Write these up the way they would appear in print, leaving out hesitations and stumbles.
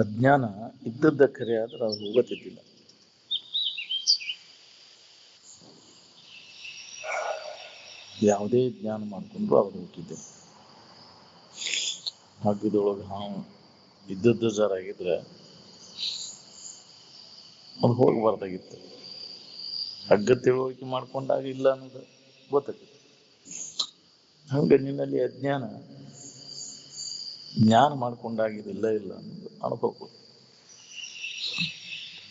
ಅಜ್ಞಾನ ಇದ್ದದ್ದ ಖರೆ ಆದ್ರೆ ಅದು ಹೋಗತ್ತಿದ್ದಿಲ್ಲ. ಯಾವುದೇ ಜ್ಞಾನ ಮಾಡ್ಕೊಂಡ್ರು ಅವ್ರು ಹೋಗಿದ್ದೆ. ಹಗ್ಗದೊಳಗೆ ಹಾವು ಇದ್ದದ್ದು ಜರಾಗಿದ್ರೆ ಅದು ಹೋಗಬಾರ್ದಾಗಿತ್ತು. ಹಗ್ಗ ತಿಳುವಳಿಕೆ ಮಾಡ್ಕೊಂಡಾಗ ಇಲ್ಲ ಅನ್ನೋದು ಗೊತ್ತಾಗ್ತದೆ. ಹಂಗೆ ನಿನ್ನಲ್ಲಿ ಅಜ್ಞಾನ ಜ್ಞಾನ ಮಾಡ್ಕೊಂಡಾಗಿದಿಲ್ಲ ಇಲ್ಲ ಅನ್ನೋದು ಅನುಭವ.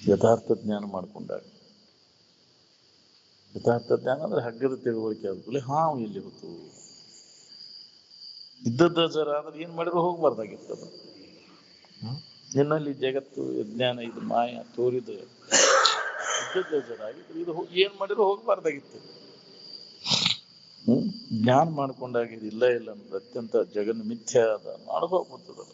ಯಥಾರ್ಥ ಜ್ಞಾನ ಮಾಡ್ಕೊಂಡಾಗ, ಯಥಾರ್ಥ ಜ್ಞಾನ ಅಂದ್ರೆ ಹಗ್ಗದ ತಿಳುವಳಿಕೆ ಆದ್ಮೇಲೆ ಹಾವು ಎಲ್ಲಿ ಹೊತ್ತು ಇದ್ದದ್ದ ಜರ ಅಂದ್ರೆ ಏನ್ ಮಾಡಿದ್ರು ಹೋಗ್ಬಾರ್ದಾಗಿರ್ತದ. ನಿನ್ನಲ್ಲಿ ಜಗತ್ತು ಜ್ಞಾನ ಇದು ಮಾಯ ತೋರಿದ ಇದ್ದದ್ದ ಜರ ಆಗಿದ್ರೆ ಇದು ಏನ್ ಮಾಡಿದ್ರು ಹೋಗ್ಬಾರ್ದಾಗಿತ್ತು. ಜ್ಞಾನ ಮಾಡ್ಕೊಂಡಾಗಿದ್ದು ಇಲ್ಲ ಇಲ್ಲ ಅನ್ನೋದು ಅತ್ಯಂತ ಜಗನ್ ಮಿಥ್ಯ ಅದ ಅನುಭವ ಗೊತ್ತದಲ್ಲ.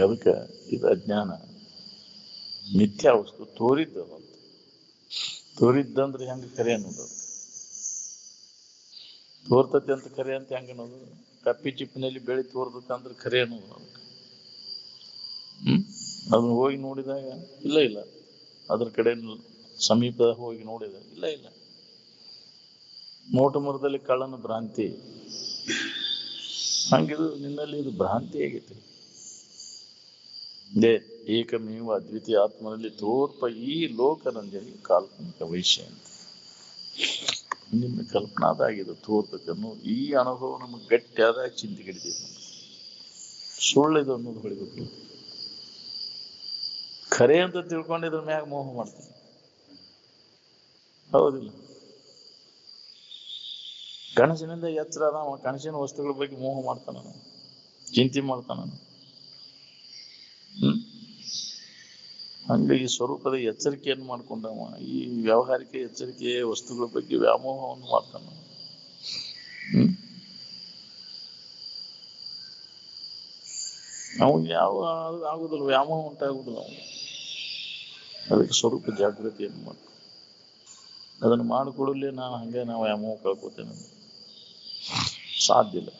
ಅದಕ್ಕೆ ಇದು ಅಜ್ಞಾನ ಮಿಥ್ಯಾ ವಸ್ತು ತೋರಿದ್ದು ಅಂತ. ತೋರಿದ್ದಂದ್ರೆ ಹೆಂಗ ಕರೆ ಅನ್ನೋದು, ತೋರ್ತತೆ ಅಂತ ಕರೆ ಅಂತ ಹೆಂಗ ಅನ್ನೋದು. ಕಪ್ಪಿ ಚಿಪ್ಪಿನಲ್ಲಿ ಬೆಳಿ ತೋರ್ತತೆ ಅಂದ್ರೆ ಕರೆ ಅನ್ನೋದು ಅದಕ್ಕೆ. ಅದನ್ನ ಹೋಗಿ ನೋಡಿದಾಗ ಇಲ್ಲ ಇಲ್ಲ, ಅದ್ರ ಕಡೆ ಸಮೀಪ ಹೋಗಿ ನೋಡಿದ ಇಲ್ಲ ಇಲ್ಲ. ಮೋಟ ಮರದಲ್ಲಿ ಕಳ್ಳನ ಭ್ರಾಂತಿ ಹಂಗಿದು ನಿನ್ನಲ್ಲಿ ಇದು ಭ್ರಾಂತಿ ಆಗೈತಿ. ಏಕಮೇವ ಅದ್ವಿತೀಯ ಆತ್ಮನಲ್ಲಿ ತೋರ್ಪ ಈ ಲೋಕರಂಜನೆ ಕಾಲ್ಪನಿಕ ವೈಶ್ಯ ಅಂತ ನಿನ್ನ ಕಲ್ಪನಾದಾಗಿದೆ ತೋರ್ತಕ್ಕನ್ನು. ಈ ಅನುಭವ ನಮಗೆ ಗಟ್ಟಿಯಾದಾಗ ಚಿಂತೆಗಿಡಿದೀವಿ. ಸುಳ್ಳಿದು ಅನ್ನೋದು ಹೊಳಿಬೇಕು. ಖರೆ ಅಂತ ತಿಳ್ಕೊಂಡಿದ್ರ ಮ್ಯಾಗ ಮೋಹ ಮಾಡ್ತೀನಿ. ಹೌದಿಲ್ಲ? ಕನಸಿನಿಂದ ಎಚ್ಚರ ಅದಾವ, ಕನಸಿನ ವಸ್ತುಗಳ ಬಗ್ಗೆ ಮೋಹ ಮಾಡ್ತಾನ, ಚಿಂತೆ ಮಾಡ್ತಾನ. ಹಂಗೆ ಈ ಸ್ವರೂಪದ ಎಚ್ಚರಿಕೆಯನ್ನು ಮಾಡ್ಕೊಂಡವ ಈ ವ್ಯಾವಹಾರಿಕ ಎಚ್ಚರಿಕೆ ವಸ್ತುಗಳ ಬಗ್ಗೆ ವ್ಯಾಮೋಹವನ್ನು ಮಾಡ್ತಾನ. ಅವನಿಗೆ ಯಾವ ಆಗುದಿಲ್ಲ, ವ್ಯಾಮೋಹ ಉಂಟಾಗುದಿಲ್ಲ ಅವನು. ಅದಕ್ಕೆ ಸ್ವರೂಪ ಜಾಗೃತಿಯನ್ನು ಮಾಡ್ತಾನೆ. ಅದನ್ನು ಮಾಡಿಕೊಡಲಿ ನಾನು ಹಂಗೆ ನಾವು ವ್ಯಾಮೋಹ ಕಳ್ಕೊತೇನೆ, ಸಾಧ್ಯ ಇಲ್ಲ.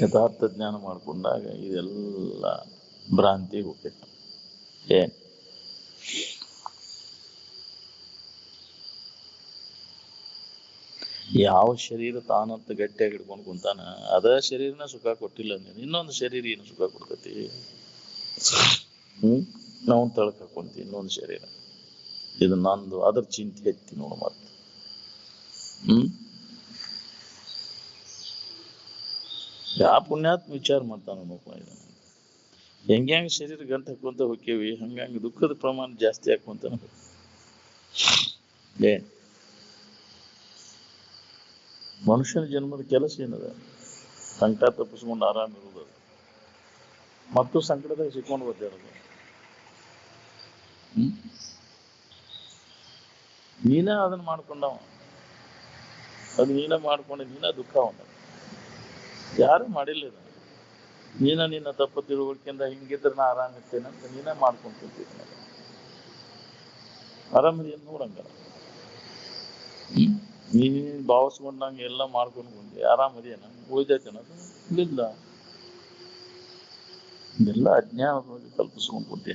ಯಥಾರ್ಥ ಜ್ಞಾನ ಮಾಡ್ಕೊಂಡಾಗ ಇದೆಲ್ಲ ಭ್ರಾಂತಿ ಹೋಗ್ಬೇಕು. ಯಾವ ಶರೀರ ತಾನಂತ ಗಟ್ಟಿಯಾಗಿ ಹಿಡ್ಕೊಂಡು ಕುಂತಾನ ಅದ ಶರೀರನ ಸುಖ ಕೊಟ್ಟಿಲ್ಲ ನೀನು, ಇನ್ನೊಂದು ಶರೀರ ಏನು ಸುಖ ಕೊಡ್ತತಿ? ನಾವು ತಳಕ್ ಹಾಕೊಂತೀವಿ ಇನ್ನೊಂದು ಶರೀರ, ಇದು ನಂದು, ಅದ್ರ ಚಿಂತೆ ಎತ್ತಿ ನೋಡು ಮತ್ತೆ. ಯಾವ ಪುಣ್ಯಾತ್ಮ ವಿಚಾರ ಮಾಡ್ತಾನ ನೋಡಪ್ಪ. ಇದನ್ನ ಹೆಂಗ್ಯಾಂಗ ಶರೀರ ಗಂಟು ಹಾಕೊಂತ ಹೋಕ್ಕೇವಿ, ಹಂಗಂಗ ದುಃಖದ ಪ್ರಮಾಣ ಜಾಸ್ತಿ ಹಾಕೊಂತ ಮನುಷ್ಯನ ಜನ್ಮದ ಕೆಲಸ ಏನದ? ಸಂಕಟ ತಪ್ಪಿಸ್ಕೊಂಡು ಆರಾಮ ಇರುವುದು, ಮತ್ತು ಸಂಕಟದಾಗ ಸಿಕ್ಕೊಂಡು ಒದ್ದಾಡೋದು. ನೀನ ಅದನ್ನ ಮಾಡ್ಕೊಂಡವ, ಅದು ನೀನ ಮಾಡ್ಕೊಂಡು ನೀನ ದುಃಖ ಉಂಟ. ಯಾರು ಮಾಡಿಲ್ಲ. ನೀನ ನಿನ್ನ ತಪ್ಪು ತಿಳುವಳಿಕೆಯಿಂದ ಹಿಂಗಿದ್ರೆ ನಾ ಆರಾಮ ಇರ್ತೇನೆ ಅಂತ ನೀನ ಮಾಡ್ಕೊಂತಿದ್ದೀನಿ. ಆರಾಮದಿ ಅಂತ ನೋಡಂಗ ನೀನ್ ಭಾವಿಸ್ಕೊಂಡು ನಂಗೆ ಎಲ್ಲ ಮಾಡ್ಕೊಂಡು ಬಂದೆ ಆರಾಮದೇನ ಉಳಿದೈತೇನ? ಇಲ್ಲ, ಇದೆಲ್ಲ ಅಜ್ಞಾನವಾಗಿ ಕಲ್ಪಿಸ್ಕೊಂಡು ಕೊಡ್ತಿ.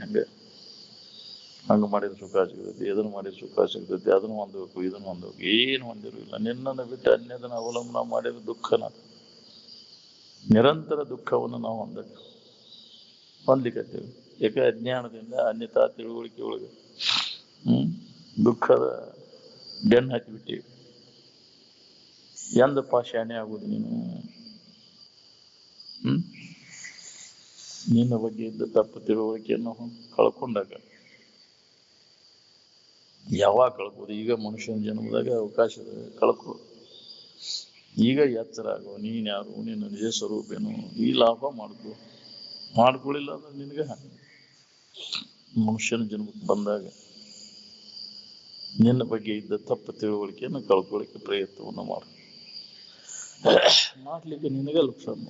ಹಂಗ ಮಾಡಿದ್ರೆ ಸುಖ ಸಿಗ್ತೈತಿ, ಇದನ್ನು ಮಾಡಿದ್ರೆ ಸುಖ ಸಿಗ್ತೈತಿ, ಅದನ್ನು ಹೊಂದಬೇಕು, ಇದನ್ನು ಹೊಂದಬೇಕು. ಏನು ಹೊಂದಿರಲಿಲ್ಲ. ನಿನ್ನನ್ನು ಬಿಟ್ಟು ಅನ್ಯದನ್ನ ಅವಲಂಬನ ಮಾಡಿದ್ರೆ ದುಃಖನ, ನಿರಂತರ ದುಃಖವನ್ನು ನಾವು ಹೊಂದಲಿಕ್ಕತ್ತೇವೆ. ಯಾಕೆ? ಅಜ್ಞಾನದಿಂದ ಅನ್ಯತಾ ತಿಳುವಳಿಕೆ ಒಳಗೆ ದುಃಖದ ಬೆನ್ನು ಹತ್ತಿಬಿಟ್ಟೇವಿ. ಎಂದಪ್ಪ ಶಾಣೆ ಆಗುದು ನೀನು? ನಿನ್ನ ಬಗ್ಗೆ ಇದ್ದ ತಪ್ಪು ತಿಳುವಳಿಕೆಯನ್ನು ಕಳ್ಕೊಂಡಾಗ. ಯಾವಾಗ ಕಳ್ಕೋದು? ಈಗ ಮನುಷ್ಯನ ಜನ್ಮದಾಗ ಅವಕಾಶ ಕಳ್ಕೊ. ಈಗ ಎಚ್ಚರ ಆಗೋ, ನೀನ್ ಯಾರು, ನಿನ್ನ ನಿಜ ಸ್ವರೂಪೇನು, ಈ ಲಾಭ ಮಾಡ್ಕೊಳ್ಳಿಲ್ಲ ಅಂದ್ರೆ ನಿನಗೆ ಮನುಷ್ಯನ ಜನ್ಮಕ್ಕೆ ಬಂದಾಗ ನಿನ್ನ ಬಗ್ಗೆ ಇದ್ದ ತಪ್ಪು ತಿಳುವಳಿಕೆಯನ್ನು ಕಳ್ಕೊಳ್ಳಿಕ್ಕೆ ಪ್ರಯತ್ನವನ್ನು ಮಾಡ್ಲಿಕ್ಕೆ ನಿನಗೆ ಲಕ್ಷಣ.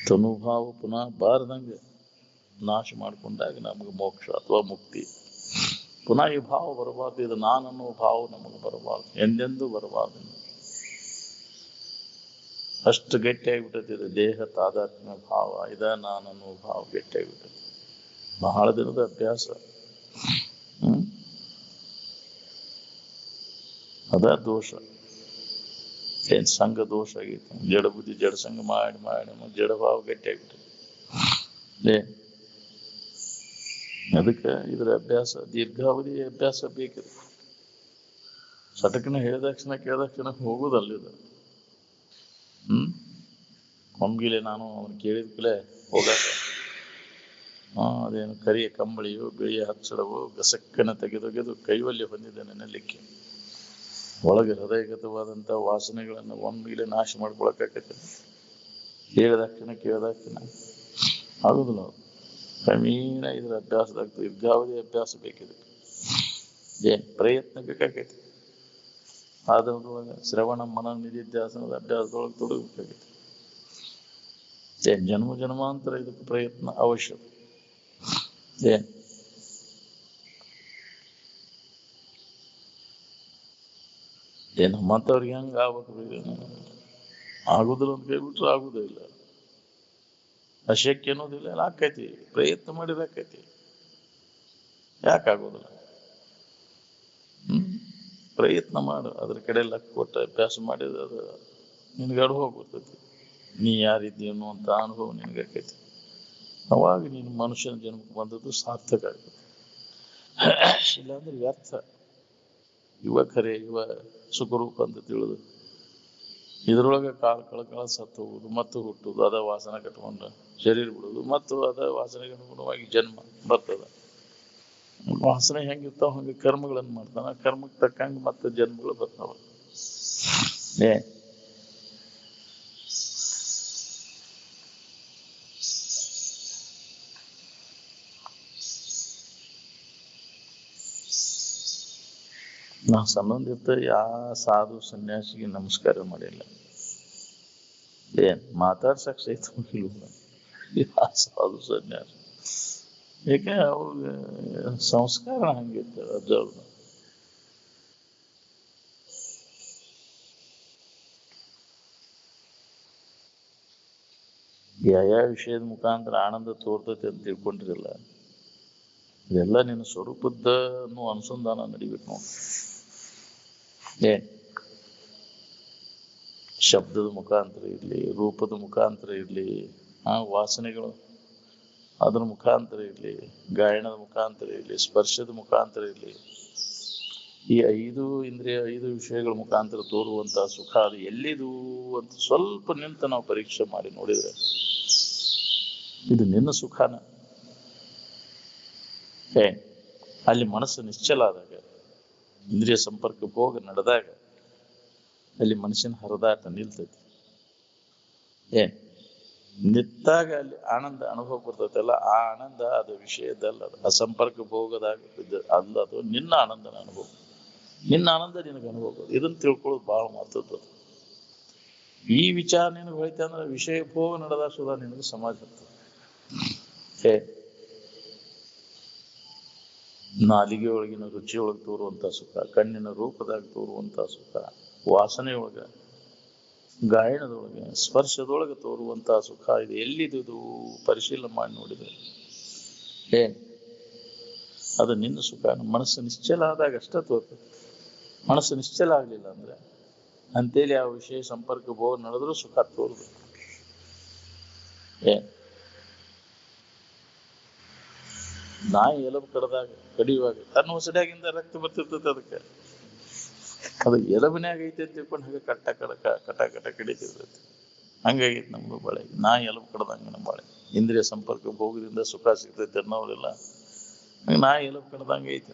ತನುಭಾವ ಪುನಃ ಬಾರದಂಗೆ ನಾಶ ಮಾಡಿಕೊಂಡಾಗ ನಮಗೆ ಮೋಕ್ಷ ಅಥವಾ ಮುಕ್ತಿ. ಪುನಃ ಈ ಭಾವ ಬರಬಾರ್ದು. ಇದು ನಾನನ್ನೋ ಭಾವ ನಮಗೆ ಬರಬಾರ್ದು, ಎಂದೆಂದೂ ಬರಬಾರ್ದು. ಅಷ್ಟು ಗಟ್ಟಿಯಾಗಿಬಿಟ್ಟೈತಿ ದೇಹ ತಾದಾತ್ಮ್ಯ ಭಾವ, ಇದ ನಾನನ್ನೋ ಭಾವ ಗಟ್ಟಿಯಾಗಿಬಿಟ್ಟೈತಿ. ಬಹಳ ದಿನದ ಅಭ್ಯಾಸ. ಅದ ದೋಷ. ಏನ್ ಸಂಘ ದೋಷ ಆಗೈತಿ. ಜಡ ಬುದ್ಧಿ ಜಡ ಸಂಘ ಮಾಡಿ ಮಾಡಿ ಜಡ ಭಾವ ಗಟ್ಟಿಯಾಗಿಬಿಟ್ಟೈತಿ. ಅದಕ್ಕೆ ಇದ್ರ ಅಭ್ಯಾಸ, ದೀರ್ಘಾವಧಿ ಅಭ್ಯಾಸ ಬೇಕಿದೆ. ಸಟಕನ ಹೇಳಿದಾಕ್ಷಣ ಕೇಳಿದಾಕ್ಷಣ ಹೋಗುದಲ್ಲಿದ. ಒಮ್ಗಿಲೆ ನಾನು ಅವನು ಕೇಳಿದ್ಕಲೆ ಹೋಗಾಕ ಅದೇನು ಕರಿಯ ಕಂಬಳಿಯು ಬಿಳಿಯ ಹಚ್ಚಳವು ಗಸಕ್ಕನ ತೆಗೆದೊಗೆದು ಕೈವಲ್ಯ ಹೊಂದಿದ್ದೇನೆ ನೆನಲಿಕ್ಕೆ. ಒಳಗೆ ಹೃದಯಗತವಾದಂಥ ವಾಸನೆಗಳನ್ನು ಒಮ್ಮಿಲೆ ನಾಶ ಮಾಡ್ಕೊಳಕಾಕೈತೆ. ಹೇಳಿದಾಕ್ಷಣ ಕೇಳಿದಾಕ್ಷಣ ಆಗುದಿಲ್ಲ. ಕ್ರಮೇಣ ಇದ್ರ ಅಭ್ಯಾಸದಾಗ್ತದೆ. ದೀರ್ಘಾವಧಿ ಅಭ್ಯಾಸ ಬೇಕಿದೆ. ಪ್ರಯತ್ನ ಬೇಕಾಗೈತಿ. ಆದ್ರೊಳಗೆ ಶ್ರವಣ ಮನನ ನಿಧಿಧ್ಯಾಸನದ ಅಭ್ಯಾಸದೊಳಗೆ ತೊಡಗಬೇಕಾಗೈತಿ. ಜನ್ಮ ಜನ್ಮಾಂತರ ಇದಕ್ಕೆ ಪ್ರಯತ್ನ ಅವಶ್ಯ. ನಮ್ಮಂಥವ್ರಿಗೆ ಹೆಂಗ ಆಗ್ಬೇಕು? ಆಗುದಿಲ್ಲ ಅಂತ ಕೇಳ್ಬಿಟ್ರೆ ಆಗುದೇ ಇಲ್ಲ. ಅಶಕ್ಯ ಅನ್ನೋದಿಲ್ಲ, ಆಕೈತಿ. ಪ್ರಯತ್ನ ಮಾಡಿದ್ರೆ ಆಕೈತಿ. ಯಾಕಾಗೋದಿಲ್ಲ? ಪ್ರಯತ್ನ ಮಾಡು. ಅದ್ರ ಕಡೆ ಲಕ್ ಕೊಟ್ಟ ಅಭ್ಯಾಸ ಮಾಡಿದ್ರೆ ಅದು ನಿನ್ಗೆ ಅನುಭವ ಬರ್ತೈತಿ. ನೀ ಯಾರಿದ್ದೀಯ ಅನ್ನುವಂಥ ಅನುಭವ ನಿನ್ಗೆ ಆಕೈತಿ. ಅವಾಗ ನೀನು ಮನುಷ್ಯನ ಜನ್ಮಕ್ಕೆ ಬಂದದ್ದು ಸಾರ್ಥಕ ಆಗ್ತದೆ. ಇಲ್ಲಾಂದ್ರೆ ವ್ಯರ್ಥ. ಇವ ಖರೆ, ಇವ ಸುಖರೂಪ ಅಂತ ತಿಳಿದು ಇದ್ರೊಳಗೆ ಕಳಕಾಲ ಸತ್ತು ಹೋಗುದು, ಮತ್ತು ಹುಟ್ಟುದು, ಅದ ವಾಸನೆ ಕಟ್ಕೊಂಡು ಶರೀರ ಬಿಡುದು, ಮತ್ತು ಅದ ವಾಸನೆಗೆ ಅನುಗುಣವಾಗಿ ಜನ್ಮ ಬರ್ತದ. ವಾಸನೆ ಹೆಂಗಿರ್ತಾವ ಹಂಗೆ ಕರ್ಮಗಳನ್ನು ಮಾಡ್ತಾನ. ಕರ್ಮಕ್ಕೆ ತಕ್ಕಂಗೆ ಮತ್ತೆ ಜನ್ಮಗಳು ಬರ್ತಾವ. ನಾ ಸಂಬಂಧಿತ ಸಾಧು ಸನ್ಯಾಸಿಗೆ ನಮಸ್ಕಾರ ಮಾಡಿಲ್ಲ. ಮಾತಾಡ್ಸಕ್ ಸಹಿತ ಸಾಧು ಸನ್ಯಾಸಿ. ಏಕೆ ಅವ್ರಿಗೆ ಸಂಸ್ಕಾರ ಹಂಗಿತ್ತು ಅಜ್ಜವ್ರ. ಯಾವ ವಿಷಯದ ಮುಖಾಂತರ ಆನಂದ ತೋರ್ತೈತಿ ಅಂತ ತಿಳ್ಕೊಂಡಿರಲ್ಲ. ಇದೆಲ್ಲ ನಿನ್ನ ಸ್ವರೂಪದ ಅನುಸಂಧಾನ ನಡಿಬೇಕು ನಾವು. ಶಬ್ದದ ಮುಖಾಂತರ ಇರ್ಲಿ, ರೂಪದ ಮುಖಾಂತರ ಇರ್ಲಿ, ವಾಸನೆಗಳು ಅದ್ರ ಮುಖಾಂತರ ಇರ್ಲಿ, ಗಾಯನದ ಮುಖಾಂತರ ಇರ್ಲಿ, ಸ್ಪರ್ಶದ ಮುಖಾಂತರ ಇರ್ಲಿ, ಈ 5 ಇಂದ್ರಿಯ 5 ವಿಷಯಗಳ ಮುಖಾಂತರ ತೋರುವಂತ ಸುಖ ಅದು ಎಲ್ಲಿದು ಅಂತ ಸ್ವಲ್ಪ ನಿಂತ ನಾವು ಪರೀಕ್ಷೆ ಮಾಡಿ ನೋಡಿದ್ರೆ ಇದು ನಿನ್ನ ಸುಖಾನ. ಅಲ್ಲಿ ಮನಸ್ಸು ನಿಶ್ಚಲ ಆದಾಗ, ಇಂದ್ರಿಯ ಸಂಪರ್ಕ ಹೋಗ ನಡೆದಾಗ ಅಲ್ಲಿ ಮನುಷ್ಯನ ಹರಿದಾಟ ನಿಲ್ತೈತಿ. ನಿಂತಾಗ ಅಲ್ಲಿ ಆನಂದ ಅನುಭವ ಬರ್ತೈತಲ್ಲ, ಆ ಆನಂದ ಅದು ವಿಷಯದಲ್ಲ, ಅದು ಅಸಂಪರ್ಕ ಭೋಗದಾಗ ಅಲ್ಲ, ಅದು ನಿನ್ನ ಆನಂದನ ಅನುಭವ. ನಿನ್ನ ಆನಂದ ನಿನಗೆ ಅನುಭವ. ಇದನ್ನ ತಿಳ್ಕೊಳ್ಳೋದು ಬಹಳ ಮಹತ್ವದ್ದು. ಈ ವಿಚಾರ ನಿನಗೆ ಹೋಯ್ತು ಅಂದ್ರೆ ವಿಷಯ ಭೋಗ ನಡೆದ ಸುಧಾ ನಿನಗೆ ಸಮಾಜ ಇರ್ತದೆ. ನಾಲಿಗೆ ಒಳಗಿನ ರುಚಿಯೊಳಗೆ ತೋರುವಂತ ಸುಖ, ಕಣ್ಣಿನ ರೂಪದಾಗ ತೋರುವಂತ ಸುಖ, ವಾಸನೆಯೊಳಗ, ಗಾಯನದೊಳಗೆ, ಸ್ಪರ್ಶದೊಳಗೆ ತೋರುವಂತಹ ಸುಖ ಇದು ಎಲ್ಲಿದು ಪರಿಶೀಲನೆ ಮಾಡಿ ನೋಡಿದ್ರೆ ಅದು ನಿನ್ನ ಸುಖ. ಮನಸ್ಸು ನಿಶ್ಚಲ ಆದಾಗ ಅಷ್ಟ ತೋರ್ತದೆ. ಮನಸ್ಸು ನಿಶ್ಚಲ ಆಗ್ಲಿಲ್ಲ ಅಂದ್ರೆ ಅಂತೇಳಿ ಆ ವಿಷಯ ಸಂಪರ್ಕ ಭೋಗ ನಡೆದ್ರೂ ಸುಖ ತೋರುದು. ನಾಯಿ ಎಲಬು ಕಡಿಯುವಾಗ ತನ್ನ ಹೊಸಡ್ಯಾಗಿಂದ ರಕ್ತ ಬರ್ತಿರ್ತದೆ. ಅದಕ್ಕೆ ಅದು ಎಲಬಿನ್ಯಾಗ ಐತೆ ಅಂತ ತಿಳ್ಕೊಂಡು ಹಾಗೆ ಕಟ ಕಡಿತಿರ್ತೈತಿ. ಹಂಗಾಗೈತಿ ನಮ್ದು ಬಾಳೆ. ನಾಯಿ ಎಲಬು ಕಡ್ದಂಗ ನಮ್ಮ ಬಾಳೆ. ಇಂದ್ರಿಯ ಸಂಪರ್ಕ ಭೋಗದಿಂದ ಸುಖ ಸಿಗ್ತೈತೆ ಅನ್ನೋರೆಲ್ಲ ಹಂಗೆ ನಾಯಿ ಎಲಬು ಕಡ್ದಂಗ ಐತಿ.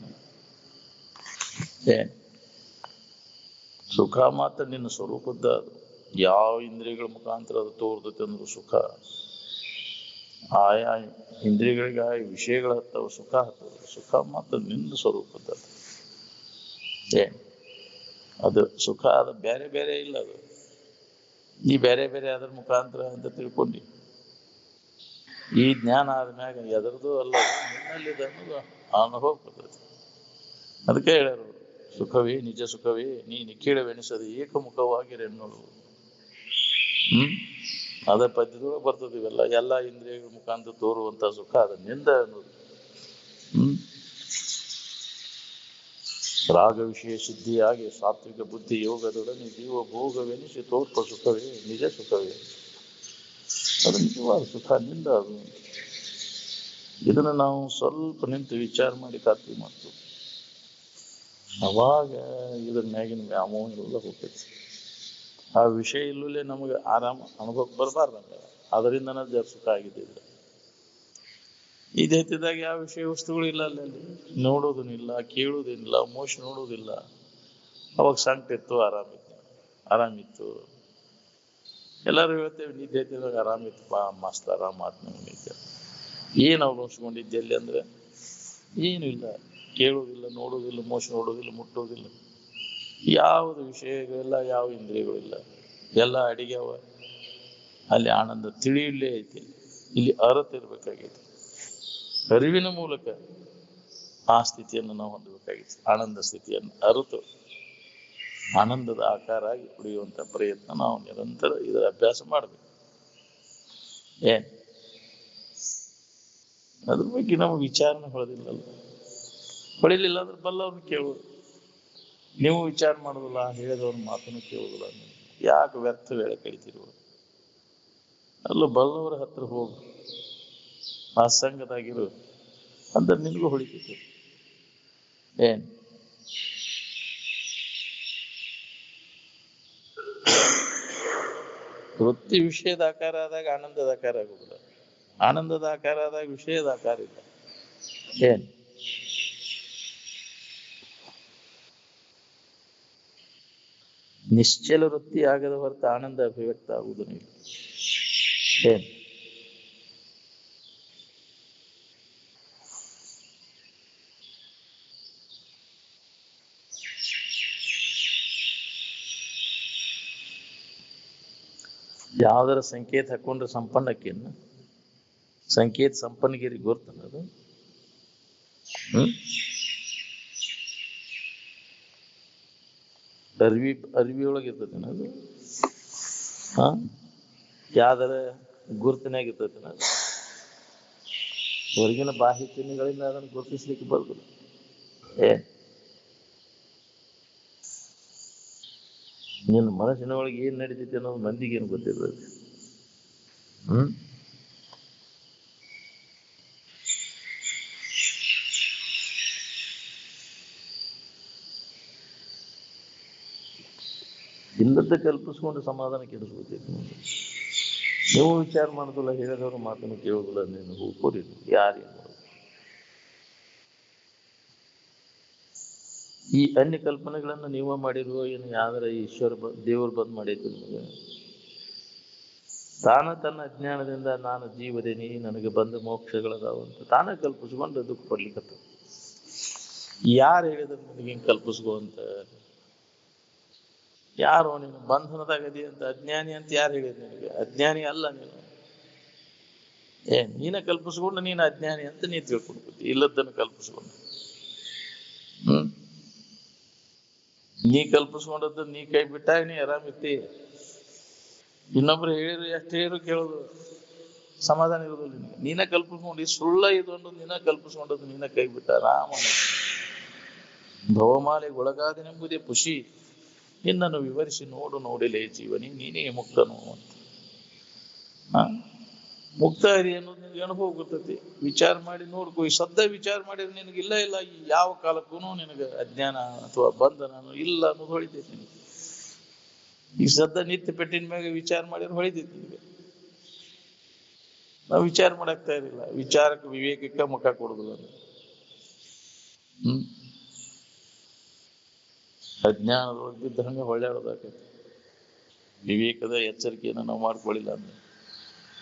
ಸುಖ ಮಾತ್ರ ನಿನ್ನ ಸ್ವರೂಪದ. ಯಾವ ಇಂದ್ರಿಯಗಳ ಮುಖಾಂತರ ಅದು ತೋರ್ತೈತೆ ಅಂದ್ರೂ ಸುಖ. ಆಯಾ ಇಂದ್ರಿಯಗಳಿಗೆ ಆಯಾ ವಿಷಯಗಳ ಹತ್ತವ ಸುಖ ಹತ್ತದ. ಸುಖ ಮಾತ್ರ ನಿನ್ನ ಸ್ವರೂಪದ. ಅದು ಸುಖ ಅದು ಬೇರೆ ಬೇರೆ ಇಲ್ಲ. ಅದು ಈ ಬೇರೆ ಬೇರೆ ಅದ್ರ ಮುಖಾಂತರ ಅಂತ ತಿಳ್ಕೊಂಡಿ ಈ ಜ್ಞಾನ ಆದ್ಮ್ಯಾಗ ಎದರದು ಅಲ್ಲ, ನಿನ್ನಲ್ಲಿದೆ ಅನ್ನೋದು ಅನುಭವ ಬರ್ತೈತಿ. ಅದಕ್ಕೆ ಹೇಳ್ಯಾರು, ಸುಖವೇ ನಿಜ ಸುಖವೇ ನೀ ನಿಖಿಳವೆನಿಸದ ಏಕಮುಖವಾಗಿರೆನ್ನೋಳು. ಅದ ಪದ್ಯದೊಳಗೆ ಬರ್ತದೆ ಇವೆಲ್ಲ. ಎಲ್ಲ ಇಂದ್ರಿಯಗಳ ಮುಖಾಂತರ ತೋರುವಂತ ಸುಖ ಅದನ್ನಿಂದ ಅನ್ನೋದು. ರಾಗ ವಿಷಯ ಸಿದ್ಧಿಯಾಗಿ ಸಾತ್ವಿಕ ಬುದ್ಧಿ ಯೋಗದೊಡನೆ ಜೀವ ಭೋಗವೆನಿಸಿ ತೋರ್ಪ ಸುಖವೇ ನಿಜ ಸುಖವೇ. ಅದು ನಿಜವಾದ ಸುಖ ನಿಂದ ಅದು. ಇದನ್ನ ನಾವು ಸ್ವಲ್ಪ ನಿಂತು ವಿಚಾರ ಮಾಡಿ ಖಾತ್ರಿ ಮಾಡ್ತೀವಿ, ಅವಾಗ ಇದ್ರ ಮ್ಯಾಗಿನ ವ್ಯಾಮೋಹ ಎಲ್ಲ ಹೋಗ್ತೈತಿ. ಆ ವಿಷಯ ಇಲ್ಲೇ ನಮಗೆ ಆರಾಮ ಅನುಭವಕ್ಕೆ ಬರಬಾರ್ದಂಗ, ಅದರಿಂದ ಜರ ಸುಖ ಆಗಿದ್ದಿಲ್ಲ. ಈ ದೇಹದಾಗ ಯಾವ ವಿಷಯ ವಸ್ತುಗಳು ಇಲ್ಲ, ಅಲ್ಲಿ ನೋಡೋದನ್ನಿಲ್ಲ, ಕೇಳೋದೇನಿಲ್ಲ, ಮೋಶ ನೋಡೋದಿಲ್ಲ. ಅವಾಗ ಸಂಕಟ ಇತ್ತು, ಆರಾಮಿತ್ತು. ಎಲ್ಲರೂ ಹೇಳ್ತೇವೆ ನೀ ದೇಹದಾಗ ಆರಾಮಿತ್ತು ಬಾ ಮಸ್ತ್ ಆರಾಮ ನಿದ್ದೆ. ಏನ್ ಅವಲಂಬಿಸ್ಕೊಂಡಿದ್ದೆ ಅಲ್ಲಿ ಅಂದ್ರೆ ಏನು ಇಲ್ಲ, ಕೇಳೋದಿಲ್ಲ, ನೋಡೋದಿಲ್ಲ, ಮೋಶ ನೋಡೋದಿಲ್ಲ, ಮುಟ್ಟೋದಿಲ್ಲ, ಯಾವುದು ವಿಷಯಗಳೆಲ್ಲ, ಯಾವ ಇಂದ್ರಿಯಗಳಿಲ್ಲ, ಎಲ್ಲ ಅಡಿಗೆ ಅವ. ಅಲ್ಲಿ ಆನಂದ ತಿಳಿಯಲೇ ಐತಿ. ಇಲ್ಲಿ ಅರತಿರ್ಬೇಕಾಗೈತಿ. ಅರಿವಿನ ಮೂಲಕ ಆ ಸ್ಥಿತಿಯನ್ನು ನಾವು ಹೊಂದಬೇಕಾಗಿತ್ತು. ಆನಂದ ಸ್ಥಿತಿಯನ್ನು ಅರಿತು ಆನಂದದ ಆಕಾರ ಆಗಿ ಉಳಿಯುವಂತ ಪ್ರಯತ್ನ ನಾವು ನಿರಂತರ ಇದರ ಅಭ್ಯಾಸ ಮಾಡಬೇಕು. ಅದ್ರ ಬಗ್ಗೆ ನಮಗೆ ವಿಚಾರನೆ ಹೊಳೆದಿಲ್ಲಲ್ಲ. ಹೊಳಿಲಿಲ್ಲ ಅಂದ್ರೆ ಬಲ್ಲವ್ರನ್ನ ಕೇಳುವುದು. ನೀವು ವಿಚಾರ ಮಾಡುದಿಲ್ಲ, ಹೇಳಿದವ್ರ ಮಾತನ್ನು ಕೇಳುವುದಿಲ್ಲ. ಯಾಕೆ ವ್ಯರ್ಥ ವೇಳೆ ಕಳಿತಿರುವ? ಅಲ್ಲ, ಬಲ್ಲವರ ಹತ್ರ ಹೋಗು, ಆ ಸಂಘದಾಗಿರು ಅಂದ್ರೆ ನಿನಗೂ ಹೊಳಿತೈತಿ. ವೃತ್ತಿ ವಿಷಯದ ಆಕಾರ ಆದಾಗ ಆನಂದದ ಆಕಾರ ಆಗುದಿಲ್ಲ, ಆನಂದದ ಆಕಾರ ಆದಾಗ ವಿಷಯದ ಆಕಾರ ಇಲ್ಲ. ನಿಶ್ಚಲ ವೃತ್ತಿ ಆಗದ ಹೊರತು ಆನಂದ ಅಭಿವ್ಯಕ್ತ ಆಗುವುದನ್ನು ಇಲ್ಲ. ಯಾವ್ದಾರ ಸಂಕೇತ ಹಾಕೊಂಡ್ರೆ ಸಂಪನ್ನಕ್ಕೇನು ಸಂಕೇತ ಸಂಪನ್ನಗಿರಿ ಗೊತ್ತನ್ನದು. ಅರಿವಿಯೊಳಗೆ ಇರ್ತದೆ ಅದು. ಯಾವ್ದಾರ ಗುರುತಿನಾಗ ಇರ್ತದೆ ಅದು. ಹೊರಗಿನ ಬಾಹ್ಯ ಚಿಹ್ನೆಗಳಿಂದ ಅದನ್ನು ಗುರುತಿಸ್ಲಿಕ್ಕೆ ಬರುದಿಲ್ಲ. ನಿನ್ನ ಮನಸ್ಸಿನ ಒಳಗೆ ಏನ್ ನಡೀತೈತಿ ಅನ್ನೋದು ಮಂದಿಗೇನು ಗೊತ್ತಿರ್ತದೆ. ಇಲ್ಲದ ಕಲ್ಪಿಸ್ಕೊಂಡು ಸಮಾಧಾನ ಕೆಡಿಸ್ಬಿಡ್ತೈತಿ. ನೀವು ವಿಚಾರ ಮಾಡುದಿಲ್ಲ, ಹೇಳಿದವರು ಮಾತನ್ನು ಕೇಳುದಿಲ್ಲ, ನೀನು ಹೋಗೋರಿ ಯಾರೇನು. ಈ ಅನ್ಯ ಕಲ್ಪನೆಗಳನ್ನ ನೀವ ಮಾಡಿರುವ ಏನು ಯಾವ್ದಾರ ಈಶ್ವರ ದೇವರು ಬಂದ್ ಮಾಡೈತಿ ನಿಮಗೆ? ತಾನ ತನ್ನ ಅಜ್ಞಾನದಿಂದ ನಾನು ಜೀವದೇನಿ, ನನಗೆ ಬಂದ ಮೋಕ್ಷಗಳದಾವಂತ ತಾನ ಕಲ್ಪಿಸ್ಕೊಂಡು ದುಃಖ ಪಡ್ಲಿಕ್ಕತ್ತ. ಯಾರು ಹೇಳಿದ್ರು ನಿನಗೆ ಹಿಂಗ್ ಕಲ್ಪಿಸ್ಕೋ ಅಂತ? ಯಾರು ನೀನು ಬಂಧನದಾಗದಿ ಅಂತ? ಅಜ್ಞಾನಿ ಅಂತ ಯಾರು ಹೇಳಿದ್ರು ನಿನಗೆ? ಅಜ್ಞಾನಿ ಅಲ್ಲ ನೀನು. ನೀನ ಕಲ್ಪಿಸ್ಕೊಂಡು ನೀನು ಅಜ್ಞಾನಿ ಅಂತ ನೀ ತಿಳ್ಕೊಡ್ಬೋದು, ಇಲ್ಲದನ್ನು ಕಲ್ಪಿಸ್ಕೊಂಡು. ನೀ ಕಲ್ಪಿಸ್ಕೊಂಡದ್ದು ನೀ ಕೈ ಬಿಟ್ಟಾಗ ನೀ ಆರಾಮಿತ್ತಿ. ಇನ್ನೊಬ್ರು ಹೇಳಿದ್ರು ಎಷ್ಟು ಹೇಳಿದ್ರು ಕೇಳೋದು ಸಮಾಧಾನ ಇರೋದಿಲ್ಲ ನಿನಗೆ. ನೀನ ಕಲ್ಪಿಸ್ಕೊಂಡು ಈ ಸುಳ್ಳ ಇದು ಅನ್ನೋದು ನೀನ ಕಲ್ಪಿಸ್ಕೊಂಡದ್ದು ನೀನ ಕೈ ಬಿಟ್ಟ ರಾಮ ಭವಮಾಲೆಗೆ ಒಳಗಾದನೆಂಬುದೇ ಖುಷಿ, ನಿನ್ನನ್ನು ವಿವರಿಸಿ ನೋಡು ನೋಡಿಲೇ ಜೀವನಿ, ನೀನೇ ಮುಕ್ತನು ಅಂತ. ಮುಕ್ತ ಹರಿ ಅನ್ನೋದು ನಿನಗೆ ಅನುಭವ ಗೊತ್ತೈತಿ. ವಿಚಾರ ಮಾಡಿ ನೋಡ್ಕೊ. ಈ ಸದ್ದ ವಿಚಾರ ಮಾಡಿದ್ರೆ ನಿನಗೆ ಇಲ್ಲ ಈ ಯಾವ ಕಾಲಕ್ಕೂ ನಿನಗೆ ಅಜ್ಞಾನ ಅಥವಾ ಬಂಧನ ಇಲ್ಲ ಅನ್ನೋದು ಹೊಳಿತೈತಿ ನಿನಗೆ. ಈ ಸದ್ದ ನಿತ್ಯ ಪೆಟ್ಟಿನ ಮ್ಯಾಗ ವಿಚಾರ ಮಾಡಿದ್ರೆ ಹೊಳಿತೈತಿ ನಿನಗೆ. ನಾವು ವಿಚಾರ ಮಾಡಾಕ್ತಾ ಇರಲಿಲ್ಲ, ವಿಚಾರಕ್ಕೆ ವಿವೇಕಕ್ಕೆ ಮುಖ ಕೊಡುದಿಲ್ಲ. ಅಜ್ಞಾನದೊಳಗಿದ್ದ ಹಂಗೆ ಹೊಳ್ಯಾಡೋದಾಗೈತಿ. ವಿವೇಕದ ಎಚ್ಚರಿಕೆಯನ್ನು ನಾವು ಮಾಡ್ಕೊಳ್ಳಿಲ್ಲ ಅಂದ್ರೆ,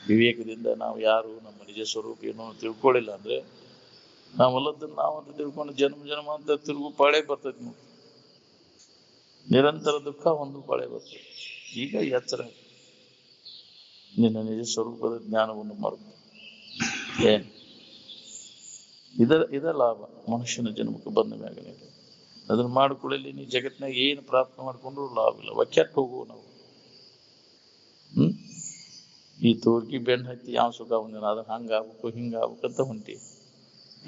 ವಿವೇಕದಿಂದ ನಾವು ಯಾರು ನಮ್ಮ ನಿಜ ಸ್ವರೂಪ ಏನೋ ತಿಳ್ಕೊಳ್ಳಿಲ್ಲ ಅಂದ್ರೆ, ನಾವೆಲ್ಲದನ್ನು ನಾವಂತ ತಿಳ್ಕೊಂಡು ಜನ್ಮ ಅಂತ ತಿರುಗು ಪಾಳೆ ಬರ್ತೈತಿ ನೋಡಿ. ನಿರಂತರ ದುಃಖ ಒಂದು ಪಾಳೆ ಬರ್ತದೆ. ಈಗ ಎಚ್ಚರ, ನಿನ್ನ ನಿಜ ಸ್ವರೂಪದ ಜ್ಞಾನವನ್ನು ಮರೆತು ಇದ ಲಾಭ ಮನುಷ್ಯನ ಜನ್ಮಕ್ಕೆ ಬಂದ ಮ್ಯಾಗನೇ. ಅದನ್ನ ಮಾಡ್ಕೊಳ್ಳಿ. ನೀ ಜಗತ್ತಿನಾಗ ಏನು ಪ್ರಾಪ್ತ ಮಾಡ್ಕೊಂಡ್ರು ಲಾಭ ಇಲ್ಲ, ಕೆಟ್ಟ ಹೋಗುವ ನಾವು. ಈ ತೋರ್ಗಿ ಬೆನ್ನ ಹತ್ತಿ ಯಾವ ಸುಖ ಹೊಂದಿನ ಅದನ್ನ ಹಂಗಾಗ್ಬೇಕು ಹಿಂಗಾಗ್ಬೇಕಂತ ಹೊಂಟಿ,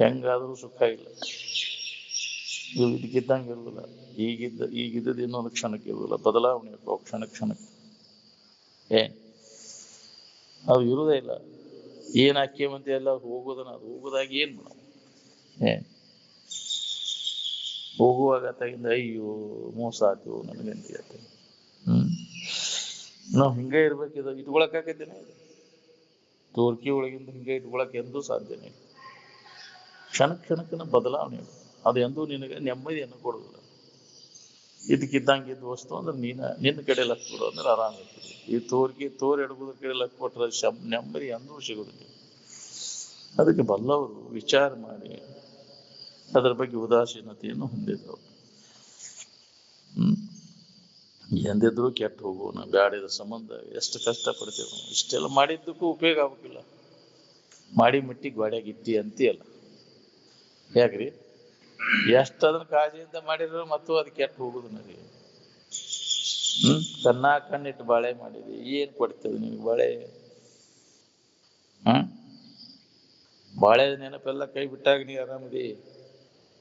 ಹೆಂಗಾದ್ರೂ ಸುಖ ಇಲ್ಲ. ಇದಕ್ಕಿದ್ದಂಗೆ ಇರುದಿಲ್ಲ. ಈಗಿದ್ದದ್ದು ಇನ್ನೊಂದು ಕ್ಷಣಕ್ಕೆ ಇರುದಿಲ್ಲ, ಬದಲಾವಣೆ ಇರ್ತಾವ ಕ್ಷಣಕ್ಕೆ. ಅದು ಇರುವುದೇ ಇಲ್ಲ. ಏನ್ ಹಾಕ್ಯವಂತೆ ಎಲ್ಲ ಹೋಗೋದನ್ನ, ಅದು ಹೋಗೋದಾಗ ಏನ್ ನಾವು ಹೋಗುವಾಗ ತಗಿಂದ ಅಯ್ಯೋ ಮೋಸ ಆಯ್ತು ನನಗಂತ ಹೇಳ್ತೇನೆ. ನಾವು ಹಿಂಗೆ ಇರ್ಬೇಕಿದ ಇಟ್ಕೊಳಕಾಗತ್ತೇನೆ. ತೋರ್ಕಿ ಒಳಗಿಂದ ಹಿಂಗೆ ಇಟ್ಕೊಳಕ್ ಎಂದೂ ಸಾಧ್ಯನೇ ಇಲ್ಲ. ಕ್ಷಣಕ್ಕನ ಬದಲಾವಣೆ ಅದು ಎಂದೂ ನಿನಗೆ ನೆಮ್ಮದಿಯನ್ನು ಕೊಡುದಿಲ್ಲ. ಇದಕ್ಕಿದ್ದಂಗೆ ಇದ್ದ ವಸ್ತು ಅಂದ್ರೆ ನಿನ್ನ ಕಡೆ ಲಕ್ಷ ಕೊಡು ಅಂದ್ರೆ ಆರಾಮ ಇರ್ತದೆ. ಈ ತೋರ್ ಎಡಗುದ್ರ ಕಡೆ ಲಕ್ಷ ಕೊಟ್ಟರೆ ನೆಮ್ಮದಿ ಎಂದೂ ಸಿಗುದಿಲ್ಲ. ಅದಕ್ಕೆ ಬಲ್ಲವರು ವಿಚಾರ ಮಾಡಿ ಅದರ ಬಗ್ಗೆ ಉದಾಸೀನತೆಯನ್ನು ಹೊಂದಿದ್ದವರು. ಎಂದಿದ್ರು ಕೆಟ್ಟ ಹೋಗುವನ, ಬ್ಯಾಡಿದ ಸಂಬಂಧ ಎಷ್ಟು ಕಷ್ಟ ಪಡ್ತೇವೆ ನಾವು. ಇಷ್ಟೆಲ್ಲ ಮಾಡಿದ್ದಕ್ಕೂ ಉಪಯೋಗ ಆಗ್ಬೇಕಿಲ್ಲ. ಮಾಡಿ ಮಟ್ಟಿ ಗಾಡಿಯಾಗ ಇಟ್ಟಿ ಅಂತೀಯಲ್ಲ, ಯಾಕ್ರಿ? ಎಷ್ಟು ಅದನ್ನ ಕಾಳಜಿಯಿಂದ ಮಾಡಿದ್ರು ಮತ್ತು ಅದು ಕೆಟ್ಟ ಹೋಗುದು ನನಗೆ. ಕಣ್ಣಿಟ್ಟು ಬಾಳೆ ಮಾಡಿದಿ, ಏನ್ ಕೊಡ್ತೇವೆ ನಿಮ್ಗೆ ಬಾಳೆ? ಬಾಳೆದ ನೆನಪೆಲ್ಲ ಕೈ ಬಿಟ್ಟಾಗ ನೀ ಆರಾಮದಿ.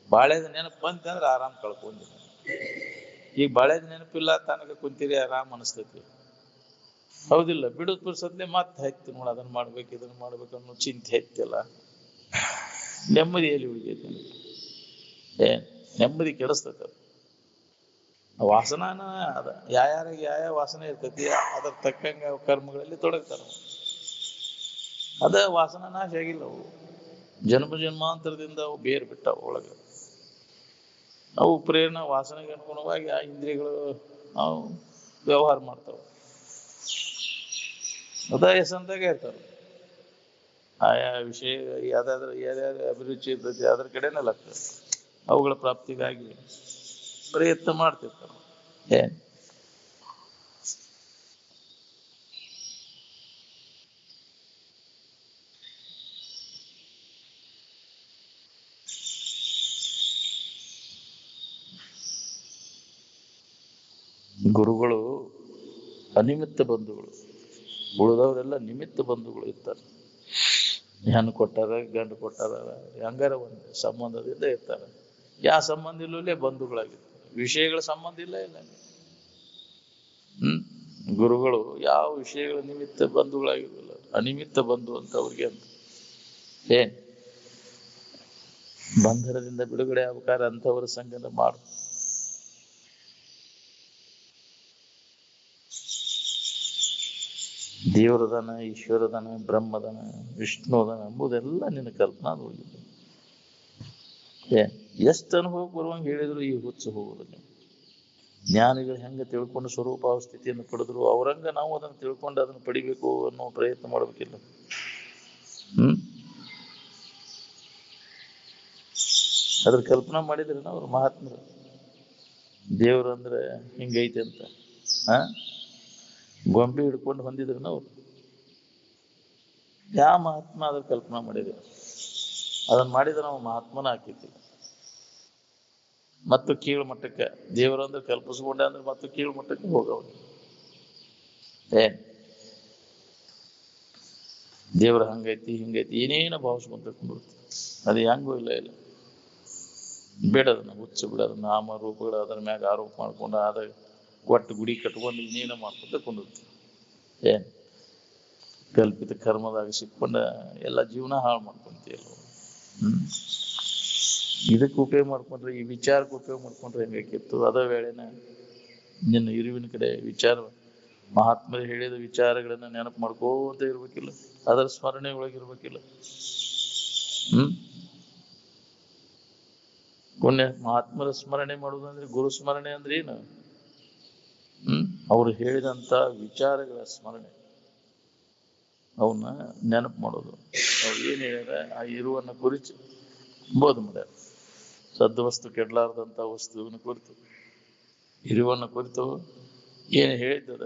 ಬಾಳೆದ ನೆನಪು ಬಂತಂದ್ರೆ ಆರಾಮ್ ಕಳ್ಕೊಂಡಿ. ಈಗ ಬಾಳೆದ ನೆನಪಿಲ್ಲ ತನಕ ಕುಂತೀರಿ, ಆರಾಮ್ ಅನಿಸ್ತೈತಿ. ಹೌದಿಲ್ಲ? ಬಿಡುದ್ ಪುರ್ಸತ್ಲೆ ಮತ್ತೆ ಹತ್ತಿ ನೋಡ, ಅದನ್ನ ಮಾಡ್ಬೇಕು ಇದನ್ನ ಮಾಡ್ಬೇಕು ಅನ್ನೋ ಚಿಂತೆ ಹತ್ತಿಲ್ಲ. ನೆಮ್ಮದಿಯಲ್ಲಿ ಉಳಿದೈತಿ. ನೆಮ್ಮದಿ ಕೆಡಿಸ್ತೈತೆ. ವಾಸನಾನ ಅದ ಯಾರ್ಯಾರಿಗೆ ಯಾವ ವಾಸನೆ ಇರ್ತೈತಿ ಅದ್ರ ತಕ್ಕಂಗ ಕರ್ಮಗಳಲ್ಲಿ ತೊಡಗ್ತಾರ. ಅದ ವಾಸನ ನಾಶ ಆಗಿಲ್ಲ. ಅವು ಜನ್ಮಾಂತರದಿಂದ ಅವು ಬೇರ್ ಬಿಟ್ಟಾವ ಒಳಗ. ಅವು ಪ್ರೇರಣಾ ವಾಸನೆಗೆ ಅನುಗುಣವಾಗಿ ಆ ಇಂದ್ರಿಯಗಳು ನಾವು ವ್ಯವಹಾರ ಮಾಡ್ತಾವ. ಅದ ಹೆಸಂತಾಗ ಇರ್ತಾವ. ಆಯಾ ವಿಷಯ ಯಾವ್ದಾದ್ರು ಅಭಿರುಚಿ ಇರ್ತೈತಿ ಅದ್ರ ಕಡೆನೇ ಲಕ್ಷ. ಅವುಗಳ ಪ್ರಾಪ್ತಿಗಾಗಿ ಪ್ರಯತ್ನ ಮಾಡ್ತಿರ್ತಾರ. ಗುರುಗಳು ಅನಿಮಿತ್ತ ಬಂಧುಗಳು, ಉಳಿದವರೆಲ್ಲ ನಿಮಿತ್ತ ಬಂಧುಗಳು ಇರ್ತಾರೆ. ಹೆಣ್ಣು ಕೊಟ್ಟಾರ, ಗಂಡು ಕೊಟ್ಟಾರ, ಹಂಗಾರ ಒಂದು ಸಂಬಂಧದಿಂದ ಇರ್ತಾರೆ. ಯಾವ ಸಂಬಂಧ ಇಲ್ಲೇ ಬಂಧುಗಳಾಗಿರ್ತಾರೆ. ವಿಷಯಗಳ ಸಂಬಂಧ ಇಲ್ಲ. ಗುರುಗಳು ಯಾವ ವಿಷಯಗಳ ನಿಮಿತ್ತ ಬಂಧುಗಳಾಗಿರಲಿಲ್ಲ, ಅನಿಮಿತ್ತ ಬಂಧು ಅಂತ ಅವ್ರಿಗೆ ಅಂತ. ಬಂಧನದಿಂದ ಬಿಡುಗಡೆ ಆಗ್ಬೇಕಾದ್ರೆ ಅಂಥವರ ಸಂಗನ ಮಾಡು. ದೇವರದನ, ಈಶ್ವರದನ, ಬ್ರಹ್ಮದನ, ವಿಷ್ಣುದನ ಎಂಬುದೆಲ್ಲ ನಿನ್ನ ಕಲ್ಪನಾ ಹೋಗಿದೆ. ಎಷ್ಟು ಅನುಭವಕ್ಕೆ ಬರುವಂಗೆ ಹೇಳಿದ್ರು ಈ ಹುಚ್ಚು ಹೋಗುದಿಲ್ಲ. ಜ್ಞಾನಿಗಳು ಹೆಂಗೆ ತಿಳ್ಕೊಂಡು ಸ್ವರೂಪಾವ ಸ್ಥಿತಿಯನ್ನು ಪಡೆದ್ರು ಅವರಂಗ ನಾವು ಅದನ್ನು ತಿಳ್ಕೊಂಡು ಅದನ್ನು ಪಡಿಬೇಕು ಅನ್ನೋ ಪ್ರಯತ್ನ ಮಾಡ್ಬೇಕಿಲ್ಲ. ಅದ್ರ ಕಲ್ಪನಾ ಮಾಡಿದ್ರೆ ಅವ್ರು ಮಹಾತ್ಮರು. ದೇವ್ರು ಅಂದ್ರೆ ಹಿಂಗೈತೆ ಅಂತ ಗೊಂಬೆ ಹಿಡ್ಕೊಂಡು ಹೊಂದಿದ್ರು ಅವ್ರು. ಯಾವ ಮಹಾತ್ಮ ಅದ್ರ ಕಲ್ಪನಾ ಮಾಡಿದ್ರು? ಅದನ್ನ ಮಾಡಿದ್ರೆ ನಾವು ಮಹಾತ್ಮನ ಹಾಕಿದ್ವಿ. ಮತ್ತು ಕೀಳು ಮಟ್ಟಕ್ಕೆ ದೇವರಂದ್ರೆ ಕಲ್ಪಿಸ್ಕೊಂಡೆ ಅಂದ್ರೆ ಮತ್ತು ಕೀಳು ಮಟ್ಟಕ್ಕೆ ಹೋಗವನು. ದೇವ್ರ ಹಂಗೈತಿ ಹಿಂಗೈತಿ ಏನೇನೋ ಭಾವಿಸ್ಕೊಂತ ಕುಂದಿರ್ತೀವಿ. ಅದು ಹೆಂಗೂ ಇಲ್ಲ. ಬೇಡದನ್ನ ಹುಚ್ಚು ಬಿಡೋದು. ನಾಮ ರೂಪಗಳು ಅದರ ಮ್ಯಾಗ ಆರೋಪ ಮಾಡ್ಕೊಂಡು ಅದ ಒಟ್ಟು ಗುಡಿ ಕಟ್ಕೊಂಡು ಇನ್ನೇನೋ ಮಾಡ್ಕೊಂತ ಕುಂದಿರ್ತೀವಿ. ಕಲ್ಪಿತ ಕರ್ಮದಾಗ ಸಿಕ್ಕೊಂಡ ಎಲ್ಲ ಜೀವನ ಹಾಳು ಮಾಡ್ಕೊಂತೀಯಲ್ಲ. ಇದಕ್ಕೆ ಉಪಯೋಗ ಮಾಡ್ಕೊಂಡ್ರೆ, ಈ ವಿಚಾರಕ್ಕೆ ಉಪಯೋಗ ಮಾಡ್ಕೊಂಡ್ರೆ ಹೆಂಗಾಕಿತ್ತು? ಅದ ವೇಳೆನ ನಿನ್ನ ಇರುವಿನ ಕಡೆ ವಿಚಾರ, ಮಹಾತ್ಮರು ಹೇಳಿದ ವಿಚಾರಗಳನ್ನ ನೆನಪು ಮಾಡ್ಕೋತ ಇರ್ಬೇಕಿಲ್ಲ, ಅದರ ಸ್ಮರಣೆ ಒಳಗಿರ್ಬೇಕಿಲ್ಲ. ಪುಣ್ಯ ಮಹಾತ್ಮರ ಸ್ಮರಣೆ ಮಾಡುವುದಂದ್ರೆ, ಗುರು ಸ್ಮರಣೆ ಅಂದ್ರೆ ಏನು? ಅವ್ರು ಹೇಳಿದಂತ ವಿಚಾರಗಳ ಸ್ಮರಣೆ, ಅವನ್ನ ನೆನಪು ಮಾಡೋದು. ಅವ್ರು ಏನ್ ಹೇಳಿದ್ರೆ ಆ ಇರುವನ್ನ ಕುರಿತು ಬೋಧ ಮಾಡ್ಯಾರ. ಸದ್ವಸ್ತು ಕೆಡಲಾರ್ದಂತ ವಸ್ತುವಿನ ಕುರಿತು, ಇರುವನ್ನ ಕುರಿತು ಏನು ಹೇಳಿದ್ದದ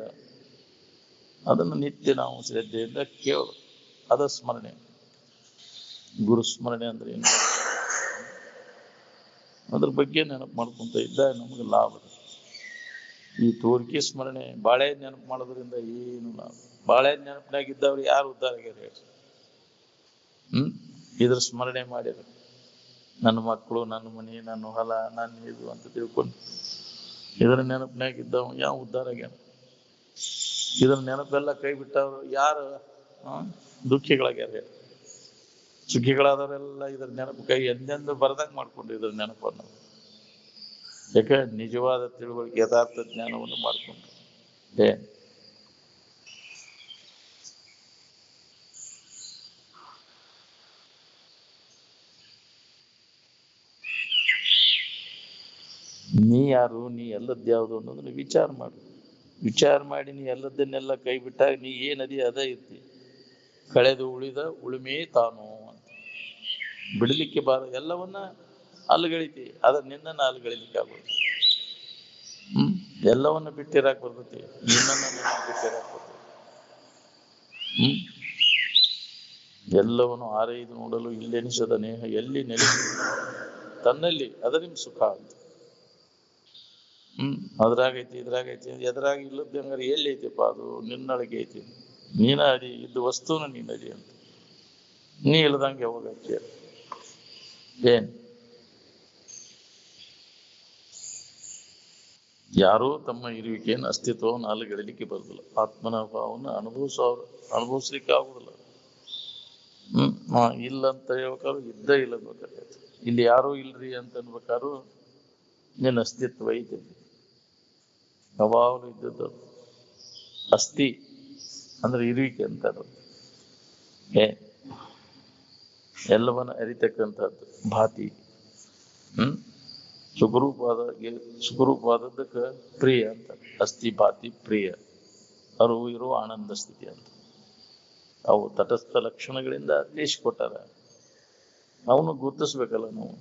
ಅದನ್ನು ನಿತ್ಯ ನಾವು ಶ್ರದ್ಧೆಯಿಂದ ಕೇಳೋದು. ಅದ ಸ್ಮರಣೆ. ಗುರು ಸ್ಮರಣೆ ಅಂದ್ರೆ ಏನು? ಅದ್ರ ಬಗ್ಗೆ ನೆನಪು ಮಾಡ್ಕೊಂತ ಇದ್ದಾಗ ನಮಗೆ ಲಾಭ. ಈ ತೋರಿಕೆ ಸ್ಮರಣೆ ಬಾಳೆ ನೆನಪು ಮಾಡೋದ್ರಿಂದ ಏನು ಲಾಭ? ಬಾಳೆ ನೆನಪಿನಾಗಿದ್ದವ್ರು ಯಾರು ಉದ್ಧಾರ ಆಗ್ಯಾರ ಹೇಳಿ? ಇದ್ರ ಸ್ಮರಣೆ ಮಾಡಿದ್ರು ನನ್ನ ಮಕ್ಕಳು, ನನ್ನ ಮನೆ, ನನ್ನ ಹೊಲ, ನನ್ನ ಇದು ಅಂತ ತಿಳ್ಕೊಂಡು ಇದರ ನೆನಪಿನಾಗಿದ್ದವ ಯಾವ ಉದ್ಧಾರ ಆಗ್ಯಾನ? ಇದ್ರ ನೆನಪೆಲ್ಲ ಕೈ ಬಿಟ್ಟವ್ರು ಯಾರು ದುಃಖಿಗಳಾಗ್ಯಾರ ಹೇಳಿ? ಸುಖಿಗಳಾದವರೆಲ್ಲ ಇದ್ರ ನೆನಪು ಕೈ ಎಂದೆಂದು ಬರದಂಗ್ ಮಾಡ್ಕೊಂಡು ಇದ್ರ ನೆನಪನ್ನು. ಯಾಕೆ? ನಿಜವಾದ ತಿಳುವಳಿಕೆ, ಯಥಾರ್ಥ ಜ್ಞಾನವನ್ನು ಮಾಡ್ಕೊಂಡು. ನೀ ಯಾರು, ನೀ ಎಲ್ಲದ್ದು ಯಾವುದು ಅನ್ನೋದನ್ನ ವಿಚಾರ ಮಾಡು. ವಿಚಾರ ಮಾಡಿ ನೀ ಎಲ್ಲದನ್ನೆಲ್ಲ ಕೈ ಬಿಟ್ಟಾಗ ನೀ ಏನದಿ ಅದ ಇರ್ತಿ. ಕಳೆದು ಉಳಿದ ಉಳುಮೆ ತಾನು ಅಂತ ಬಿಡಲಿಕ್ಕೆ ಬಾರ. ಎಲ್ಲವನ್ನ ಅಲ್ಲಗಳಿತಿ, ಅದ್ರ ನಿನ್ನನ್ನು ಅಲ್ಲಗಳಿಲಿಕ್ಕೆ ಆಗೋದು. ಎಲ್ಲವನ್ನ ಬಿಟ್ಟಿರಾಕ್ ಬರ್ತೈತಿ, ನಿನ್ನನ್ನ ಬಿಟ್ಟಿರಾಕ್ ಬರ್ತೈತಿ. ಎಲ್ಲವನ್ನು ಆರೈದು ನೋಡಲು ಇಲ್ಲೆನಿಸದ ನೇಹ ಎಲ್ಲಿ ನೆಲೆಸಿ ತನ್ನಲ್ಲಿ ಅದ ನಿಮ್ ಸುಖ ಅಂತ. ಅದ್ರಾಗೈತಿ ಇದ್ರಾಗೈತಿ, ಎದ್ರಾಗ ಇಲ್ಲದ ಹಂಗಾರೆ ಎಲ್ಲಿ ಐತಿಪ್ಪ? ಅದು ನಿನ್ನೊಳಗೆ ಐತಿ. ನೀನ ಅದಿ, ಇದ್ದು ವಸ್ತುನ ನೀನದಿ ಅಂತ. ನೀ ಇಲ್ಲದಂಗೆ ಹೋಗಕ್ಕೆ ಏನ್? ಯಾರೂ ತಮ್ಮ ಇರುವಿಕೆಯನ್ನು ಅಸ್ತಿತ್ವವನ್ನು ಅಲ್ಲಗಳಿಲಿಕ್ಕೆ ಬರುದಿಲ್ಲ. ಆತ್ಮನ ಭಾವವನ್ನು ಅನುಭವಿಸ್ಲಿಕ್ಕೆ ಆಗುದಿಲ್ಲ. ಇಲ್ಲ ಅಂತ ಹೇಳ್ಬೇಕಾದ್ರು ಇದ್ದ ಇಲ್ಲ ಅನ್ಬೇಕಾಗತ್ತೆ. ಇಲ್ಲಿ ಯಾರೂ ಇಲ್ರಿ ಅಂತ ಅನ್ಬೇಕಾದ್ರು ನಿನ್ನ ಅಸ್ತಿತ್ವ ಐತಿ. ಯಾವಾಗಲೂ ಇದ್ದದ್ದು ಅಸ್ಥಿ ಅಂದ್ರೆ ಇರುವಿಕೆ ಅಂತಾರ. ಎಲ್ಲವನ್ನ ಅರಿತಕ್ಕಂಥದ್ದು ಭಾತಿ. ಸುಖರೂಪವಾದದ್ದಕ್ಕೆ ಪ್ರಿಯ ಅಂತ. ಅಸ್ಥಿ ಭಾತಿ ಪ್ರಿಯ ಅರಿವು ಇರುವ ಆನಂದ ಸ್ಥಿತಿ ಅಂತ. ಅವು ತಟಸ್ಥ ಲಕ್ಷಣಗಳಿಂದ ತಿಳಿಸಿಕೊಟ್ಟಾರ. ಅವನು ಗುರುತಿಸ್ಬೇಕಲ್ಲ ನಾವು.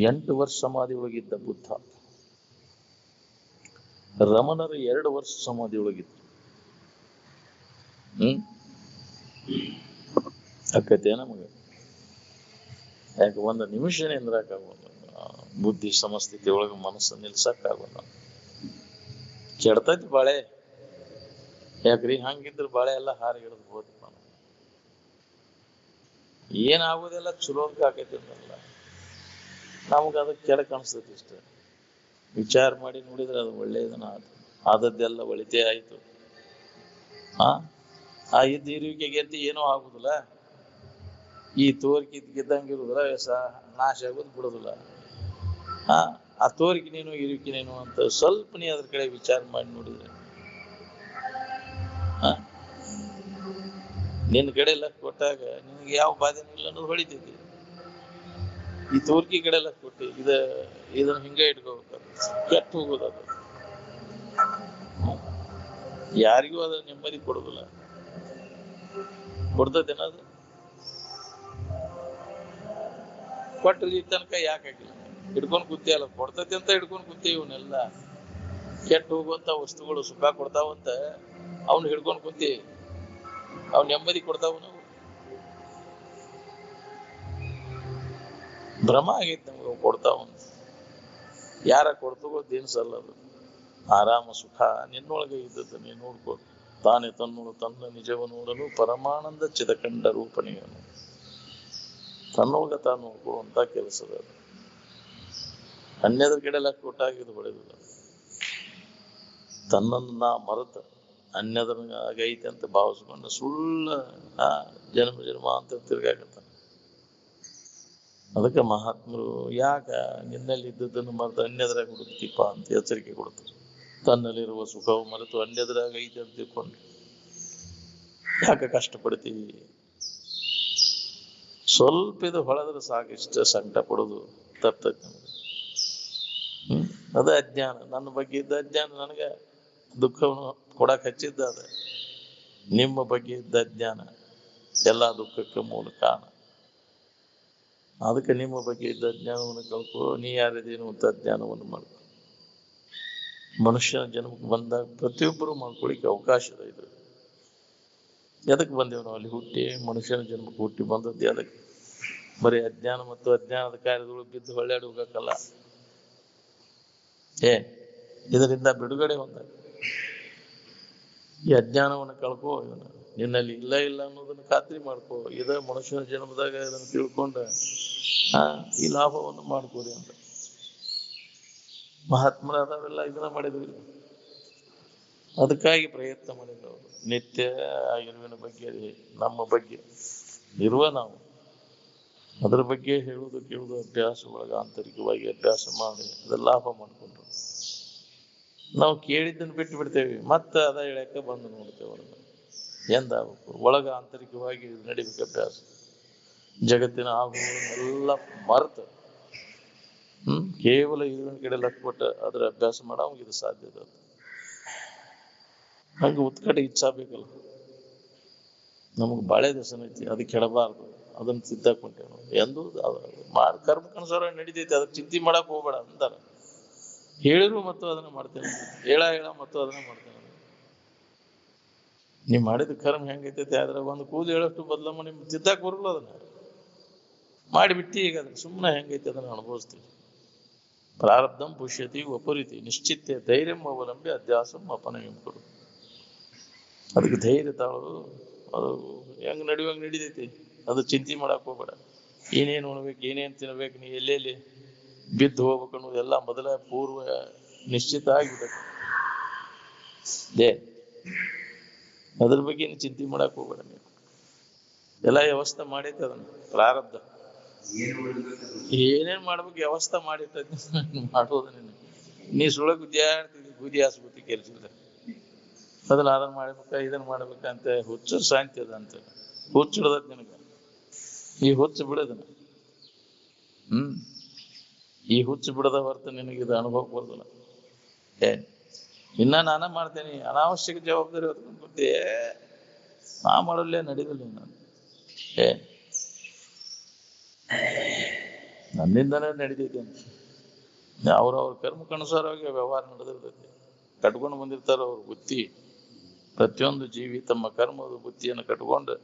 8 ವರ್ಷ ಸಮಾಧಿ ಒಳಗಿದ್ದ ಬುದ್ಧ, ರಮಣರು 2 ವರ್ಷ ಸಮಾಧಿ ಒಳಗಿದ್ರು. ಅಕ್ಕತೆ ನಮಗೆ ಯಾಕೆ ಒಂದು ನಿಮಿಷನೇ ನಿಂದ್ರಾಕಾಗೋಲ್ಲ. ಬುದ್ಧಿ ಸಮಸ್ಥಿತಿ ಒಳಗೆ ಮನಸ್ಸು ನಿಲ್ಸಕ್ಕಾಗೋಲ್ಲ. ಕೆಡ್ತೈತಿ ಬಾಳೆ. ಯಾಕ್ರಿ? ಹಂಗಿದ್ರ ಬಾಳೆ ಎಲ್ಲ ಹಾರಿಗಿಡದ್ ಹೋದ್. ಏನಾಗೋದೆಲ್ಲ ಚಲೋ ಆಕೈತಿ ಅಂದಲ್ಲ, ನಮಗ ಅದಕ್ಕೆ ಕೆಡಕ್ ಅನ್ಸ್ತೈತಿ. ಇಷ್ಟ ವಿಚಾರ ಮಾಡಿ ನೋಡಿದ್ರೆ ಅದು ಒಳ್ಳೆಯದನ್ನ ಆದದ್ದೆಲ್ಲ ಒಳಿತೇ ಆಯ್ತು. ಆ ಇದ್ದ ಇರುವಿಕೆಗೆ ಅಂತ ಏನೂ ಆಗುದಿಲ್ಲ. ಈ ತೋರಿಕೆ ಗೆದ್ದಂಗಿರುವುದಿಲ್ಲ, ನಾಶ ಆಗೋದು ಬಿಡುದಿಲ್ಲ. ಆ ತೋರಿಕೆ ನೀನು ಇರುವಿಕೆ ನೀನು ಅಂತ ಸ್ವಲ್ಪ ನೀ ಅದ್ರ ಕಡೆ ವಿಚಾರ ಮಾಡಿ ನೋಡಿದ್ರೆ, ನಿನ್ನ ಕಡೆ ಲಕ್ಷ ಕೊಟ್ಟಾಗ ನಿನಗೆ ಯಾವ ಬಾಧೆನೂ ಇಲ್ಲ ಅನ್ನೋದು ಹೊಳಿತೈತಿ. ಈ ತೋರ್ಕಿ ಕಡೆ ಲಕ್ಷ ಕೊಟ್ಟು ಇದನ್ನ ಹಿಂಗ ಇಟ್ಕೋಬೇಕು, ಕೆಟ್ಟ ಹೋಗೋದು. ಯಾರಿಗೂ ಅದ ನೆಮ್ಮದಿ ಕೊಡುದಿಲ್ಲ. ಕೊಡ್ತದೇನದು? ಕೊಟ್ಟರೆ ಈ ತನಕ ಯಾಕೆ ಹಾಕಿಲ್ಲ? ಹಿಡ್ಕೊಂಡ್ ಕೂತಿ ಅಲ್ಲ, ಕೊಡ್ತೈತಿ ಅಂತ ಹಿಡ್ಕೊಂಡ್ ಕೂತಿ. ಇವನ್ನೆಲ್ಲ ಕೆಟ್ಟ ಹೋಗುವಂತ ವಸ್ತುಗಳು ಸುಖ ಕೊಡ್ತಾವಂತ ಅವ್ನು ಹಿಡ್ಕೊಂಡ್ ಕೂತಿ. ಅವ್ನ ನೆಮ್ಮದಿ ಕೊಡ್ತಾವ. ನಾವು ಭ್ರಮ ಆಗೈತಿ ನಮ್ಗೆ ಕೊಡ್ತಾವ. ಯಾರ ಕೊಡ್ತಗೋ ದೇನ್ಸಲ್ಲ. ಅದು ಆರಾಮ ಸುಖ ನಿನ್ನೊಳಗೆ ಇದ್ದದ್ದು ನೀನು ನೋಡ್ಕೊ. ತಾನೇ ತನ್ನೋಳು ತನ್ನ ನಿಜವ ನೋಡಲು ಪರಮಾನಂದ ಚಿದಕಂಡ ರೂಪಣಿಯನು. ತನ್ನೊಳಗ ತಾನು ನೋಡ್ಕೊಳ್ಳುವಂತ ಕೆಲಸದ. ಅನ್ಯದ್ರ ಕಡೆ ಲಕ್ಕ ಕೊಟ್ಟಾಗಿದ್ದು ಹೊಳೆದಿಲ್ಲ. ತನ್ನನ್ನು ನಾ ಮರೆತ ಅನ್ಯದ್ರ ಆಗೈತೆ ಅಂತ ಭಾವಿಸ್ಕೊಂಡು ಸುಳ್ಳ ಜನ್ಮ ಜನ್ಮ ಅಂತ ತಿರ್ಗಾಕತ್ತ. ಅದಕ್ಕೆ ಮಹಾತ್ಮರು ಯಾಕ ನಿನ್ನಲ್ಲಿ ಇದ್ದದ್ದನ್ನು ಮರೆತು ಅನ್ಯದ್ರಾಗ ಹುಡುಕ್ತಿಪ್ಪ ಅಂತ ಎಚ್ಚರಿಕೆ ಕೊಡ್ತಾರೆ. ತನ್ನಲ್ಲಿರುವ ಸುಖವು ಮರೆತು ಅನ್ಯದ್ರಾಗ ಐತೆ ಅಂತ ತಿಳ್ಕೊಂಡು ಯಾಕೆ ಕಷ್ಟಪಡ್ತೀವಿ? ಸ್ವಲ್ಪ ಇದು ಹೊಳೆದ್ರೆ ಸಾಕು, ಇಷ್ಟ ಸಂಕಟ ಪಡೋದು ತಪ್ತೈತಿ ನಮಗೆ. ಅದ ಅಜ್ಞಾನ. ನನ್ನ ಬಗ್ಗೆ ಇದ್ದ ಅಜ್ಞಾನ ನನಗ ದುಃಖವನ್ನು ಕೊಡಕ್ ಹಚ್ಚಿದ್ದ. ಅದ ನಿಮ್ಮ ಬಗ್ಗೆ ಇದ್ದ ಅಜ್ಞಾನ. ಎಲ್ಲ ದುಃಖಕ್ಕೆ ಮೂಲ ಕಾರಣ. ಅದಕ್ಕೆ ನಿಮ್ಮ ಬಗ್ಗೆ ಇದ್ದ ಜ್ಞಾನವನ್ನು ಕಳ್ಕೊ, ನೀ ಯಾರಿದೇನು ಅಂತ ಜ್ಞಾನವನ್ನು ಮಾಡ್ಕೊ. ಮನುಷ್ಯನ ಜನ್ಮಕ್ಕೆ ಬಂದಾಗ ಪ್ರತಿಯೊಬ್ಬರು ಮಾಡ್ಕೊಳ್ಳಿಕ್ಕೆ ಅವಕಾಶ ಇದೆ. ಇದು ಎದಕ್ಕೆ ಬಂದೇವು ನಾವು ಅಲ್ಲಿ ಹುಟ್ಟಿ? ಮನುಷ್ಯನ ಜನ್ಮಕ್ಕೆ ಹುಟ್ಟಿ ಬಂದದ್ದು ಅದಕ್ಕೆ. ಬರೀ ಅಜ್ಞಾನ ಮತ್ತು ಅಜ್ಞಾನದ ಕಾರ್ಯಗಳು ಬಿದ್ದು ಹೊಳ್ಯಾಡಿ ಹೋಗಕ್ಕಲ್ಲ. ಇದರಿಂದ ಬಿಡುಗಡೆ ಹೊಂದಾಗ ಈ ಅಜ್ಞಾನವನ್ನು ಕಳ್ಕೋ, ಇವನು ನಿನ್ನಲ್ಲಿ ಇಲ್ಲ ಇಲ್ಲ ಅನ್ನೋದನ್ನ ಖಾತ್ರಿ ಮಾಡ್ಕೋ. ಇದ ಮನುಷ್ಯನ ಜನ್ಮದಾಗ ಇದನ್ನು ತಿಳ್ಕೊಂಡ ಈ ಲಾಭವನ್ನು ಮಾಡ್ಕೋರಿ ಅಂತ ಮಹಾತ್ಮರಾದವೆಲ್ಲ ಇದನ್ನ ಮಾಡಿದ್ವಿ. ಅದಕ್ಕಾಗಿ ಪ್ರಯತ್ನ ಮಾಡಿದ್ರು ಅವರು. ನಿತ್ಯ ಆ ಇರುವಿನ ಬಗ್ಗೆ, ನಮ್ಮ ಬಗ್ಗೆ ಇರುವ ನಾವು ಅದ್ರ ಬಗ್ಗೆ ಹೇಳುವುದು ಕೇಳುವುದು ಅಭ್ಯಾಸ ಒಳಗ ಆಂತರಿಕವಾಗಿ ಅಭ್ಯಾಸ ಮಾಡಿ ಅದರ ಲಾಭ ಮಾಡ್ಕೊಂಡ್ರು. ನಾವು ಕೇಳಿದ್ದನ್ನು ಬಿಟ್ಟು ಬಿಡ್ತೇವೆ, ಮತ್ತೆ ಅದ ಹೇಳಕ್ಕೆ ಬಂದು ನೋಡ್ತೇವೆ. ಅವ್ರನ್ನ ಎಂದಾಗಬೇಕು ಒಳಗ ಆಂತರಿಕವಾಗಿ ನಡಿಬೇಕು ಅಭ್ಯಾಸ. ಜಗತ್ತಿನ ಆಗುವುದನ್ನೆಲ್ಲ ಮರೆತು ಕೇವಲ ಇರುವಿನ ಕಡೆ ಲಕ್ಷ ಕೊಟ್ಟ ಅದರ ಅಭ್ಯಾಸ ಮಾಡೋಂಗೆ ಇದು ಸಾಧ್ಯ ಇದೆ. ಹಂಗೆ ಉತ್ಕಟ ಇಚ್ಛಾ ಬೇಕಲ್ಲ. ನಮಗೆ ಬಾಳೆ ದಸನ ಐತಿ, ಅದಕ್ಕೆ ಕೆಡಬಾರ್ದು, ಅದನ್ನ ಸಿದ್ಧಾಕೊಂಡೇವು ನಾವು. ಎಂದು ಕರ್ಮಕ್ಕನುಸಾರ ನಡೀತೈತಿ, ಅದಕ್ಕೆ ಚಿಂತೆ ಮಾಡಕ್ ಹೋಗ್ಬೇಡ ಅಂತಾರ. ಹೇಳಿರು ಮತ್ತು ಅದನ್ನ ಮಾಡ್ತೇನೆ, ಹೇಳ ಮತ್ತು ಅದನ್ನ ಮಾಡ್ತೇನೆ. ನೀವ್ ಮಾಡಿದ ಕರ್ಮ ಹೆಂಗೈತೈತಿ ಅದ್ರ ಒಂದು ಕೂಲಿ ಹೇಳಷ್ಟು ಬದಲಮ್ಮ ನಿಮ್ ತಿದ್ದಾಕ್ ಬರಲ್ಲ. ಅದನ್ನ ಮಾಡಿಬಿಟ್ಟಿ ಈಗ ಅದನ್ನ ಸುಮ್ಮನೆ ಹೆಂಗೈತಿ ಅದನ್ನ ಅನುಭವಿಸ್ತೀವಿ. ಪ್ರಾರಬ್ಧಂ ಪುಷ್ಯತಿ ವಪುರಿತಿ ನಿಶ್ಚಿತ್ಯ ಧೈರ್ಯಂ ಅವಲಂಬಿ ಅಧ್ಯಾಸಂ ಅಪನಯಂ ಕೊಡು. ಅದಕ್ಕೆ ಧೈರ್ಯ ತಾಳು, ಅದು ಹೆಂಗ್ ನಡಿವಂಗ್ ನಡಿತೈತಿ, ಅದು ಚಿಂತೆ ಮಾಡಕ್ ಹೋಗ್ಬೇಡ. ಏನೇನು ಉಣ್ಬೇಕು, ಏನೇನು ತಿನ್ಬೇಕು, ನೀ ಎಲ್ಲೆಲ್ಲಿ ಬಿದ್ದು ಹೋಗ್ಬೇಕು ಅನ್ನೋದೆಲ್ಲ ಮೊದಲ ಪೂರ್ವ ನಿಶ್ಚಿತ ಆಗಿಬಿಡಬೇಕು. ಅದ್ರ ಬಗ್ಗೆ ಏನು ಚಿಂತೆ ಮಾಡಕ್ ಹೋಗ್ಬೇಡ. ನೀವು ಎಲ್ಲ ವ್ಯವಸ್ಥೆ ಮಾಡೈತೆ, ಅದನ್ನ ಪ್ರಾರಬ್ಧ ಏನೇನ್ ಮಾಡ್ಬೇಕು ವ್ಯವಸ್ಥೆ ಮಾಡಿಟ್ಟ ಮಾಡೋದು. ನೀ ಸುಳ ಗುದ್ಯಾಡ್ತಿದ್ದಿ, ಗುದಿ ಆಸ್ಪತ್ರೆ ಕೆಲ್ಸಿಲ್ಲ. ಅದನ್ನ ಮಾಡ್ಬೇಕ, ಇದನ್ನ ಮಾಡ್ಬೇಕಂತ ಹುಚ್ಚ ಶಾಂತಿ ಅದ ಅಂತ ಹುಚ್ಚಿಡ್ದ ನಿನಗ. ಈ ಹುಚ್ಚು ಬಿಡೋದನ್ನ ಈ ಹುಚ್ಚು ಬಿಡದ ಹೊರತು ನಿನಗಿದ ಅನುಭವ ಬರೋದಿಲ್ಲ. ಇನ್ನ ನಾನ ಮಾಡ್ತೇನೆ, ಅನಾವಶ್ಯಕ ಜವಾಬ್ದಾರಿ ಹೊತ್ಕೊಂಡ್ ಕೊಟ್ಟೆ, ನಾ ಮಾಡಲ್ಲೇ ನಡೀದಿಲ್ಲ. ನಾನು ನನ್ನಿಂದನೇ ನಡೀತೈತಿ ಅಂತ ಅವ್ರವ್ರ ಕರ್ಮಕ್ಕನುಸಾರವಾಗಿ ವ್ಯವಹಾರ ನಡೆದಿರ್ತೈತಿ. ಕಟ್ಕೊಂಡು ಬಂದಿರ್ತಾರ ಅವ್ರ ಬುತ್ತಿ. ಪ್ರತಿಯೊಂದು ಜೀವಿ ತಮ್ಮ ಕರ್ಮದ ಬುತ್ತಿಯನ್ನು ಕಟ್ಕೊಂಡು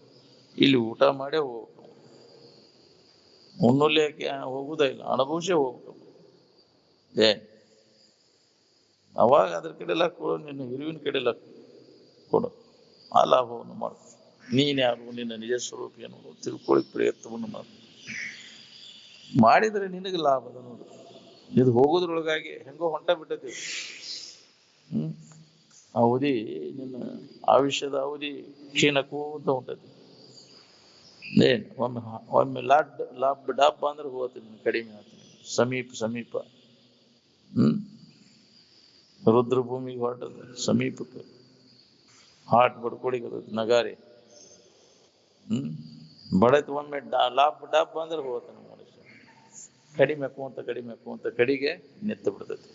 ಇಲ್ಲಿ ಊಟ ಮಾಡೇ ಹೋಗ್ಬೇಕು. ಉಣ್ಣುಲ್ಯಕ್ಕೆ ಹೋಗುದೇ ಇಲ್ಲ, ಅನುಭವಿಸೇ ಹೋಗ್ಬೇಕು. ಅವಾಗ ಅದ್ರ ಕಡೆ ಲಕ್ಕ ಕೊಡು, ನಿನ್ನ ಇರುವಿನ ಕಡೆ ಲಕ್ಕ ಕೊಡು. ಆ ಲಾಭವನ್ನು ಮಾಡು. ನೀನ್ ಯಾರು, ನಿನ್ನ ನಿಜ ಸ್ವರೂಪ ಏನು ತಿಳ್ಕೊಳ್ಳಿ ಪ್ರಯತ್ನವನ್ನು ಮಾಡಿದ್ರೆ ನಿನಗೆ ಲಾಭ ಅದ ನೋಡು. ಇದು ಹೋಗೋದ್ರೊಳಗಾಗಿ ಹೆಂಗೋ ಹೊಂಟ ಬಿಟ್ಟತಿ. ಅವಧಿ, ನಿನ್ನ ಆಯುಷ್ಯದ ಅವಧಿ ಕ್ಷೀಣಕ್ಕೂಂತ ಹೊಂಟತಿ. ಒಮ್ಮೆ ಡಬ್ಬ ಅಂದ್ರೆ ಹೋಗ್ತೀನಿ, ಕಡಿಮೆ ಆಗ್ತೀನಿ. ಸಮೀಪ ರುದ್ರ ಭೂಮಿಗೆ ಹೊರಟದ, ಸಮೀಪಕ್ಕೆ ಹಾಟ್ ಬಡ್ಕೊಳಿಗದ ನಗಾರಿ. ಬಡತ್ ಒಮ್ಮೆ ಡಬ್ಬ ಅಂದ್ರೆ ಹೋಗ್ತಾನೆ ಮನುಷ್ಯ. ಕಡಿಮೆ ಹಾಕುವಂತ ಕಡಿಗೆ ನೆತ್ತ ಬಿಡ್ತೈತಿ,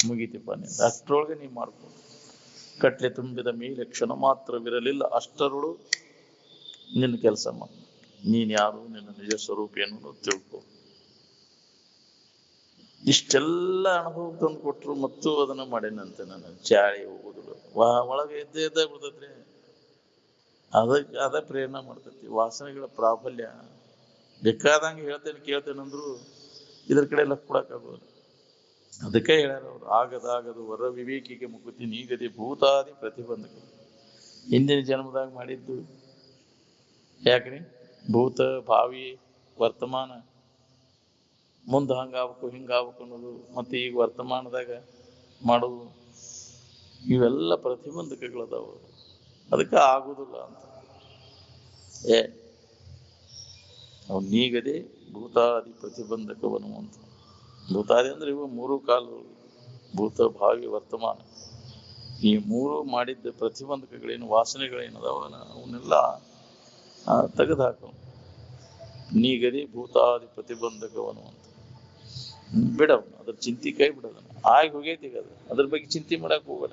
ಮುಗಿತಿಪ್ಪ ನಿಂದ. ಅಷ್ಟರೊಳಗೆ ನೀ ಮಾಡ್ಕೊ. ಕಟ್ಲೆ ತುಂಬಿದ ಮೇಲೆ ಕ್ಷಣ ಮಾತ್ರವಿರಲಿಲ್ಲ, ಅಷ್ಟರೊಳು ನಿನ್ನ ಕೆಲಸ ಮಾಡು. ನೀನ್ ಯಾರು, ನಿನ್ನ ನಿಜ ಸ್ವರೂಪ ಏನು ತಿಳ್ಕೊ. ಇಷ್ಟೆಲ್ಲ ಅನುಭವ ತಂದು ಕೊಟ್ರು ಮತ್ತು ಅದನ್ನ ಮಾಡೇನಂತೆ. ನಾನು ಚಾಳಿ ಹೋಗುದಿಲ್ಲ, ಒಳಗೆ ಎದ್ದೇ ಬಿಡ್ತೈತ್ರಿ. ಅದ ಪ್ರೇರಣೆ ಮಾಡ್ತೈತಿ. ವಾಸನೆಗಳ ಪ್ರಾಬಲ್ಯ ಬೇಕಾದಂಗೆ ಕೇಳ್ತೇನೆ ಅಂದ್ರು ಇದ್ರ ಕಡೆ ಲಕ್ ಕೊಡಕ್ಕಾಗೋದು. ಅದಕ್ಕೆ ಹೇಳ್ಯಾರ ಅವ್ರು, ಆಗದು ವರ ವಿವೇಕಿಗೆ ಮುಕುತಿ ನೀಗದೆ ಭೂತಾದಿ ಪ್ರತಿಬಂಧಕ. ಹಿಂದಿನ ಜನ್ಮದಾಗ ಮಾಡಿದ್ದು ಯಾಕ್ರಿ? ಭೂತ, ಭಾವಿ, ವರ್ತಮಾನ, ಮುಂದೆ ಹಂಗಾಗಬೇಕು ಹಿಂಗಾಗಬೇಕು ಅನ್ನೋದು, ಮತ್ತೆ ಈಗ ವರ್ತಮಾನದಾಗ ಮಾಡೋದು, ಇವೆಲ್ಲ ಪ್ರತಿಬಂಧಕಗಳದಾವ. ಅದಕ್ಕೆ ಆಗುದಿಲ್ಲ ಅಂತ. ಅವ್ನು ನೀಗದೆ ಭೂತಾದಿ ಪ್ರತಿಬಂಧಕವನು ಅಂತ. ಭೂತಾದಿ ಅಂದ್ರೆ ಇವು ಮೂರು ಕಾಲಗಳು, ಭೂತ, ಭಾವಿ, ವರ್ತಮಾನ. ಈ ಮೂರು ಮಾಡಿದ್ದ ಪ್ರತಿಬಂಧಕಗಳೇನು, ವಾಸನೆಗಳೇನದಾವ, ಅವನ್ನೆಲ್ಲ ತೆಗೆದುಹಾಕ. ನೀಗದೆ ಭೂತಾದಿ ಪ್ರತಿಬಂಧಕವನು ಅಂತ ಬಿಡವ್. ಅದ್ರ ಚಿಂತೆ ಕೈ ಬಿಡೋದನ್ನ. ಆಗಿ ಹೋಗೈತಿ ಈಗ, ಅದ್ರ ಬಗ್ಗೆ ಚಿಂತೆ ಮಾಡಕ್ ಹೋಗ್ಬೇಡ.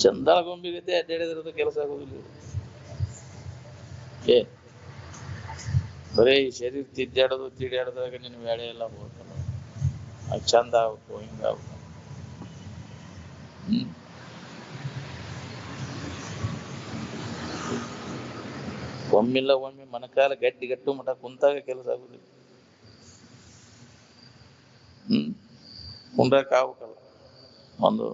ಚಂದಾಳಗೊಂಬಿಗತೆ ಅಡ್ಡಾಡಿದ್ರದ್ದು ಕೆಲಸ ಆಗೋದಿಲ್ಲ. ಏ ಬರೀ ಈ ಶರೀರ ತಿಡ್ಡಾಡೋದಾಗ ನಿನ್ನ ಬೇಳೆ ಎಲ್ಲ ಹೋಗ್ತಲ್ಲ, ಅದು ಚಂದ ಆಗ್ಬೇಕು, ಹಿಂಗಾಗ್ಬೇಕು. ಒಮ್ಮಿಲ್ಲ ಒಮ್ಮೆ ಮನಕಾಲ ಗಟ್ಟು ಮಠ ಕುಂತಾಗ ಕೆಲಸ ಆಗುದಿಲ್ಲ. ಕುಂಡ್ರಕ್ ಆಗ್ಬೇಕಲ್ಲ, ಒಂದು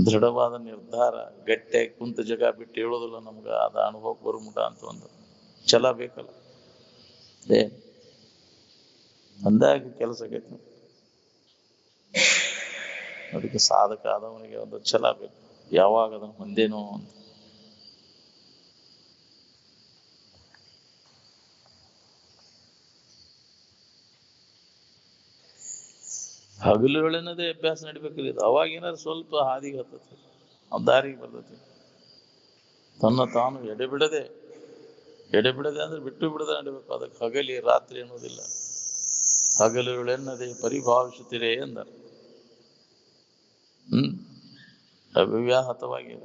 ದೃಢವಾದ ನಿರ್ಧಾರ, ಗಟ್ಟಿಯಾಗಿ ಕುಂತ ಜಗ ಬಿಟ್ಟು ಹೇಳೋದಿಲ್ಲ ನಮ್ಗ, ಅದ ಅನುಭವ ಬರುಮುಟ ಅಂತ ಒಂದು ಛಲ ಬೇಕಲ್ಲ. ಅಂದಾಗ ಕೆಲಸ ಆಗೈತಿ. ಅದಕ್ಕೆ ಸಾಧಕ ಆದವನಿಗೆ ಒಂದು ಛಲ ಬೇಕು, ಯಾವಾಗ ಅದನ್ನು ಹೊಂದೇನೋ ಅಂತ. ಹಗಲು ವೇಳೆನದೇ ಅಭ್ಯಾಸ ನಡಿಬೇಕ್ರಿ. ಅವಾಗ ಏನಾದ್ರು ಸ್ವಲ್ಪ ಹಾದಿಗೆ ಹತ್ತತಿ, ದಾರಿಗೆ ಬರ್ತತಿ. ತನ್ನ ತಾನು ಎಡೆಬಿಡದೆ ಅಂದ್ರೆ ಬಿಟ್ಟು ಬಿಡದೆ ನಡಿಬೇಕು. ಅದಕ್ಕೆ ಹಗಲಿ ರಾತ್ರಿ ಅನ್ನೋದಿಲ್ಲ. ಹಗಲು ವೇಳೆನ್ನದೇ ಪರಿಭಾವಿಸುತ್ತೀರೇ ಎಂದರು. ಅವ್ಯಾಹತವಾಗಿ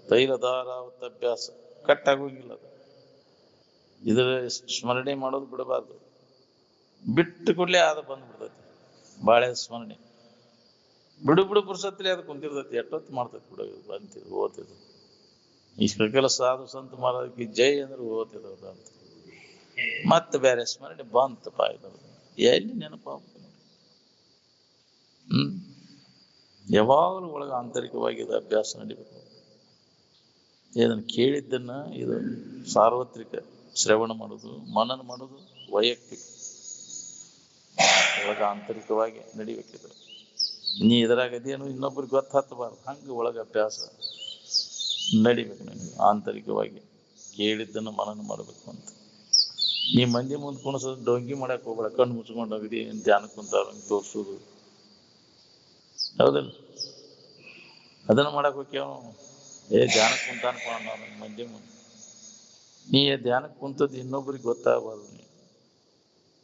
ತೈಲಧಾರಾವತ್ತ ಅಭ್ಯಾಸ ಕಟ್ಟಾಗೋಗಿಲ್ಲ. ಅದು ಇದರ ಸ್ಮರಣೆ ಮಾಡೋದು ಬಿಡಬಾರ್ದು. ಬಿಟ್ಟು ಕೂಡಲೇ ಆದ ಬಂದ್ಬಿಡ್ತೈತಿ ಬಾಳೆ ಸ್ಮರಣೆ. ಬಿಡು ಪುರುಸತ್ರಿ ಅದು ಕುಂತಿರ್ತೈತಿ, ಎಷ್ಟೊತ್ತು ಮಾಡ್ತೈತಿ ಬಿಡೋದು, ಬಂತಿದ್ ಓದ್ತಿದ್ದು. ಇಷ್ಟಕ್ಕೆಲ್ಲ ಸಾಧು ಸಂತ ಮಾಡೋದಕ್ಕೆ ಜೈ ಅಂದ್ರೆ ಓದ್ತಿದ್ದವ್ರು ಅಂತ. ಮತ್ತೆ ಬೇರೆ ಸ್ಮರಣೆ ಬಂತಪ್ಪ, ಇದ್ದವ್ರು ಎಲ್ಲಿ ನೆನಪಾಗ್ತದೆ. ಯಾವಾಗಲೂ ಒಳಗ ಆಂತರಿಕವಾಗಿ ಇದು ಅಭ್ಯಾಸ ನಡಿಬೇಕು. ಇದನ್ನು ಕೇಳಿದ್ದನ್ನ ಇದು ಸಾರ್ವತ್ರಿಕ ಶ್ರವಣ ಮಾಡೋದು, ಮನನ ಮಾಡೋದು ವೈಯಕ್ತಿಕ, ಒಳಗ ಆಂತರಿಕವಾಗಿ ನಡಿಬೇಕಿದ್ರು. ನೀ ಇದರಾಗದೇನು ಇನ್ನೊಬ್ರಿಗೆ ಗೊತ್ತಾಗಬಾರ್ದು, ಹಂಗ ಒಳಗ ಅಭ್ಯಾಸ ನಡಿಬೇಕು. ನನಗೆ ಆಂತರಿಕವಾಗಿ ಕೇಳಿದ್ದನ್ನು ಮನನ ಮಾಡಬೇಕು ಅಂತ. ನೀ ಮಂದಿ ಮುಂದೆ ಕುಣಿಸೋದು ಡೊಂಗಿ ಮಾಡಕ್ ಹೋಗ್ಬೇಡ. ಕಣ್ಣು ಮುಚ್ಕೊಂಡು ಅಗದಿ ಧ್ಯಾನ ಕುಂತಾರ ತೋರ್ಸೋದು, ಹೌದಲ್ಲ? ಅದನ್ನ ಮಾಡಕ್ ಹೋಗ್ಯಾವ. ಧ್ಯಾನಕ್ಕೆ ಕುಂತಾನಪ್ಪ ನಾನು ಮಂದಿ ಮುಂದೆ. ನೀ ಧ್ಯಾನಕ್ಕೆ ಕುಂತದ್ದು ಇನ್ನೊಬ್ರಿಗೆ ಗೊತ್ತಾಗಬಾರ್ದು. ನೀ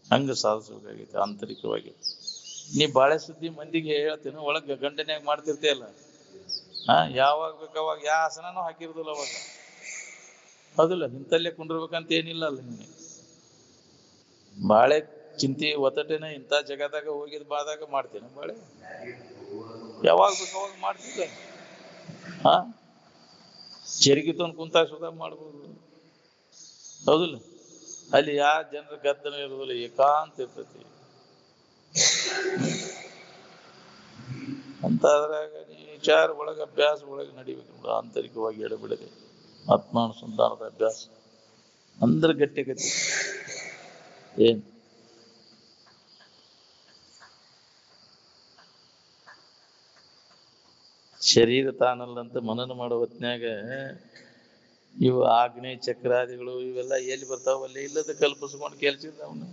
ಹಂಗ ಸಾಧಿಸ್ಬೇಕಾಗೈತೆ ಆಂತರಿಕವಾಗಿ. ನೀ ಬಾಳೆ ಸುದ್ದಿ ಮಂದಿಗೆ ಹೇಳ್ತೇನೆ, ಒಳಗ ಗಂಡನ್ಯಾಗ ಮಾಡ್ತಿರ್ತೇಯಲ್ಲ. ಯಾವಾಗ ಬೇಕಾವಾಗ ಯಾವ ಆಸನನೂ ಹಾಕಿರೋದಿಲ್ಲ ಅವಾಗ, ಹೌದಿಲ್ಲ? ಇಂತಲ್ಲೇ ಕುಂಡಿರ್ಬೇಕಂತ ಏನಿಲ್ಲ ಅಲ್ಲ. ನಿನ್ನೆ ಬಾಳೆ ಚಿಂತೆ ಒತ್ತಟೇನ ಇಂಥ ಜಗದಾಗ ಹೋಗಿದ್ ಬಾದಾಗ ಮಾಡ್ತೇನೆ. ಬಾಳೆ ಯಾವಾಗ ಬೇಕಾವಾಗ ಮಾಡ್ತಿದ್ದ. ಚೆರಿಗೆ ತೊಂದು ಕುಂತಾಗ ಸುಧಾ ಮಾಡ್ಬೋದು, ಹೌದಿಲ್ಲ? ಅಲ್ಲಿ ಯಾವ ಜನರ ಗದ್ದನ ಇರೋದಿಲ್ಲ, ಏಕಾಂತ ಇರ್ತೈತಿ. ಅಂತದ್ರಾಗ ನೀ ವಿಚಾರ ಒಳಗೆ ಅಭ್ಯಾಸ ಒಳಗೆ ನಡಿಬೇಕು. ಆಂತರಿಕವಾಗಿ ಎಡಬಿಡದೆ ಆತ್ಮಾನುಸಂಧಾನದ ಅಭ್ಯಾಸ ಅಂದ್ರೆ ಗಟ್ಟಿ. ಏನ್ ಶರೀರ ತಾನಲ್ಲಂತ ಮನನ ಮಾಡೋ ಹೊತ್ನ್ಯಾಗ ಇವು ಆಗ್ನೇಯ ಚಕ್ರಾದಿಗಳು ಇವೆಲ್ಲ ಎಲ್ಲಿ ಬರ್ತಾವಲ್ಲ, ಇಲ್ಲದ ಕಲ್ಪಿಸ್ಕೊಂಡು ಕೆಲ್ಸಿದ ಅವನು.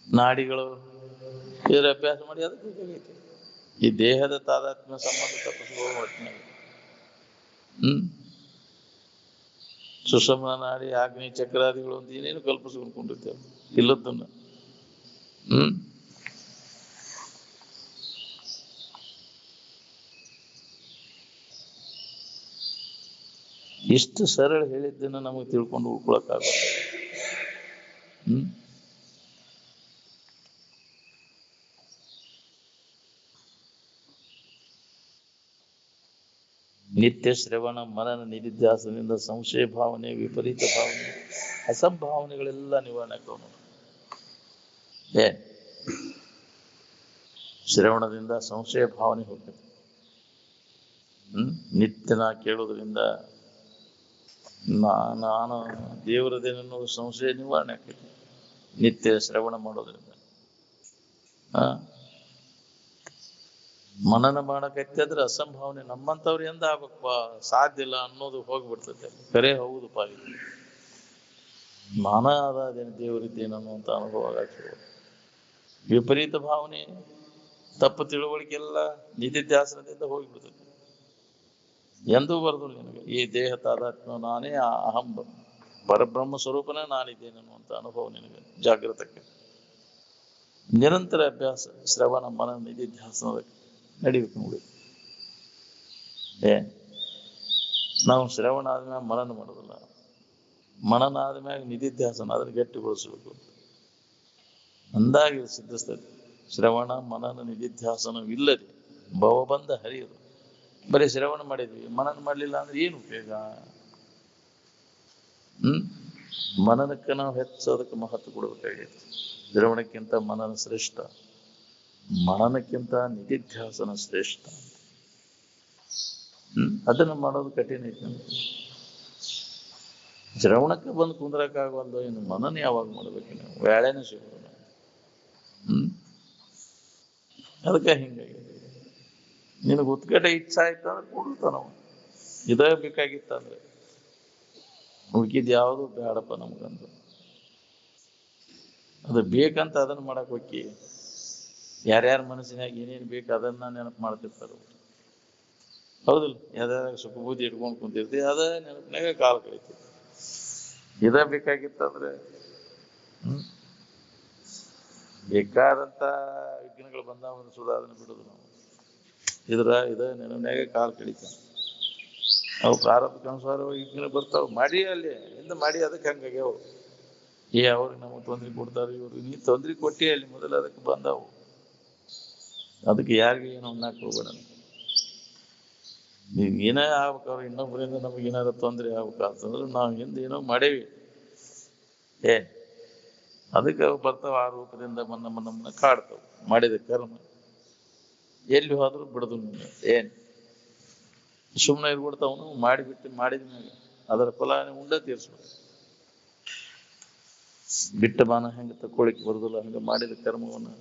ನಾಡಿಗಳು ಇದ್ರ ಅಭ್ಯಾಸ ಮಾಡಿ ಅದಕ್ಕೆ ಬೇಕಾಗೈತಿ. ಈ ದೇಹದ ತಾದಾತ್ಮ್ಯ ಸಂಬಂಧ ತಪ್ಪಿಸ್ಕೋ ಹೊತ್ನ್ಯಾಗ ಸುಷುಮ್ನ ನಾಡಿ ಆಗ್ನೇಯ ಚಕ್ರಾದಿಗಳು ಅಂತ ಏನೇನು ಕಲ್ಪಿಸ್ಕೊಂಡ್ಕೊಂಡಿರ್ತೇವೆ ಇಲ್ಲದನ್ನ. ಇಷ್ಟು ಸರಳ ಹೇಳಿದ್ದನ್ನು ನಮಗೆ ತಿಳ್ಕೊಂಡು ಉಳ್ಕೊಳಕ್ಕಾಗ. ನಿತ್ಯ ಶ್ರವಣ ಮನನ ನಿಧಿಧ್ಯಾಸನದಿಂದ ಸಂಶಯ ಭಾವನೆ, ವಿಪರೀತ ಭಾವನೆ, ಅಸಂಭಾವನೆಗಳೆಲ್ಲ ನಿವಾರಣೆ ಆಗ್ತಾವ. ಶ್ರವಣದಿಂದ ಸಂಶಯ ಭಾವನೆ ಹೋಗ್ತದೆ. ನಿತ್ಯನ ಕೇಳೋದ್ರಿಂದ ನಾನು ದೇವರದೇನನ್ನೋ ಸಂಶಯ ನಿವಾರಣೆ ಆಗ್ತೈತಿ. ನಿತ್ಯ ಶ್ರವಣ ಮಾಡೋದ್ರಿಂದ ಮನನ ಮಾಡಕೈತಿದ್ರೆ ಅಸಂಭಾವನೆ ನಮ್ಮಂಥವ್ರು ಎಂದ ಆಗ್ಬೇಕಪ್ಪ, ಸಾಧ್ಯ ಇಲ್ಲ ಅನ್ನೋದು ಹೋಗ್ಬಿಡ್ತೈತೆ. ಕರೆ ಹೌದಪ್ಪ, ನಾನ ಅದೇನು ದೇವರಿದ್ದೇನನ್ನುವಂತ ಅನುಭವ ಆಗ್ತದೆ. ವಿಪರೀತ ಭಾವನೆ, ತಪ್ಪು ತಿಳುವಳಿಕೆಲ್ಲ ನಿಧಿಧ್ಯಾಸನದಿಂದ ಹೋಗಿಬಿಡ್ತೈತಿ. ಎಂದೂ ಬರೋದಿಲ್ಲ ನಿನಗೆ ಈ ದೇಹ ತಾದಾತ್ಮ್ಯ ನಾನೇ ಅಹಂ ಪರಬ್ರಹ್ಮ ಸ್ವರೂಪನೇ ನಾನಿದ್ದೇನೆನ್ನುವಂತ ಅನುಭವ ನಿನಗೆ ಜಾಗೃತಕ್ಕೆ. ನಿರಂತರ ಅಭ್ಯಾಸ ಶ್ರವಣ ಮನನ ನಿಧಿಧ್ಯಾಸನದ ನಡಿಬೇಕು ನೋಡಿ. ಏ ನಾವು ಶ್ರವಣ ಆದ್ಮ್ಯಾಗ ಮನನ ಮಾಡೋದಿಲ್ಲ, ಮನನ ಆದ್ಮ್ಯಾಗ ನಿಧಿಧ್ಯಾಸನ ಅದನ್ನ ಗಟ್ಟಿಗೊಳಿಸ್ಬೇಕು. ಅಂದಾಗಿ ಸಿದ್ಧಿಸ್ತದೆ. ಶ್ರವಣ ಮನನ ನಿಧಿಧ್ಯಾಸನವಿಲ್ಲದೆ ಭವಬಂಧ ಹರಿಯದು. ಬರೀ ಶ್ರವಣ ಮಾಡಿದ್ವಿ, ಮನನ ಮಾಡಲಿಲ್ಲ ಅಂದ್ರೆ ಏನು ಉಪಯೋಗ? ಮನನಕ್ಕೆ ನಾವು ಹೆಚ್ಚು ಅದಕ್ಕೆ ಮಹತ್ವ ಕೊಡಬೇಕಾಗಿತ್ತು. ಶ್ರವಣಕ್ಕಿಂತ ಮನನ ಶ್ರೇಷ್ಠ, ಮನನಕ್ಕಿಂತ ನಿಧಿಧ್ಯಾಸನ ಶ್ರೇಷ್ಠ. ಅದನ್ನ ಮಾಡೋದು ಕಠಿಣ ಐತೆ. ಶ್ರವಣಕ್ಕೆ ಬಂದು ಕುಂದ್ರಕ್ಕಾಗವಲ್ದು, ಇನ್ನು ಮನನ ಯಾವಾಗ ಮಾಡ್ಬೇಕು? ನೀವು ವ್ಯಾಳೆನ ಸಿಗೋದು. ಅದಕ್ಕೆ ಹಿಂಗಾಗಿ ನಿನಗೆ ಉತ್ಕಟ ಇಚ್ಛಾ ಆಯ್ತು ಅಂದ್ರೆ ಕೊಡ್ತಾನವ. ಇದೇ ಬೇಕಾಗಿತ್ತಂದ್ರೆ ಉಳ್ಕಿದ್ ಯಾವುದು ಬೇಡಪ್ಪ ನಮ್ಗಂತ. ಅದು ಬೇಕಂತ ಅದನ್ನ ಮಾಡಕ್ ಹೋಗಿ ಯಾರ್ಯಾರ ಮನಸ್ಸಿನಾಗ ಏನೇನು ಬೇಕು ಅದನ್ನ ನೆನಪು ಮಾಡ್ತಿರ್ತಾರ. ಹೌದಿಲ್ಲ? ಯಾವ್ಯಾವ ಸುಖಬೂದಿ ಇಟ್ಕೊಂಡು ಕುಂತಿರ್ತಿ, ಅದ ನೆನಪಿನಾಗ ಕಾಲ ಕಳಿತಿ. ಇದ ಬೇಕಾಗಿತ್ತಂದ್ರೆ ಬೇಕಾದಂತ ವಿಘ್ನಗಳು ಬಂದಾವ ಸುಧಾ ಅದನ್ನ ಬಿಡುದು ನಾವು. ಇದ ನೆನಪಿನಾಗ ಕಾಲ ಕಳಿತ. ಅವು ಪ್ರಾರಬ್ಧಕ್ಕೆ ಅನುಸಾರ ವಿಘ್ನ ಬರ್ತಾವ. ಮಾಡಿ ಅಲ್ಲಿ ಎಂದ ಮಾಡಿ ಅದಕ್ಕೆ ಹಂಗಾಗ್ಯಾವ. ಅವ್ರಿಗೆ ನಮಗೆ ತೊಂದರೆ ಕೊಡ್ತಾರೆ, ಇವ್ರಿಗೆ ನೀ ತೊಂದರೆ ಕೊಟ್ಟಿ ಅಲ್ಲಿ ಮೊದಲು ಅದಕ್ಕೆ ಬಂದಾವು. ಅದಕ್ಕೆ ಯಾರಿಗೆ ಏನೋ ಅನ್ನಕ್ಕೆ ಹೋಗ್ಬೇಡ. ನೀವು ಏನೇ ಆಗ್ಬೇಕಾದ್ರೆ ಇನ್ನೊಬ್ಬರಿಂದ ನಮಗೆ ಏನಾದ್ರು ತೊಂದರೆ ಆಗ್ಬೇಕಂತಂದ್ರೆ ನಾವು ಹಿಂದೆ ಏನೋ ಮಾಡೇವಿ. ಅದಕ್ಕೆ ಅವು ಬರ್ತಾವ. ಆ ರೂಪದಿಂದ ನಮ್ಮನ್ನ ಕಾಡ್ತಾವ. ಮಾಡಿದ ಕರ್ಮ ಎಲ್ಲಿ ಹೋದ್ರು ಬಿಡದು. ಸುಮ್ಮನೆ ಇರ್ಬಿಡ್ತಾವನು. ಮಾಡಿಬಿಟ್ಟು ಮಾಡಿದ್ಮ್ಯಾಗ ಅದರ ಫಲ ಉಂಡ ತೀರ್ಸ್ಬೇಕು. ಬಿಟ್ಟ ಬಾನ ಹೆಂಗೆ ತಕ್ಕೊಳಿಕ್ ಬರುದಿಲ್ಲ, ಹಂಗೆ ಮಾಡಿದ ಕರ್ಮವನ್ನು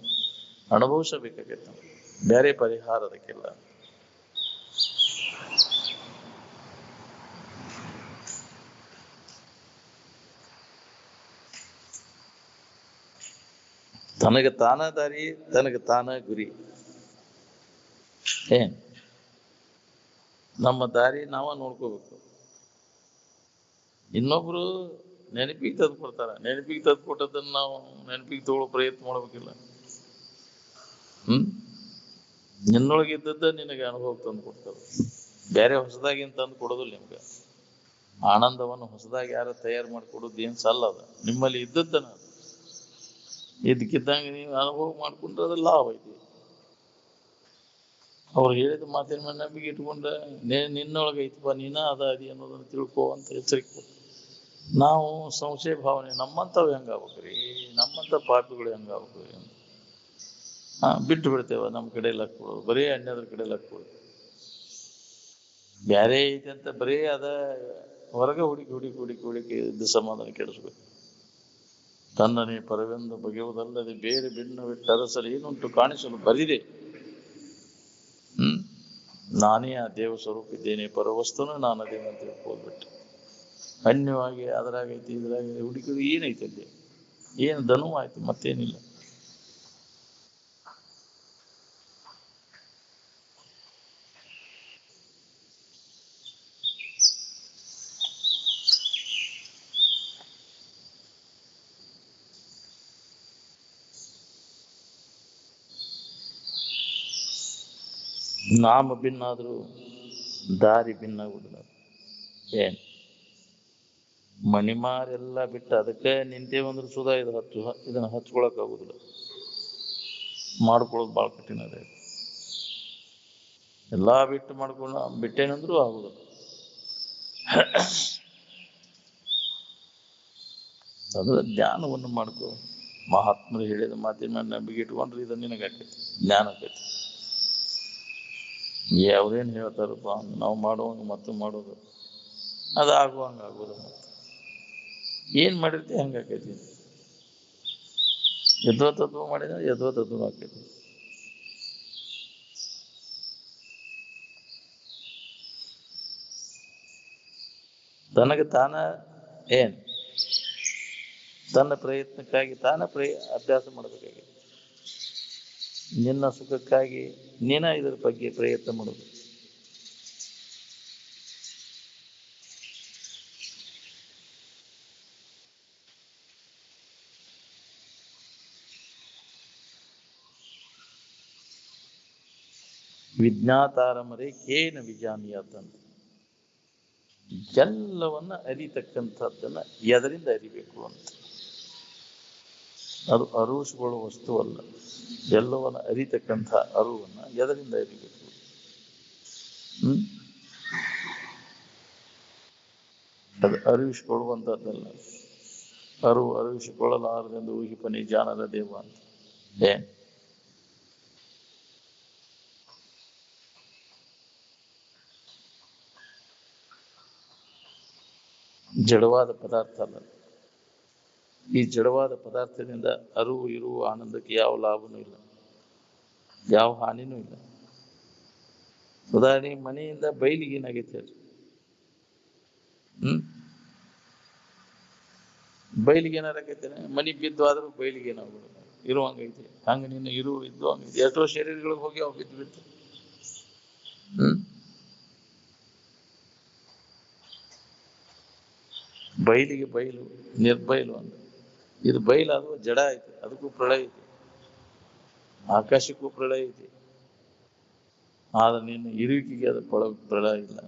ಅನುಭವಿಸಬೇಕಾಗೈತೆ. ಬೇರೆ ಪರಿಹಾರ ಅದಕ್ಕಿಲ್ಲ. ತನಗೆ ತಾನ ದಾರಿ, ತನಗೆ ತಾನ ಗುರಿ. ನಮ್ಮ ದಾರಿ ನಾವ ನೋಡ್ಕೋಬೇಕು. ಇನ್ನೊಬ್ರು ನೆನಪಿಗೆ ತಂದು ಕೊಡ್ತಾರ. ನೆನಪಿಗೆ ತಂದು ಕೊಟ್ಟದನ್ನ ನಾವು ನೆನಪಿಗೆ ತಗೊಳ್ಳೋ ಪ್ರಯತ್ನ ಮಾಡ್ಬೇಕಿಲ್ಲ. ನಿನ್ನೊಳಗೆ ಇದ್ದದ್ದ ನಿನಗೆ ಅನುಭವ ತಂದು ಕೊಡ್ತಾರೆ. ಬೇರೆ ಹೊಸದಾಗಿ ತಂದು ಕೊಡೋದಿಲ್ಲ ನಿಮ್ಗೆ. ಆನಂದವನ್ನು ಹೊಸದಾಗಿ ಯಾರು ತಯಾರು ಮಾಡಿಕೊಡೋದು ಏನ್ ಸಲ್ಲ. ಅದ ನಿಮ್ಮಲ್ಲಿ ಇದ್ದದ್ದನ ಇದಕ್ಕಿದ್ದಂಗೆ ನೀವು ಅನುಭವ ಮಾಡ್ಕೊಂಡ್ರೆ ಅದ ಲಾಭ ಐತಿ. ಅವ್ರು ಹೇಳಿದ ಮಾತಿನ ಮೇಲೆ ನಂಬಿಕೆ ಇಟ್ಕೊಂಡ ನಿನ್ನೊಳಗೆ ಐತಪ್ಪ, ನೀನ ಅದಿ ಅನ್ನೋದನ್ನ ತಿಳ್ಕೋ ಅಂತ ಎಚ್ಚರಿಕೆ ಕೊಟ್ಟು. ನಾವು ಸಂಶಯ ಭಾವನೆ ನಮ್ಮಂಥವು ಹೆಂಗಾಗ್ಬೇಕ್ರಿ, ನಮ್ಮಂಥ ಪಾಪಿಗಳು ಹೆಂಗಾಗ್ಬೇಕ್ರಿ ಅಂತ ಬಿಟ್ಟು ಬಿಡ್ತೇವ. ನಮ್ಮ ಕಡೆ ಲಕ್ ಕೊಡೋದು, ಬರೀ ಅನ್ಯದ್ರ ಕಡೆ ಲಕ್ ಕೊಡೋದು. ಬ್ಯಾರೆ ಐತೆ ಅಂತ ಬರೀ ಅದ ಹೊರಗೆ ಹುಡುಕಿ ಇದ್ದ ಸಮಾಧಾನ ಕೆಡಿಸ್ಬೇಕು. ತನ್ನನೇ ಪರವೆಂದು ಬಗೆಯುವುದಲ್ಲದೆ ಬೇರೆ ಭಿನ್ನ ಬಿಟ್ಟು ಅರಸಲು ಏನುಂಟು ಕಾಣಿಸಲು ಬರಿದೆ. ನಾನೇ ಆ ದೇವ ಸ್ವರೂಪ ಇದ್ದೇನೆ, ಪರವಸ್ತುನು ನಾನು ಅದೇನು ಅಂತ ತಿಳ್ಕೊಳ್ಬಿಟ್ಟು ಅನ್ಯವಾಗಿ ಅದ್ರಾಗೈತಿ ಇದ್ರಾಗೈತಿ ಹುಡುಕಿದ್ರು ಏನೈತೆ ಅಲ್ಲಿ? ಏನು ಧನು ಆಯ್ತು, ಮತ್ತೇನಿಲ್ಲ. ನಾಮ ಭಿನ್ನ ಆದ್ರೂ ದಾರಿ ಭಿನ್ನ ಆಗುದಿಲ್ಲ. ಮಣಿಮಾರೆಲ್ಲ ಬಿಟ್ಟು ಅದಕ್ಕೆ ನಿಂತೇವಂದ್ರೆ ಸುಧಾ ಇದನ್ನ ಹಚ್ಕೊಳಕ್ ಆಗುದಿಲ್ಲ. ಮಾಡ್ಕೊಳ್ಳೋದು ಭಾಳ ಕಠಿಣ ಅದೇ. ಎಲ್ಲಾ ಬಿಟ್ಟು ಮಾಡ್ಕೊಂಡು ಬಿಟ್ಟೇನಂದ್ರೂ ಆಗುದಿಲ್ಲ. ಅದರ ಜ್ಞಾನವನ್ನು ಮಾಡ್ಕೊ. ಮಹಾತ್ಮರು ಹೇಳಿದ ಮಾತಿನ ಮೇಲೆ ನಂಬಿಕೆ ಇಟ್ಕೊಂಡ್ರೆ ಇದು ನಿನಗಾಕೈತಿ, ಜ್ಞಾನ ಆಕೈತಿ. ಯಾವ್ದೇನು ಹೇಳ್ತಾರಪ್ಪ ನಾವು ಮಾಡುವಂಗ ಮತ್ತು ಮಾಡೋದು ಅದು ಆಗುವಂಗ ಆಗೋದು. ಮತ್ತೆ ಏನ್ ಮಾಡಿರ್ತಿ ಹಂಗಾಕೈತಿ. ಯದ್ವತತ್ವ ಮಾಡಿದ್ರೆ ಯದ್ವತತ್ವ ಆಕೈತಿ. ತನಗೆ ತಾನ ತನ್ನ ಪ್ರಯತ್ನಕ್ಕಾಗಿ ಅಭ್ಯಾಸ ಮಾಡಬೇಕಾಗಿದೆ. ನಿನ್ನ ಸುಖಕ್ಕಾಗಿ ನೀನ ಇದರ ಬಗ್ಗೆ ಪ್ರಯತ್ನ ಮಾಡೋದು. ವಿಜ್ಞಾತಾರಮರೆ ಕೇನ ವಿಜಾನೀಯಾತಂತ. ಎಲ್ಲವನ್ನ ಅರಿತಕ್ಕಂಥದ್ದನ್ನ ಎದರಿಂದ ಅರಿಬೇಕು ಅಂತ. ಅದು ಅರುವುಗೊಳ್ಳುವ ವಸ್ತುವಲ್ಲ. ಎಲ್ಲವನ್ನ ಅರಿತಕ್ಕಂಥ ಅರುವನ್ನ ಎದರಿಂದ ಅರಿಬೇಕು? ಅದು ಅರಿವಿಸಿಕೊಳ್ಳುವಂಥದ್ದಲ್ಲ. ಅರಿವಿಸಿಕೊಳ್ಳಲಾರದೆಂದು ಊಹಿಪನಿ ಜಾನರ ದೇವ ಅಂತ. ಜಡವಾದ ಪದಾರ್ಥ ಅಲ್ಲ. ಈ ಜಡವಾದ ಪದಾರ್ಥದಿಂದ ಅರಿವು ಇರುವ ಆನಂದಕ್ಕೆ ಯಾವ ಲಾಭನೂ ಇಲ್ಲ, ಯಾವ ಹಾನಿನೂ ಇಲ್ಲ. ಉದಾಹರಣೆ, ಮನೆಯಿಂದ ಬಯಲಿಗೆ ಏನಾಗೈತೆ ಹೇಳ್ರಿ? ಬಯಲಿಗೆ ಏನಾರಾಗೈತೇನೆ? ಮನಿ ಬಿದ್ದು ಆದ್ರೂ ಬಯಲಿಗೆ ಏನಾಗ್ಬಿಡುದು? ಇರುವಂಗೈತಿ. ಹಂಗ ನೀನು ಇದ್ದು ಹಂಗೈತಿ. ಎಷ್ಟೋ ಶರೀರಗಳಿಗೆ ಹೋಗಿ ಅವು ಬಿದ್ದು ಬಿಟ್ಟು. ಬಯಲಿಗೆ ಬಯಲು, ನಿರ್ಬಯಲು ಅಂತ. ಇದು ಬಯಲಾದ್ರೂ ಜಡ ಐತಿ, ಅದಕ್ಕೂ ಪ್ರಳಯ ಐತಿ, ಆಕಾಶಕ್ಕೂ ಪ್ರಳಯ ಐತಿ. ಆದ್ರೆ ನಿನ್ನ ಇರುವಿಕೆಗೆ ಅದು ಪ್ರಳಯ ಇಲ್ಲ.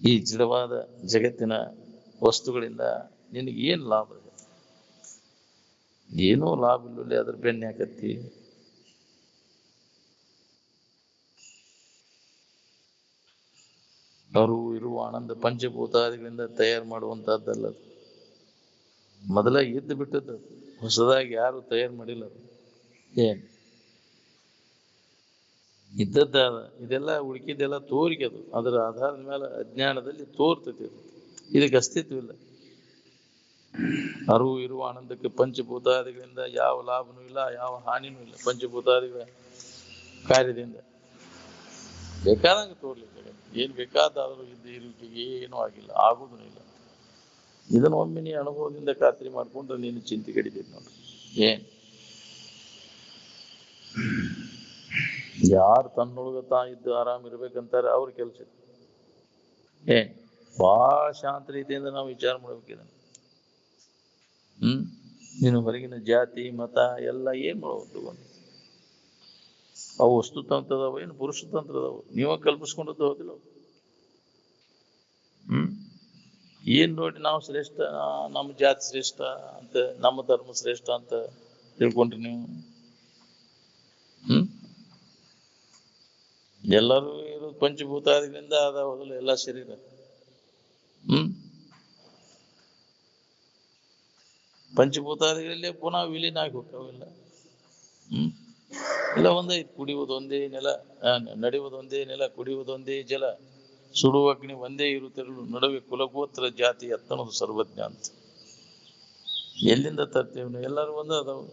ಈ ಜಡವಾದ ಜಗತ್ತಿನ ವಸ್ತುಗಳಿಂದ ನಿನಗೆ ಏನ್ ಲಾಭ ಇದೆ? ಏನೂ ಲಾಭ ಇಲ್ಲಲ್ಲಿ ಅದ್ರ ಬೆನ್ನೆ ಹಾಕತ್ತಿ. ಅವರು ಇರುವ ಆನಂದ ಪಂಚಭೂತಾದಿಗಳಿಂದ ತಯಾರು ಮಾಡುವಂತಹದ್ದಲ್ಲ. ಮೊದಲ ಇದ್ದು ಬಿಟ್ಟದ್ದು, ಹೊಸದಾಗಿ ಯಾರು ತಯಾರು ಮಾಡಿಲ್ಲ. ಏನ್ ಇದ್ದದ್ದ ಇದೆಲ್ಲ ಉಳ್ಕಿದ್ದೆಲ್ಲ ತೋರಿಕೆ. ಅದು ಅದರ ಆಧಾರದ ಮೇಲೆ ಅಜ್ಞಾನದಲ್ಲಿ ತೋರ್ತೈತಿ. ಇದಕ್ಕೆ ಅಸ್ತಿತ್ವ ಇಲ್ಲ. ಅರಿವು ಇರುವ ಆನಂದಕ್ಕೆ ಪಂಚಭೂತಾದಿಗಳಿಂದ ಯಾವ ಲಾಭನೂ ಇಲ್ಲ, ಯಾವ ಹಾನಿನೂ ಇಲ್ಲ. ಪಂಚಭೂತಾದಿಗಳ ಕಾರ್ಯದಿಂದ ಬೇಕಾದಂಗೆ ತೋರ್ಲಿಕ್ಕೆ ಏನ್ ಬೇಕಾದಾದ್ರೂ ಇದ್ದ ಇರುವಿಕೆಗೆ ಏನೂ ಆಗಿಲ್ಲ, ಆಗುದೂ ಇಲ್ಲ. ಇದನ್ನ ಒಮ್ಮೆ ನೀ ಅನುಭವದಿಂದ ಖಾತ್ರಿ ಮಾಡ್ಕೊಂಡ್ರೆ ನೀನು ಚಿಂತೆ ಕಡಿತೈತಿ ನೋಡ್ರಿ. ಏನ್ ಯಾರು ತನ್ನೊಳಗ ಇದ್ದು ಆರಾಮ್ ಇರ್ಬೇಕಂತಾರೆ ಅವ್ರ ಕೆಲಸ. ಬಹಳ ಶಾಂತ ರೀತಿಯಿಂದ ನಾವು ವಿಚಾರ ಮಾಡ್ಬೇಕಿದೆ. ನೀನು ಹೊರಗಿನ ಜಾತಿ ಮತ ಎಲ್ಲ ಏನ್ ಮಾಡ್ಬೋದು? ಅವು ವಸ್ತು ತಂತ್ರದವ, ಏನು ಪುರುಷ ತಂತ್ರದವ? ನೀವ ಕಲ್ಪಿಸ್ಕೊಂಡದ್ದು ಹೋದಿಲ್ಲ. ಏನ್ ನೋಡಿ ನಾವು ಶ್ರೇಷ್ಠ, ನಮ್ಮ ಜಾತಿ ಶ್ರೇಷ್ಠ ಅಂತ, ನಮ್ಮ ಧರ್ಮ ಶ್ರೇಷ್ಠ ಅಂತ ತಿಳ್ಕೊಂಡ್ರಿ ನೀವು. ಎಲ್ಲರೂ ಇರೋದು ಪಂಚಭೂತಾದಿಗಳಿಂದ ಅದ ಹೋದಲ್ಲ ಎಲ್ಲ ಶರೀರ. ಪಂಚಭೂತಾದಿಗಳಲ್ಲೇ ಪುನಃ ವಿಲೀನ ಆಗಿ ಹೋಗ್ತಾವೆಲ್ಲ. ಎಲ್ಲ ಒಂದೇ. ಕುಡಿಯುವುದೊಂದೇ ನೆಲ, ನಡೆಯುವುದೊಂದೇ ನೆಲ, ಕುಡಿಯುವುದೊಂದೇ ಜಲ, ಸುಡುವ ಅಗ್ನಿ ಒಂದೇ ಇರುತ್ತಿರಲು ನಡುವೆ ಕುಲಗೋತ್ರ ಜಾತಿ ಎತ್ತಣದು ಸರ್ವಜ್ಞ ಅಂತ. ಎಲ್ಲಿಂದ ತರ್ತೇವೆ? ಎಲ್ಲರೂ ಒಂದೇ ಅದಾವು.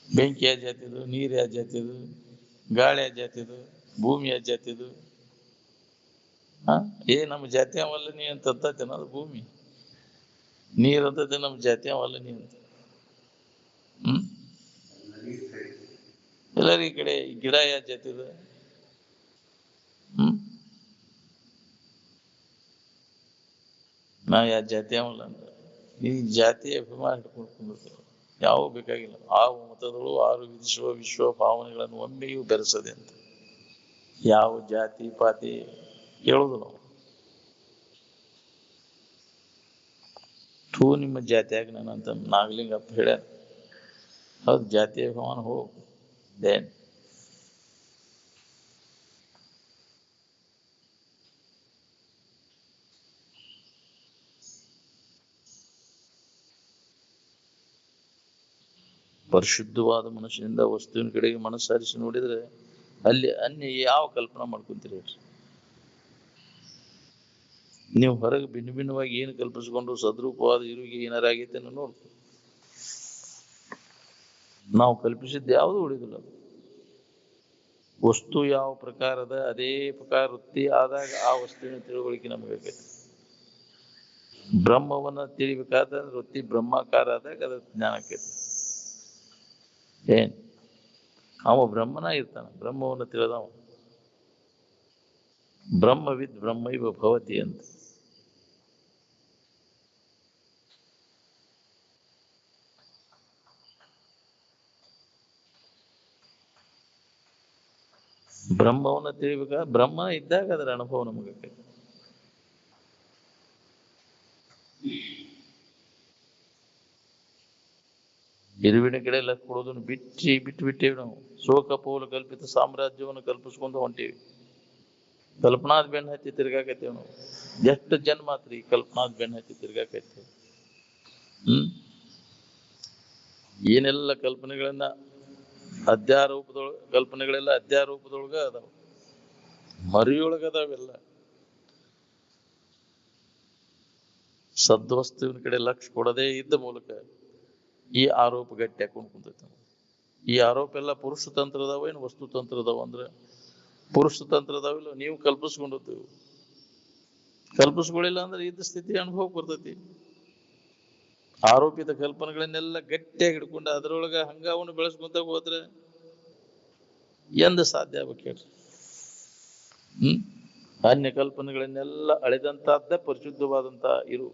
ಬೆಂಕಿ ಯಾವ ಜಾತಿದು, ನೀರು ಯಾವ ಜಾತಿದು, ಗಾಳಿ ಯಾವ ಜಾತಿದು, ಭೂಮಿ ಯಾವ ಜಾತಿದು? ನಮ್ಮ ಜಾತಿ ಅವಲ್ಲ ನೀ ಅಂತ ಅಂತತೇನ? ಅದು ಭೂಮಿ. ನೀರ್ ಅಂತತೆ ನಮ್ಮ ಜಾತಿ ಅವಲ್ಲ ನೀ ಅಂತ. ಎಲ್ಲರಿ ಈ ಕಡೆ ಗಿಡ ಯಾವ ಜಾತಿದು? ನಾ ಯಾವ ಜಾತಿ ಅವಲ್ಲ ಅಂತ. ಈ ಜಾತಿ ಅಭಿಮಾನ ಹಿಡ್ಕೊಂಡ್ಬಿಡ್ತಾರೆ. ಯಾವ ಬೇಕಾಗಿಲ್ಲ. ಆ ಮತಗಳು ಆರು ವಿಧಿಸುವ ವಿಶ್ವ ಭಾವನೆಗಳನ್ನು ಒಮ್ಮೆಯೂ ಬೆರೆಸದೆ ಅಂತ. ಯಾವ ಜಾತಿ ಪಾತಿ ಹೇಳುದು ನಾವು. ನಿಮ್ಮ ಜಾತಿಯಾಗ ನಾನಂತ ನಾಗಲಿಂಗಪ್ಪ ಹೇಳ್ಯಾರ. ಹೌದು, ಜಾತಿ ಅಭಿಮಾನ ಹೋಗು. ಪರಿಶುದ್ಧವಾದ ಮನಸ್ಸಿನಿಂದ ವಸ್ತುವಿನ ಕಡೆಗೆ ಮನಸ್ಸಾರಿಸಿ ನೋಡಿದ್ರೆ ಅಲ್ಲಿ ಅನ್ಯ ಯಾವ ಕಲ್ಪನಾ ಮಾಡ್ಕೊಂತೀರಿ? ನೀವು ಹೊರಗೆ ಭಿನ್ನ ಭಿನ್ನವಾಗಿ ಏನು ಕಲ್ಪಿಸ್ಕೊಂಡು ಸದ್ರೂಪವಾದ ಇರುವಿಗೆ ಏನಾರಾಗೈತೆ ನೋಡ್ಕೊ. ನಾವು ಕಲ್ಪಿಸಿದ್ದು ಯಾವುದು ಉಳಿದಿಲ್ಲ. ವಸ್ತು ಯಾವ ಪ್ರಕಾರದ ಅದೇ ಪ್ರಕಾರ ವೃತ್ತಿ ಆದಾಗ ಆ ವಸ್ತುವಿನ ತಿಳುವಳಿಕೆ ನಮಗಾಗೈತಿ. ಬ್ರಹ್ಮವನ್ನ ತಿಳಿಬೇಕಾದ್ರೆ ವೃತ್ತಿ ಬ್ರಹ್ಮಾಕಾರ ಆದಾಗ ಅದ್ರ ಜ್ಞಾನಕ್ಕೈತಿ. ಏನ್ ಅವ ಬ್ರಹ್ಮನ ಇರ್ತಾನ, ಬ್ರಹ್ಮವನ್ನು ತಿಳಿದವ. ಬ್ರಹ್ಮವಿದ್ ಬ್ರಹ್ಮೈವ ಭವತಿ ಅಂತ. ಬ್ರಹ್ಮವನ್ನು ತಿಳಿಬೇಕ, ಬ್ರಹ್ಮ ಇದ್ದಾಗ ಅದರ ಅನುಭವ ನಮಗೆ. ಇರುವಿನ ಕಡೆ ಎಲ್ಲ ಕೊಡೋದನ್ನು ಬಿಟ್ಟೇವಿ ನಾವು. ಶೋಕಪೋಲ ಕಲ್ಪಿತ ಸಾಮ್ರಾಜ್ಯವನ್ನು ಕಲ್ಪಿಸ್ಕೊಂಡು ಹೊಂಟೇವಿ. ಕಲ್ಪನಾದ್ ಬೆನ್ನ ಹತ್ತಿ ತಿರ್ಗಾಕತ್ತೇವ್ ನಾವು. ಎಷ್ಟು ಜನ್ಮ ಆತ್ರಿ ಕಲ್ಪನಾದ್ ಬೆನ್ನ ಹತ್ತಿ ತಿರ್ಗಾಕತ್ತೇವೆ. ಏನೆಲ್ಲ ಕಲ್ಪನೆಗಳನ್ನ ಕಲ್ಪನೆಗಳೆಲ್ಲ ಅಧ್ಯಾರೂಪದೊಳಗ ಅದಾವ, ಮರಿಯೊಳಗ ಅದಾವೆಲ್ಲ. ಸದ್ವಸ್ತುವಿನ ಕಡೆ ಲಕ್ಷ್ಯ ಕೊಡದೇ ಇದ್ದ ಮೂಲಕ ಈ ಆರೋಪ ಗಟ್ಟಿ ಹಾಕೊಂಡು ಕುಂತೈತೆ. ಈ ಆರೋಪ ಎಲ್ಲ ಪುರುಷ ತಂತ್ರದಾವ ಏನು ವಸ್ತು ತಂತ್ರದಾವ ಅಂದ್ರೆ ಪುರುಷ ತಂತ್ರದಾವಿಲ್ಲ. ನೀವು ಕಲ್ಪಿಸ್ಕೊಂಡಿರ್ತೀವಿ, ಕಲ್ಪಿಸ್ಕೊಳ್ಳಿಲ್ಲ ಅಂದ್ರೆ ಇದ್ದ ಸ್ಥಿತಿ ಅನುಭವಕ್ಕೆ ಬರ್ತೈತಿ. ಆರೋಪಿತ ಕಲ್ಪನೆಗಳನ್ನೆಲ್ಲ ಗಟ್ಟಿಯಾಗಿ ಹಿಡ್ಕೊಂಡು ಅದರೊಳಗ ಹಂಗಾವನ್ನು ಬೆಳೆಸ್ಕೊಂತ ಹೋದ್ರೆ ಎಂದು ಸಾಧ್ಯ ಆಗ್ಬೇಕು ಹೇಳ್ರಿ. ಅನ್ಯ ಕಲ್ಪನೆಗಳನ್ನೆಲ್ಲ ಅಳೆದಂತಹದ್ದ ಪರಿಶುದ್ಧವಾದಂತ ಇರು.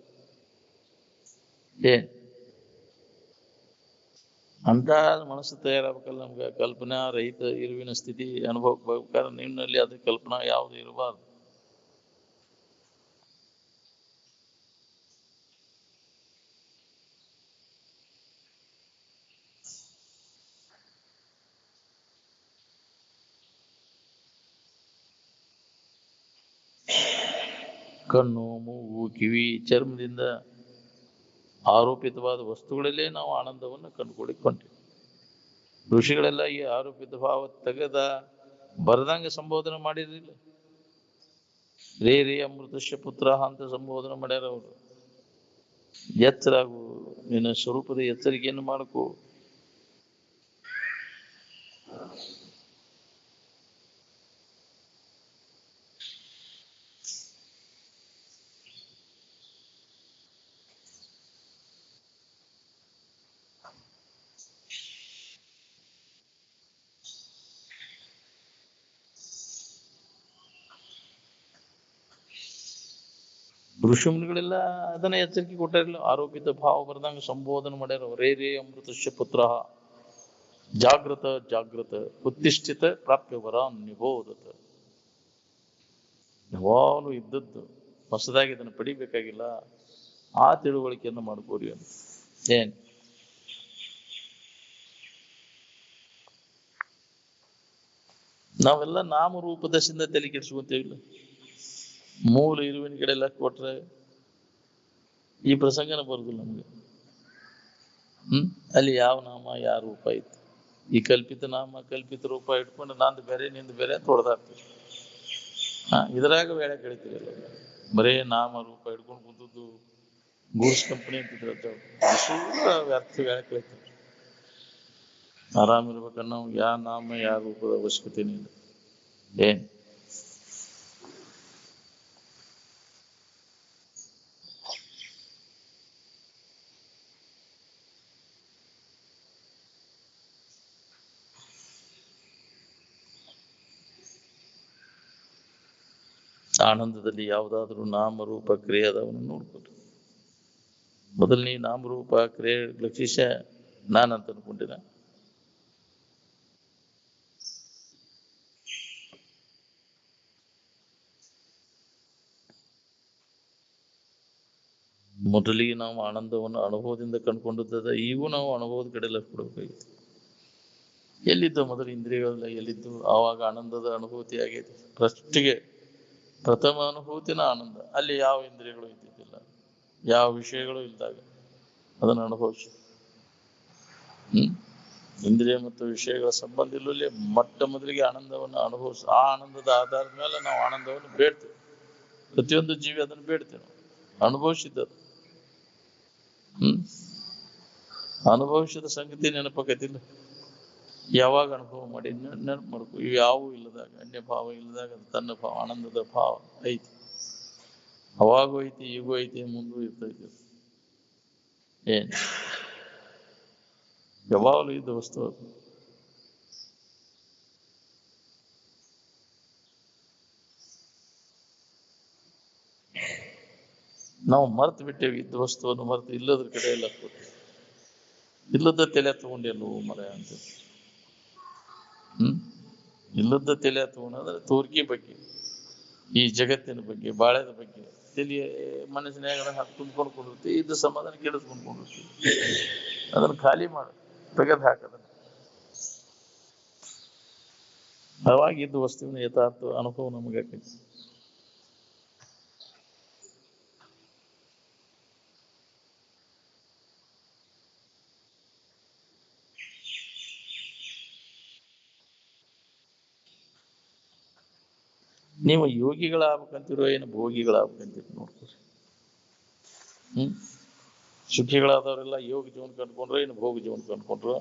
ಅಂತ ಮನಸ್ಸು ತಯಾರಾಗಬೇಕಲ್ಲ ನಮ್ಗೆ. ಕಲ್ಪನಾ ರಹಿತ ಇರುವಿನ ಸ್ಥಿತಿ ಅನುಭವಕ್ಕೆ ಬರ್ಬೇಕಾದ್ರೆ ನಿನ್ನಲ್ಲಿ ಅದು ಕಲ್ಪನಾ ಯಾವುದು ಇರಬಾರ್ದು. ಕಣ್ಣು, ಮೂಗು, ಕಿವಿ, ಚರ್ಮದಿಂದ ಆರೋಪಿತವಾದ ವಸ್ತುಗಳಲ್ಲೇ ನಾವು ಆನಂದವನ್ನು ಕಂಡುಕೊಳ್ಳಿಕೊಂತೀವಿ. ಋಷಿಗಳೆಲ್ಲ ಈ ಆರೋಪಿತ ಭಾವ ತೆಗೆದ ಬರದಂಗೆ ಸಂಬೋಧನೆ ಮಾಡಿರಲಿಲ್ಲ. ರೇ ಅಮೃತಶ್ಯ ಪುತ್ರ ಅಂತ ಸಂಬೋಧನೆ ಮಾಡ್ಯಾರ ಅವರು. ಎಚ್ಚರಾಗು, ನಿನ್ನ ಸ್ವರೂಪದ ಎಚ್ಚರಿಕೆಯನ್ನು ಮಾಡಕು. ಋಷಿಮುನಿಗಳೆಲ್ಲ ಅದನ್ನ ಎಚ್ಚರಿಕೆ ಕೊಟ್ಟಿರಲಿಲ್ಲ. ಆರೋಪಿತ ಭಾವ ಬರದಂಗ ಸಂಬೋಧನೆ ಮಾಡ್ಯಾರ. ರೇ ಅಮೃತಶ್ಯ ಪುತ್ರ ಜಾಗೃತ ಜಾಗೃತ ಉತ್ತಿಷ್ಠಿತ ಪ್ರಾಪ್ಯವರ ನಿಬೋಧತ. ಯಾವಾಗಲೂ ಇದ್ದದ್ದು, ಹೊಸದಾಗಿ ಇದನ್ನು ಪಡಿಬೇಕಾಗಿಲ್ಲ. ಆ ತಿಳುವಳಿಕೆಯನ್ನು ಮಾಡ್ಕೋರಿ ಅಂತ. ಏನ್ ನಾವೆಲ್ಲ ನಾಮರೂಪ ದಶೆಯಿಂದ ತಲೆ ಕೆಡಿಸ್ಕೊಂತೇವಿಲ್ಲ. ಮೂಲ ಇರುವಿನ ಕಡೆ ಎಲ್ಲ ಕೊಟ್ರೆ ಈ ಪ್ರಸಂಗನ ಬರುದಿಲ್ಲ ನಮ್ಗೆ. ಅಲ್ಲಿ ಯಾವ ನಾಮ ಯಾವ ರೂಪ ಐತಿ. ಈ ಕಲ್ಪಿತ ನಾಮ ಕಲ್ಪಿತ ರೂಪ ಇಟ್ಕೊಂಡು ನಂದು ಬೇರೆ ನಿಂದು ಬೇರೆ ಅಂತ ಹೊಡೆದಾಡ್ತೀವಿ. ಇದ್ರಾಗ ವೇಳೆ ಕಳಿತೀರಲ್ಲ. ಬರೇ ನಾಮ ರೂಪ ಹಿಡ್ಕೊಂಡು ಕೂತದ್ದು ಗೂಡ್ಸ್ ಕಂಪನಿ ಅಂತಿದ್ರ ವ್ಯರ್ಥ ವೇಳೆ ಕಳಿತೀವಿ. ಆರಾಮಿರ್ಬೇಕನ್ನ ನಾವು ಯಾವ ನಾಮ ಯಾವ ರೂಪದ ಅವಶ್ಯಕತೆ ಇಲ್ಲ. ಏನ್ ಆನಂದದಲ್ಲಿ ಯಾವುದಾದ್ರೂ ನಾಮರೂಪ ಕ್ರಿಯೆ ಅದವನ್ನು ನೋಡ್ಕೊಳ್ರಿ. ಮೊದಲನೇ ನಾಮರೂಪ ಕ್ರಿಯೆ ಲಕ್ಷಿಸ ನಾನಂತ ಅನ್ಕೊಂಡಿನ. ಮೊದಲಿಗೆ ನಾವು ಆನಂದವನ್ನು ಅನುಭವದಿಂದ ಕಂಡುಕೊಂಡದ. ಈಗೂ ನಾವು ಅನುಭವದ ಕಡೆ ಲಕ್ಷ್ಯ ಕೊಡಬೇಕಾಗಿತ್ತು. ಎಲ್ಲಿದ್ದು ಮೊದಲು ಇಂದ್ರಿಯಗಳೆಲ್ಲ ಎಲ್ಲಿದ್ದು ಆವಾಗ ಆನಂದದ ಅನುಭೂತಿ ಆಗೈತಿ. ಫಸ್ಟಿಗೆ ಪ್ರಥಮ ಅನುಭೂತಿನ ಆನಂದ. ಅಲ್ಲಿ ಯಾವ ಇಂದ್ರಿಯಗಳು ಇದ್ದಿದ್ದಿಲ್ಲ, ಯಾವ ವಿಷಯಗಳು ಇದ್ದಾಗ ಅದನ್ನು ಅನುಭವಿಸಿ. ಇಂದ್ರಿಯ ಮತ್ತು ವಿಷಯಗಳ ಸಂಬಂಧ ಇಲ್ಲಲ್ಲಿ ಮೊಟ್ಟ ಮೊದಲಿಗೆ ಆನಂದವನ್ನು ಅನುಭವಿಸಿ ಆ ಆನಂದದ ಆಧಾರದ ಮೇಲೆ ನಾವು ಆನಂದವನ್ನು ಬೇಡ್ತೇವೆ. ಪ್ರತಿಯೊಂದು ಜೀವಿ ಅದನ್ನು ಬೇಡ್ತೇವೆ. ಅನುಭವಿಸಿದ್ದದು. ಅನುಭವಿಸಿದ ಸಂಗತಿ ನೆನಪಾಕತಿಲ್ಲ. ಯಾವಾಗ ಅನುಭವ ಮಾಡಿ ನೆನಪು ಮಾಡ್ಕೊ. ಇವು ಯಾವೂ ಇಲ್ಲದಾಗ, ಅನ್ಯ ಭಾವ ಇಲ್ಲದಾಗ ತನ್ನ ಭಾವ ಆನಂದದ ಭಾವ ಐತಿ. ಅವಾಗೂ ಐತಿ, ಈಗೂ ಐತಿ, ಮುಂದೂ ಇರ್ತೈತಿ. ಏನ್ ಯಾವಾಗಲೂ ಇದ್ದ ವಸ್ತು ಅದು. ನಾವು ಮರ್ತು ಬಿಟ್ಟೇವಿ, ಇದ್ದ ವಸ್ತುವನ್ನು ಮರ್ತು ಇಲ್ಲದ್ರ ಕಡೆ ಎಲ್ಲ ಇಲ್ಲದ ತಲೆ ತಗೊಂಡೆಲ್ಲೋ ಮರ ಅಂತ. ಇಲ್ಲದ ತಲೆ ತಗೊಂಡ್ರೆ ತೋರ್ಗಿ ಬಗ್ಗೆ, ಈ ಜಗತ್ತಿನ ಬಗ್ಗೆ, ಬಾಳೆದ ಬಗ್ಗೆ ತಲೆ ಮನಸ್ಸಿನಾಗ ತುಂಬ್ಕೊಂಡು ಕೊಡಿರ್ತಿ, ಇದ್ದ ಸಮಾಧಾನ ಕೆಡಿಸ್ಕೊಂಡು ಕೊಡಿರ್ತಿ. ಅದನ್ನ ಖಾಲಿ ಮಾಡು, ತೆಗೆದು ಹಾಕದನ್ನ. ಅವಾಗ ಇದ್ದ ವಸ್ತುವಿನ ಯಥಾರ್ಥ ಅನುಭವ ನಮಗಾಕೈತಿ. ನೀವು ಯೋಗಿಗಳಾಗ್ಬೇಕಂತಿರೋ ಏನು ಭೋಗಿಗಳಾಗ್ಬೇಕಂತಿರೋ ನೋಡ್ಕೊರಿ. ಸುಖಿಗಳಾದವರೆಲ್ಲ ಯೋಗ ಜೀವನ ಕಂಡ್ಕೊಂಡ್ರು ಏನು ಭೋಗ ಜೀವನ ಕಂಡ್ಕೊಂಡ್ರು.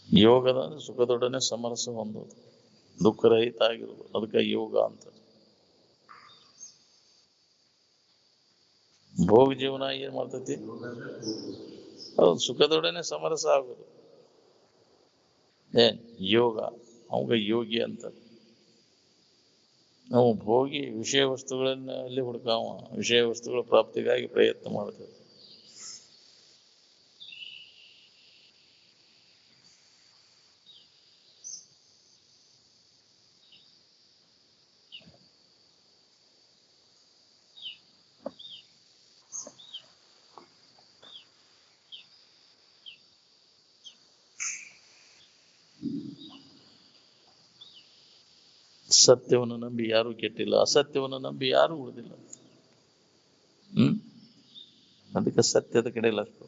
ಯೋಗದ ಸುಖದೊಡನೆ ಸಮರಸ ಹೊಂದೋದು, ದುಃಖರಹಿತ ಆಗಿರೋದು, ಅದಕ್ಕೆ ಯೋಗ ಅಂತ. ಭೋಗ ಜೀವನ ಏನ್ ಮಾಡ್ತೈತಿ? ಹೌದು, ಸುಖದೊಡನೆ ಸಮರಸ ಆಗೋದು ಏನ್ ಯೋಗ. ಅವಾಗ ಯೋಗಿ ಅಂತ. ನಾವು ಭೋಗಿ ವಿಷಯ ವಸ್ತುಗಳಲ್ಲಿ ಹುಡುಕಾವ, ವಿಷಯ ವಸ್ತುಗಳ ಪ್ರಾಪ್ತಿಗಾಗಿ ಪ್ರಯತ್ನ ಮಾಡ್ತೇವೆ. ಸತ್ಯವನ್ನು ನಂಬಿ ಯಾರು ಕೆಟ್ಟಿಲ್ಲ, ಅಸತ್ಯವನ್ನು ನಂಬಿ ಯಾರು ಉಳಿದಿಲ್ಲ. ಅದಕ್ಕೆ ಸತ್ಯದ ಕಡೆ ಲಕ್ಷ್ಯ.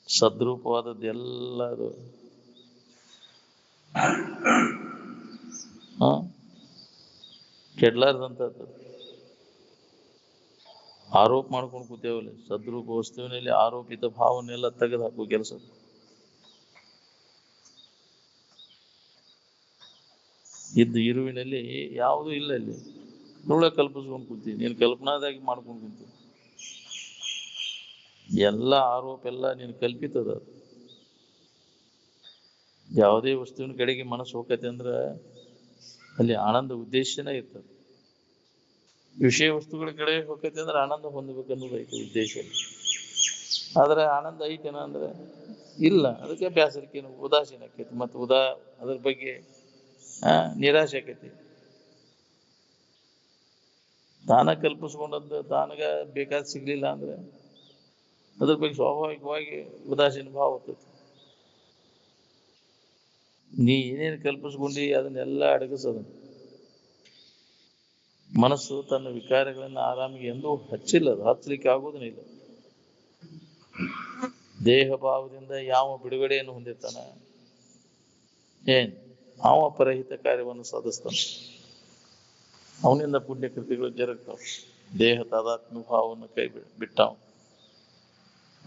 ಸದ್ರೂಪವಾದದ್ದು ಎಲ್ಲ ಅದು ಕೆಡ್ಲಾರ್ದಂಥದ್ದು. ಆರೋಪ ಮಾಡ್ಕೊಂಡು ಕೂತೇವಲ್ಲ, ಸದ್ರೂಪ ವಸ್ತುವಿನಲ್ಲಿ ಆರೋಪಿತ ಭಾವನೆಲ್ಲ ತೆಗೆದು ಹಾಕುವ ಕೆಲಸ. ಇದ್ದು ಇರುವಿನಲ್ಲಿ ಯಾವುದೂ ಇಲ್ಲ. ಇಲ್ಲಿ ಸುಳ್ಳ ಕಲ್ಪಿಸ್ಕೊಂಡು ಕೂತೀನಿ, ನೀನು ಕಲ್ಪನಾದಾಗಿ ಮಾಡ್ಕೊಂಡು ಕೂತೀನಿ. ಎಲ್ಲ ಆರೋಪ ಎಲ್ಲ ನೀನು ಕಲ್ಪಿತದ. ಯಾವುದೇ ವಸ್ತುವಿನ ಕಡೆಗೆ ಮನಸ್ಸು ಹೋಗತ್ತೆ ಅಂದ್ರೆ ಅಲ್ಲಿ ಆನಂದ ಉದ್ದೇಶನೇ ಇರ್ತದೆ. ವಿಷಯ ವಸ್ತುಗಳ ಕಡೆ ಹೋಗತ್ತೆ ಅಂದ್ರೆ ಆನಂದ ಹೊಂದಬೇಕನ್ನೋದು ಐತೆ ಉದ್ದೇಶ. ಆದ್ರೆ ಆನಂದ ಐತೇನ ಅಂದ್ರೆ ಇಲ್ಲ. ಅದಕ್ಕೆ ಬೇಸರಿಕೆನು ಉದಾಸೀನ ಆಕೈತಿ, ಮತ್ತು ಅದ್ರ ಬಗ್ಗೆ ನಿರಾಶೆ ಆಕೈತಿ. ತಾನ ಕಲ್ಪಿಸ್ಕೊಂಡದ್ದು ತಾನಗ ಬೇಕಾದ ಸಿಗ್ಲಿಲ್ಲ ಅಂದ್ರೆ ಅದ್ರ ಬಗ್ಗೆ ಸ್ವಾಭಾವಿಕವಾಗಿ ಉದಾಸೀನ ಭಾವ ಹೋಗ್ತೈತಿ. ನೀ ಏನೇನು ಕಲ್ಪಿಸ್ಕೊಂಡಿ ಅದನ್ನೆಲ್ಲ ಅಡಗಿಸೋದ. ಮನಸ್ಸು ತನ್ನ ವಿಕಾರಗಳನ್ನ ಆರಾಮಿಗೆ ಎಂದೂ ಹಚ್ಚಿಲ್ಲ, ಅದು ಹಚ್ಚಲಿಕ್ಕೆ ಆಗೋದನ್ನ ಇಲ್ಲ. ದೇಹ ಭಾವದಿಂದ ಯಾವ ಬಿಡುಗಡೆಯನ್ನು ಹೊಂದಿರ್ತಾನ ಅವ ಪರಹಿತ ಕಾರ್ಯವನ್ನು ಸಾಧಿಸ್ತಾನ. ಅವನಿಂದ ಪುಣ್ಯ ಕೃತಿಗಳು ಜರುಗ್ತಾವ. ದೇಹ ತಾದಾತ್ಮ್ಯ ಭಾವವನ್ನು ಕೈ ಬಿಟ್ಟವ,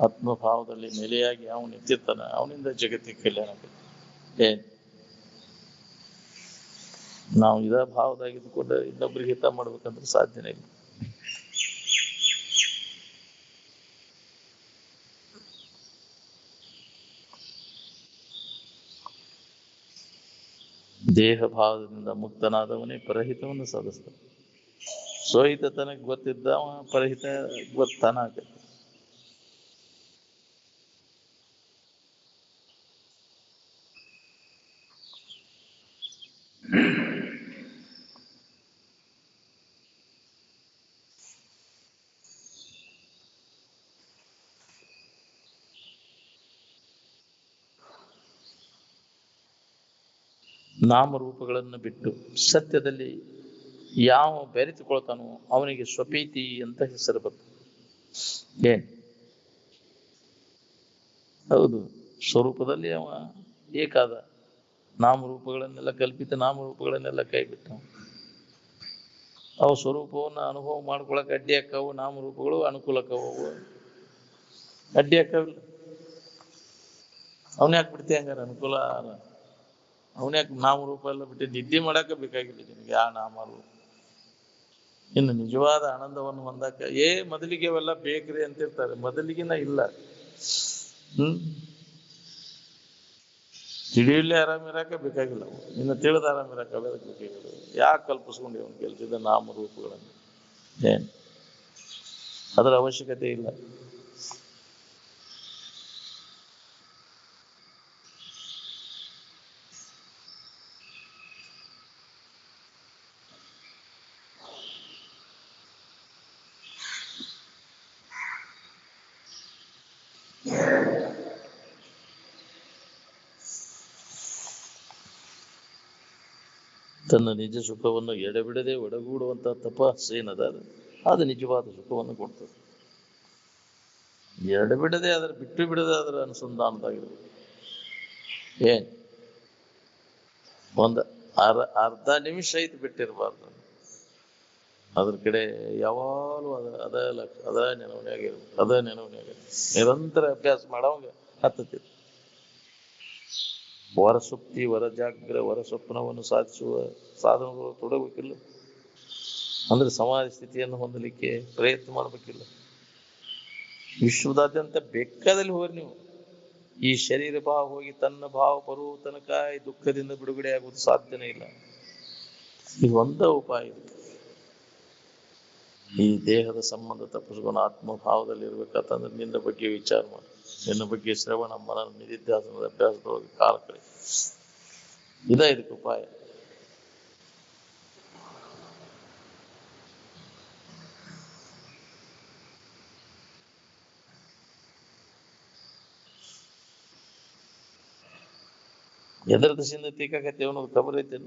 ಆತ್ಮಭಾವದಲ್ಲಿ ನೆಲೆಯಾಗಿ ಅವನು ನಿಂತಿರ್ತಾನ. ಅವನಿಂದ ಜಗತ್ತಿಗೆ ಕಲ್ಯಾಣ ಆಗುತ್ತೆ. ನಾವು ಇದ ಭಾವದಾಗಿದ್ದುಕೊಂಡು ಇನ್ನೊಬ್ರಿಗೆ ಹಿತ ಮಾಡ್ಬೇಕಂದ್ರೆ ಸಾಧ್ಯನೇ ಇಲ್ಲ. ದೇಹ ಭಾವದಿಂದ ಮುಕ್ತನಾದವನೇ ಪರಹಿತವನ್ನು ಸಾಧಿಸ್ತಾನೆ. ಸ್ವಹಿತ ತನಗೆ ಗೊತ್ತಿದ್ದವ ಪರಹಿತ ಗೊತ್ತಾನ ಆಗತ್ತೆ. ನಾಮರೂಪಗಳನ್ನು ಬಿಟ್ಟು ಸತ್ಯದಲ್ಲಿ ಯಾವ ಬೆರೆತುಕೊಳ್ತಾನೋ ಅವನಿಗೆ ಸ್ವಪೀತಿ ಅಂತ ಹೆಸರು ಬರ್ತದೆ. ಹೌದು, ಸ್ವರೂಪದಲ್ಲಿ ಅವ ಏಕಾದ. ನಾಮರೂಪಗಳನ್ನೆಲ್ಲ ಕಲ್ಪಿತ ನಾಮರೂಪಗಳನ್ನೆಲ್ಲ ಕೈ ಬಿಟ್ಟ ಅವು ಸ್ವರೂಪವನ್ನು ಅನುಭವ ಮಾಡ್ಕೊಳಕ್ ಅಡ್ಡಿ ಅಕ್ಕವು. ನಾಮರೂಪಗಳು ಅನುಕೂಲಕ್ಕವು, ಅಡ್ಡಿ ಅಕ್ಕವಿಲ್ಲ. ಅವನ್ಯಾಕೆ ಬಿಡ್ತಿ ಹಂಗಾರ? ಅನುಕೂಲ ಅವನ್ಯಾಕೆ ನಾಮರೂಪ ಎಲ್ಲ ಬಿಟ್ಟು ನಿದ್ದೆ ಮಾಡಾಕ ಬೇಕಾಗಿಲ್ಲ ನಿನಗೆ ಆ ನಾಮರೂಪ. ಇನ್ನು ನಿಜವಾದ ಆನಂದವನ್ನು ಹೊಂದಾಕ ಮೊದಲಿಗೆ ಅವೆಲ್ಲ ಬೇಕ್ರಿ ಅಂತಿರ್ತಾರೆ, ಮೊದಲಿಗಿನ ಇಲ್ಲ. ತಿಳಿಯಲೇ ಆರಾಮಿರಾಕ ಬೇಕಾಗಿಲ್ಲ, ಇನ್ನು ತಿಳಿದ ಆರಾಮಿರಾಕ ಬೇಕಾಗಿಲ್ಲ. ಯಾಕೆ ಕಲ್ಪಿಸ್ಕೊಂಡಿ ಅವನು ಕೆಲಸದ ನಾಮರೂಪಗಳನ್ನು? ಏನ್ ಅದರ ಅವಶ್ಯಕತೆ ಇಲ್ಲ. ತನ್ನ ನಿಜ ಸುಖವನ್ನು ಎಡೆಬಿಡದೆ ಒಡಗೂಡುವಂತಹ ತಪಸ್ಸೇನದ ಅದು ನಿಜವಾದ ಸುಖವನ್ನು ಕೊಡ್ತದೆ. ಎಡೆಬಿಡದೆ ಅದರ ಬಿಟ್ಟು ಬಿಡದೆ ಅದರ ಅನುಸಂಧಾನದಾಗಿರ್ಬೇಕು. ಏನ್ ಒಂದು ಅರ್ಧ ನಿಮಿಷ ಐತಿ ಬಿಟ್ಟಿರಬಾರ್ದು. ಅದ್ರ ಕಡೆ ಯಾವಾಗಲೂ ಅದ ಲಕ್ಷ, ಅದ ನೆನವನಾಗಿರ್ಬೇಕು. ನಿರಂತರ ಅಭ್ಯಾಸ ಮಾಡೋಂಗ ಹತ್ತತಿತ್ತು. ವರಸುಪ್ತಿ, ವರಜಾಗ್ರ, ವರಸ್ವಪ್ನವನ್ನು ಸಾಧಿಸುವ ಸಾಧನಗಳು ತೊಡಗಬೇಕಿಲ್ಲ. ಅಂದ್ರೆ ಸಮಾಧಿ ಸ್ಥಿತಿಯನ್ನು ಹೊಂದಲಿಕ್ಕೆ ಪ್ರಯತ್ನ ಮಾಡ್ಬೇಕಿಲ್ಲ. ವಿಶ್ವದಾದ್ಯಂತ ಬೇಕಾದಲ್ಲಿ ಹೋಗ್ರಿ ನೀವು, ಈ ಶರೀರ ಭಾವ ಹೋಗಿ ತನ್ನ ಭಾವ ಬರುವ ತನಕ ಈ ದುಃಖದಿಂದ ಬಿಡುಗಡೆ ಆಗುವುದು ಸಾಧ್ಯನೇ ಇಲ್ಲ. ಇದು ಒಂದ ಉಪಾಯ ಇದೆ. ಈ ದೇಹದ ಸಂಬಂಧ ತಪ್ಪಿಸ್ಕೊಂಡು ಆತ್ಮಭಾವದಲ್ಲಿ ಇರ್ಬೇಕಂತಂದ್ರೆ ನಿನ್ನ ಬಗ್ಗೆ ವಿಚಾರ ಮಾಡಿ, ನಿನ್ನ ಬಗ್ಗೆ ಶ್ರವಣ ಮನನ ನಿಧಿಧ್ಯಾಸನದ ಅಭ್ಯಾಸದೊಳಗೆ ಕಾಲ ಕಳಿ. ಇದಕ್ಕೆ ಉಪಾಯ. ಎದರ ದಶೆಯಿಂದ ತೀಕಾಕತ್ತೇವೆ ಅನ್ನೋದು ಖಬರ್ ಐತೆ.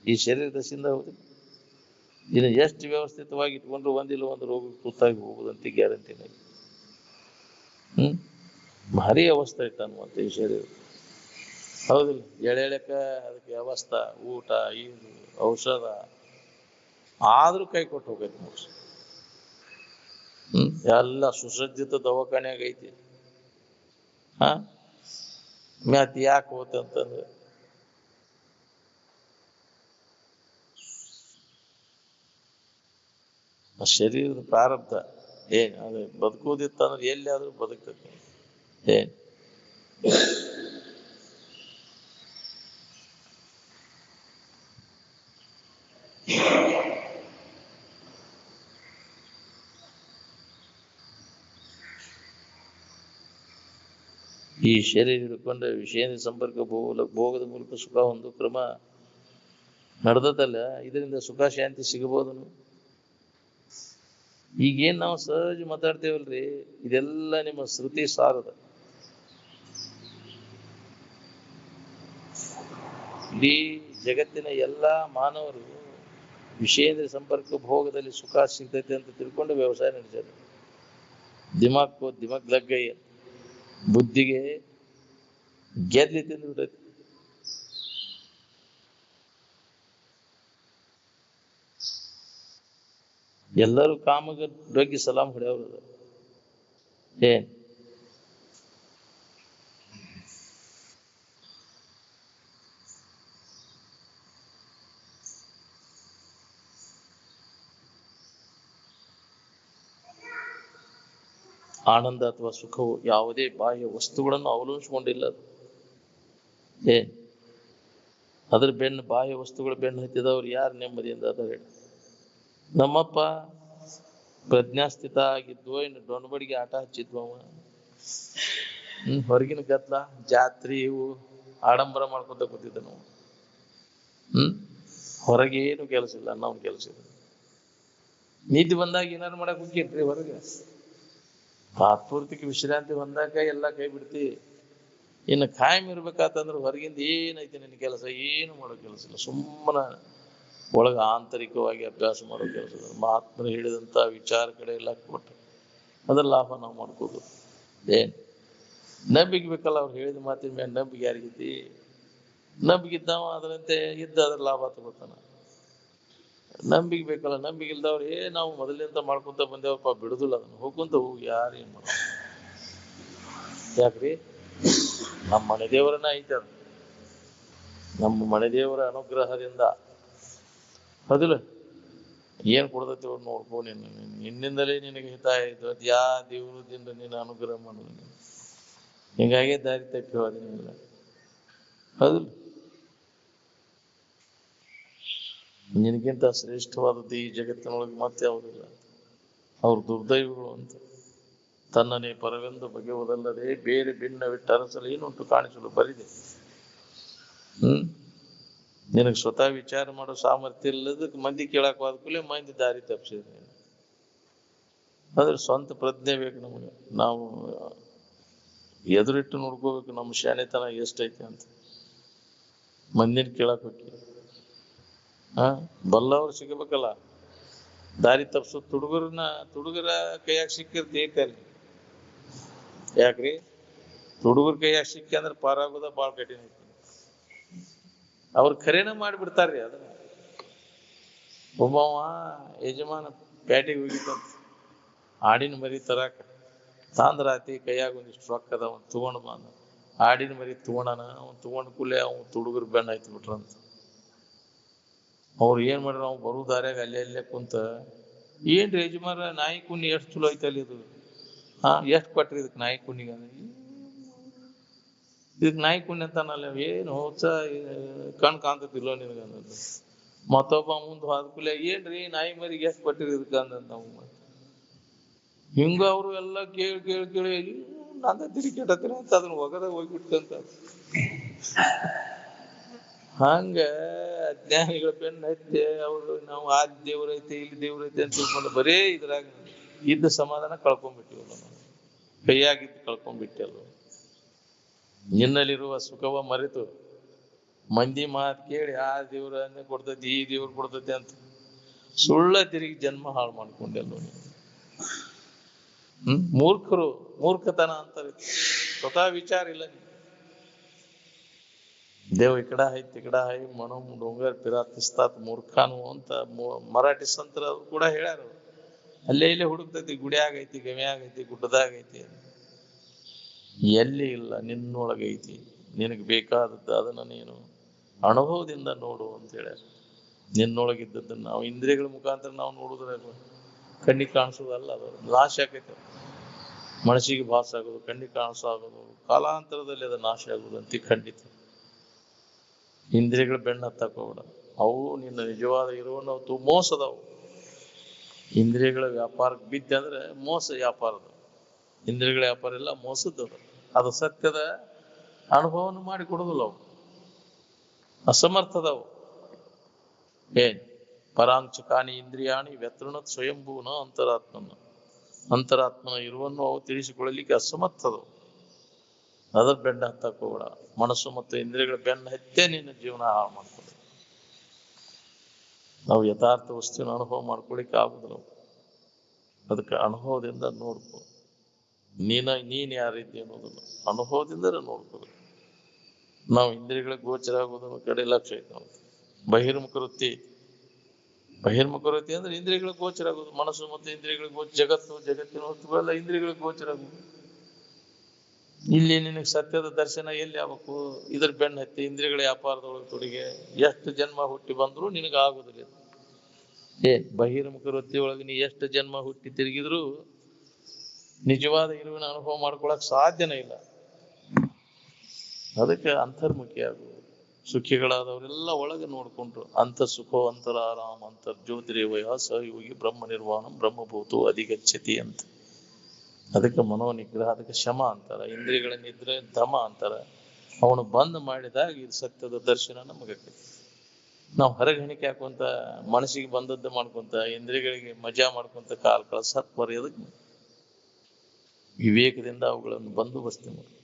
ಈ ಶರೀರ ದಶೆಯಿಂದ ಹೌದು. ಇನ್ನು ಎಷ್ಟು ವ್ಯವಸ್ಥಿತವಾಗಿ ಇಟ್ಕೊಂಡ್ರು ಒಂದಿಲ್ಲ ಒಂದು ರೋಗ ತುತ್ತಾಗಿ ಹೋಗುದಂತೆ ಗ್ಯಾರಂಟಿನ. ಭಾರಿ ಅವಸ್ಥೆ ಇತ್ತು ಅನ್ನುವಂಥ ಈ ಶರೀರ. ಹೌದಿಲ್ಲ? ಎಳೆಕ ಅದಕ್ಕೆ ವ್ಯವಸ್ಥೆ, ಊಟ, ಇದು, ಔಷಧ ಆದ್ರೂ ಕೈ ಕೊಟ್ಟು ಹೋಗೈತಿ ಮೋಸ. ಎಲ್ಲ ಸುಸಜ್ಜಿತ ದವಾಖಾನ್ಯಾಗ ಐತಿ. ಮ್ಯಾತ್ ಯಾಕೆ ಹೋತೆ ಅಂತಂದ್ರೆ ಶರೀರದ ಪ್ರಾರಬ್ಧ. ಅದು ಬದುಕುವುದಿತ್ತಂದ್ರೆ ಎಲ್ಲಿ ಆದ್ರೂ ಬದುಕ್ತೈತಿ. ಈ ಶರೀರ ಹಿಡ್ಕೊಂಡ ವಿಷಯದ ಸಂಪರ್ಕ ಭೋಗದ ಮೂಲಕ ಸುಖ ಹೊಂದು ಕ್ರಮ ನಡೆದಲ್ಲ. ಇದರಿಂದ ಸುಖ ಶಾಂತಿ ಸಿಗಬಹುದು. ಈಗೇನ್ ನಾವು ಸಹಜ ಮಾತಾಡ್ತೇವಲ್ರಿ, ಇದೆಲ್ಲ ನಿಮ್ಮ ಶ್ರುತಿ ಸಾರದ. ಇಡೀ ಜಗತ್ತಿನ ಎಲ್ಲಾ ಮಾನವರು ವಿಷಯದ ಸಂಪರ್ಕ ಭೋಗದಲ್ಲಿ ಸುಖ ಸಿಗ್ತೈತೆ ಅಂತ ತಿಳ್ಕೊಂಡು ವ್ಯವಸಾಯ ನಡೆಸ್ತಾರೆ. ದಿಮಾಗ್ ಲಗ್ಗೈ ಬುದ್ಧಿಗೆ ಗೆದ್ಲಿ ತಿಂದು ಬಿಟ್ಟೈತಿ. ಎಲ್ಲರೂ ಕಾಮಗ ಡೊಗ್ಗಿ ಸಲಾಂ ಹೊಡೆಯವ್ರದ. ಆನಂದ ಅಥವಾ ಸುಖವು ಯಾವುದೇ ಬಾಹ್ಯ ವಸ್ತುಗಳನ್ನು ಅವಲಂಬಿಸಿಕೊಂಡಿಲ್ಲ. ಅದು ಅದ್ರ ಬಾಹ್ಯ ವಸ್ತುಗಳ ಬೆನ್ನು ಹತ್ತಿದವ್ರು ಯಾರು ನೆಮ್ಮದಿಯಿಂದ ಅದ ಹೇಳಿ? ನಮ್ಮಪ್ಪ ಪ್ರಜ್ಞಾಸ್ಥಿತ ಆಗಿದ್ವು, ಇನ್ನು ಡೊಣಬಡಿಗೆ ಆಟ ಹಚ್ಚಿದ್ವ. ಹೊರಗಿನ ಗದ್ಲ ಜಾತ್ರಿ ಇವು ಆಡಂಬರ ಮಾಡ್ಕೊತ ಕೂತಿದ್ದ ನಾವು. ಹೊರಗೇನು ಕೆಲಸ ಇಲ್ಲ, ಅನ್ನೋ ಕೆಲಸ ಇಲ್ಲ. ನಿದ್ದೆ ಬಂದಾಗ ಏನಾರು ಮಾಡಕ್ ಹೋಗಿರ್ರಿ ಹೊರಗೆ. ತಾತ್ಪೂರ್ತಿಕ ವಿಶ್ರಾಂತಿ ಬಂದಾಗ ಎಲ್ಲ ಕೈ ಬಿಡ್ತಿ. ಇನ್ನು ಕಾಯಂ ಇರ್ಬೇಕಾತಂದ್ರೆ ಹೊರಗಿಂದ ಏನೈತಿ ನಿನ್ನ ಕೆಲಸ? ಏನು ಮಾಡೋ ಕೆಲಸ ಇಲ್ಲ. ಸುಮ್ಮನೆ ಒಳಗ ಆಂತರಿಕವಾಗಿ ಅಭ್ಯಾಸ ಮಾಡೋ ಕೆಲಸ. ಮಹಾತ್ಮರು ಹೇಳಿದಂತ ವಿಚಾರ ಕಡೆ ಎಲ್ಲ ಕೊಟ್ಟು ಅದ್ರ ಲಾಭ ನಾವು ಮಾಡ್ಕೋದು. ನಂಬಿಕೆ ಬೇಕಲ್ಲ. ಅವ್ರು ಹೇಳಿದ ಮಾತಿನ ಮೇಲೆ ನಂಬಿಕೆ ಯಾರಿಗೈತಿ? ನಂಬಿಕೆ ಇದ್ದಾವ ಅದರಂತೆ ಇದ್ದ ಅದ್ರ ಲಾಭ ತಗೋತಾನ. ನಂಬಿಕೆ ಬೇಕಲ್ಲ. ನಂಬಿಕೆ ಇಲ್ದವ್ರು ನಾವು ಮೊದಲಿಂದ ಮಾಡ್ಕೊಂತ ಬಂದೇವಪ್ಪ, ಬಿಡುದಿಲ್ಲ, ಅದನ್ನು ಹೋಗ್ಕೊಂತ ಹೋಗಿ ಯಾರು ಏನ್ ಮಾಡ. ಯಾಕ್ರಿ? ನಮ್ಮ ಮನೆ ದೇವರನ್ನ ಐತೆ ಅದು. ನಮ್ಮ ಮನೆ ದೇವರ ಅನುಗ್ರಹದಿಂದ ಹೌದಿಲ್ಲ ಏನ್ ಕೊಡ್ತೈತಿ ಅವ್ರು ನೋಡ್ಕೊ. ನಿನ್ನಿಂದಲೇ ನಿನಗೆ ಹಿತ ಆಯ್ತು. ಅದು ಯಾ ದೇವರದಿಂದ ನೀನು ಅನುಗ್ರಹ ಮಾಡೋದು. ಹಿಂಗಾಗಿ ದಾರಿ ತಪ್ಪಿ ಹೋದಿನಿಲ್ಲ. ಹೌದಿಲ್ಲ? ನಿನಗಿಂತ ಶ್ರೇಷ್ಠವಾದದ್ದು ಈ ಜಗತ್ತಿನೊಳಗೆ ಮತ್ತೆ ಯಾವುದಿಲ್ಲ. ಅವ್ರ ದುರ್ದೈವಗಳು ಅಂತ. ತನ್ನನೇ ಪರವೆಂದು ಬಗೆಯುವುದಲ್ಲದೆ ಬೇರೆ ಭಿನ್ನವಿಟ್ಟು ಅರಸಲು ಏನುಂಟು ಕಾಣಿಸಲು ಬರಿದೆ. ನಿನಗೆ ಸ್ವತಃ ವಿಚಾರ ಮಾಡೋ ಸಾಮರ್ಥ್ಯ ಇಲ್ಲದಕ್ಕೆ ಮಂದಿ ಕೇಳಕ್ ಹೋದ ಕೂಡಲೇ ಮಂದಿ ದಾರಿ ತಪ್ಪಿಸಿದ್ರೆ. ಆದ್ರೆ ಸ್ವಂತ ಪ್ರಜ್ಞೆ ಬೇಕು ನಮಗೆ. ನಾವು ಎದುರಿಟ್ಟು ನೋಡ್ಕೋಬೇಕು ನಮ್ಮ ಶಾಣೆತನ ಎಷ್ಟೈತೆ ಅಂತ. ಮಂದಿನ ಕೇಳಕ್ ಹೋಗಿ ಬಲ್ಲವ್ರು ಸಿಗಬೇಕಲ್ಲ. ದಾರಿ ತಪ್ಸೋ ತುಡುಗರ ಕೈಯಾಗ ಸಿಕ್ಕಿರ್ತಿ ಏಕಲ್ಲಿ. ಯಾಕ್ರಿ? ತುಡುಗರ ಕೈಯಾಗ ಸಿಕ್ಕಿ ಅಂದ್ರೆ ಪಾರಾಗೋದ ಬಾಳ ಕಠಿಣ ಐತಿ. ಅವ್ರ ಖರೇನ ಮಾಡಿಬಿಡ್ತಾರ್ರಿ ಅದನ್ನ. ಒಬ್ಬವ ಯಜಮಾನ ಪ್ಯಾಟಿಗೆ ಹೋಗಿತ್ತಂತ ಆಡಿನ ಮರಿ ತರಾಕ. ತಾಂದ್ರಾತಿ ಕೈಯಾಗ ಒಂದಿಷ್ಟು ರೊಕ್ಕ ಅದ, ಅವ್ನು ತಗೊಂಡ್ ಬಂದ. ಆಡಿನ ಮರಿ ತಗೊಂಡನ. ಅವ್ನು ತಗೊಂಡ್ ಕೂಲೆ ಅವ್ನು ತುಡುಗರು ಬೆಣ್ಣ ಆಯ್ತು ಬಿಟ್ರಂತ. ಅವ್ರು ಏನ್ ಮಾಡ್ರ, ಅವ್ನು ಬರು ದಾರ್ಯಾಗ ಅಲ್ಲೇ ಕುಂತ, ಏನ್ರಿ ಯಜಮಾನ ನಾಯಿ ಕುಣ್ಣಿ ಎಷ್ಟು ಚಲೋ ಐತಲ್ಲ ಇದು. ಎಷ್ಟು ಕೊಟ್ರಿ ಇದಕ್ ನಾಯಿ ಕುಣ್ಣಿಗೆ? ಇದಕ್ ನಾಯಿ ಕುಣ್ಣಿ ಅಂತಾನಲ್ಲ. ಏನು ಹೊಸ ಕಣ್ ಕಾಣ್ತತಿಲ್ಲೋ ನಿನಗ ಅನ್ನೋದು. ಮತ್ತೊಬ್ಬ ಮುಂದ್ ಹೋದ ಕೂಲೆ, ಏನ್ರಿ ನಾಯಿ ಮರಿಗೆ ಎಷ್ಟು ಕೊಟ್ಟಿರಿ ಇದಕ್ಕ ಅಂದ. ಹಿಂಗ ಅವರು ಎಲ್ಲ ಕೇಳಿ ನಂದ ತಿರುಗಿಟ್ಟತ್ತಿನ ಅಂತ ಅದನ್ನ ಒಗದ ಹೋಗ್ಬಿಟ್ಟಂತ. ಹಂಗ ಅಜ್ಞಾನಿಗಳ ಬೆನ್ನ ಹತ್ತಿ ಅವರು ನಾವು ಆ ದೇವ್ರೈತೆ ಇಲ್ಲಿ ದೇವ್ರೈತೆ ಅಂತ ತಿಳ್ಕೊಂಡು ಬರೇ ಇದ್ರಾಗ ಇದ್ದ ಸಮಾಧಾನ ಕಳ್ಕೊಂಡ್ಬಿಟ್ಟಿವಲ್ಲ. ನಾವು ಕೈಯಾಗಿದ್ದು ಕಳ್ಕೊಂಡ್ಬಿಟ್ಟಲ್ಲ. ನಿನ್ನಲ್ಲಿರುವ ಸುಖವ ಮರೆತು ಮಂದಿ ಮಾತು ಕೇಳಿ ಆ ದೇವ್ರನ್ನೇ ಕೊಡ್ತೈತಿ ಈ ದೇವ್ರು ಕೊಡ್ತೈತಿ ಅಂತ ಸುಳ್ಳ ತಿರುಗಿ ಜನ್ಮ ಹಾಳು ಮಾಡ್ಕೊಂಡೆಲ್ಲ. ಮೂರ್ಖತನ ಅಂತಾರೆ. ಸ್ವತಃ ವಿಚಾರ ಇಲ್ಲ. ದೇವ ಇಕಡ ಹೈ ತಿಕಡ ಹೈ ಮನೋಮ್ ಡೋಂಗರ್ ಪಿರಾತಿಸ್ತಾತ್ ಮೂರ್ಖಾನು ಅಂತ ಮರಾಠಿ ಸಂತರ ಕೂಡ ಹೇಳ್ಯಾರ. ಅಲ್ಲೇ ಇಲ್ಲೇ ಹುಡುಕ್ತೈತಿ. ಗುಡಿ ಆಗೈತಿ, ಗವಿ ಆಗೈತಿ, ಗುಡ್ಡದಾಗೈತಿ. ಎಲ್ಲಿ ಇಲ್ಲ, ನಿನ್ನೊಳಗೈತಿ. ನಿನಗೆ ಬೇಕಾದದ್ದು ಅದನ್ನ ನೀನು ಅನುಭವದಿಂದ ನೋಡು ಅಂತ ಹೇಳ್ಯಾರ. ನಿನ್ನೊಳಗಿದ್ದದನ್ನ ನಾವು ಇಂದ್ರಿಯಗಳ ಮುಖಾಂತರ ನಾವು ನೋಡುದ್ರೆ ಕಣ್ಣಿಗೆ ಕಾಣಿಸೋದಲ್ಲ. ಅದು ನಾಶ ಆಕೈತೆ. ಮನಸ್ಸಿಗೆ ಭಾಸ ಆಗೋದು, ಕಣ್ಣಿಗೆ ಕಾಣಿಸೋದು, ಕಾಲಾಂತರದಲ್ಲಿ ಅದು ನಾಶ ಆಗೋದು ಅಂತ ಖಂಡಿತ. ಇಂದ್ರಿಯಗಳ ಬೆಣ್ಣ ಹತ್ತಕ್ ಹೋಗ್ಬೇಡ. ಅವು ನಿನ್ನ ನಿಜವಾದ ಇರುವನ್ನು ಮೋಸದವು. ಇಂದ್ರಿಯಗಳ ವ್ಯಾಪಾರಕ್ಕೆ ಬಿದ್ದೆ ಅಂದ್ರೆ ಮೋಸ ವ್ಯಾಪಾರದ. ಇಂದ್ರಿಯಗಳ ವ್ಯಾಪಾರ ಎಲ್ಲ ಮೋಸದವು. ಅದು ಸತ್ಯದ ಅನುಭವವನ್ನು ಮಾಡಿ ಕೊಡುದಿಲ್ಲ. ಅವು ಅಸಮರ್ಥದವು. ಪರಾಂಚಕಾನಿ ಇಂದ್ರಿಯಾಣಿ ವ್ಯತೃಣತ್ ಸ್ವಯಂಭೂನ ಅಂತರಾತ್ಮನ ಇರುವನ್ನು ಅವು ತಿಳಿಸಿಕೊಳ್ಳಲಿಕ್ಕೆ ಅಸಮರ್ಥದವು. ಅದರ ಬೆಣ್ಣ ಹತ್ತಕ್ ಹೋಗ್ಬೇಡ. ಮನಸ್ಸು ಮತ್ತು ಇಂದ್ರಿಯಗಳ ಬೆನ್ನ ಹತ್ತೇ ನಿನ್ನ ಜೀವನ ಹಾಳು ಮಾಡ್ಕೊಳ್ಳಿ. ನಾವು ಯಥಾರ್ಥ ವಸ್ತುವಿನ ಅನುಭವ ಮಾಡ್ಕೊಳಿಕ್ಕೆ ಆಗುದಿಲ್ಲ. ಅದಕ್ಕೆ ಅನುಭವದಿಂದ ನೋಡ್ಕೊ. ನೀನ್ ಯಾರಿದ್ದಿ ಅನ್ನೋದನ್ನ ಅನುಭವದಿಂದ ನೋಡ್ಕೋಬೇಕು. ನಾವು ಇಂದ್ರಿಯಗಳಿಗೆ ಗೋಚರ ಆಗೋದನ್ನ ಕಡೆ ಲಕ್ಷ್ಯ ಐತೆ. ನಾವು ಬಹಿರ್ಮುಖ ವೃತ್ತಿ ಅಂದ್ರೆ ಇಂದ್ರಿಯಗಳಿಗೆ ಗೋಚರ ಆಗೋದು. ಮನಸ್ಸು ಮತ್ತು ಇಂದ್ರಿಯಗಳಿಗೆ ಜಗತ್ತಿನ ವಸ್ತುಗಳೆಲ್ಲ ಇಂದ್ರಿಯಗಳಿಗೆ ಗೋಚರ ಆಗೋದು. ಇಲ್ಲಿ ನಿನಗೆ ಸತ್ಯದ ದರ್ಶನ ಎಲ್ಲಿ ಆಗ್ಬೇಕು? ಇದ್ರ ಬೆನ್ನ ಹತ್ತಿ ಇಂದ್ರಿಯಗಳ ವ್ಯಾಪಾರದೊಳಗೆ ತೊಡಿಗೆ ಎಷ್ಟು ಜನ್ಮ ಹುಟ್ಟಿ ಬಂದ್ರು ನಿನಗೆ ಆಗುದಿಲ್ಲ. ಬಹಿರ್ಮುಖ ವೃತ್ತಿಯೊಳಗೆ ನೀ ಎಷ್ಟು ಜನ್ಮ ಹುಟ್ಟಿ ತಿರುಗಿದ್ರು ನಿಜವಾದ ಇರುವಿನ ಅನುಭವ ಮಾಡ್ಕೊಳಕ್ ಸಾಧ್ಯನೇ ಇಲ್ಲ. ಅದಕ್ಕೆ ಅಂತರ್ಮುಖಿ ಆಗುವುದು. ಸುಖಿಗಳಾದವರೆಲ್ಲ ಒಳಗೆ ನೋಡ್ಕೊಂಡ್ರು. ಅಂತ ಸುಖೋ ಅಂತರಾರಾಮ ಅಂತರ್ಜ್ಯೋತಿರೇವಯ ಸಹಯೋಗಿ ಬ್ರಹ್ಮ ನಿರ್ವಾಣಂ ಬ್ರಹ್ಮಭೂತು ಅಧಿಗಚ್ಚತಿ ಅಂತ. ಅದಕ್ಕೆ ಮನೋನಿಗ್ರಹ, ಅದಕ್ಕೆ ಶಮ ಅಂತಾರ. ಇಂದ್ರಿಯಗಳ ನಿದ್ರೆ ಧಮ ಅಂತಾರ. ಅವನು ಬಂದ್ ಮಾಡಿದಾಗ ಇದು ಸತ್ಯದ ದರ್ಶನ ನಮಗೈತಿ. ನಾವು ಹೊರಗಣಿಕೆ ಹಾಕುವಂತ ಮನಸ್ಸಿಗೆ ಬಂದದ್ದು ಮಾಡ್ಕೊಂತ ಇಂದ್ರಿಯಗಳಿಗೆ ಮಜಾ ಮಾಡ್ಕೊಂತ ಕಾಲ ಸತ್ ಬರೆಯೋದಕ್ಕೆ ವಿವೇಕದಿಂದ ಅವುಗಳನ್ನು ಬಂದೋಬಸ್ತಿ ಮಾಡಿ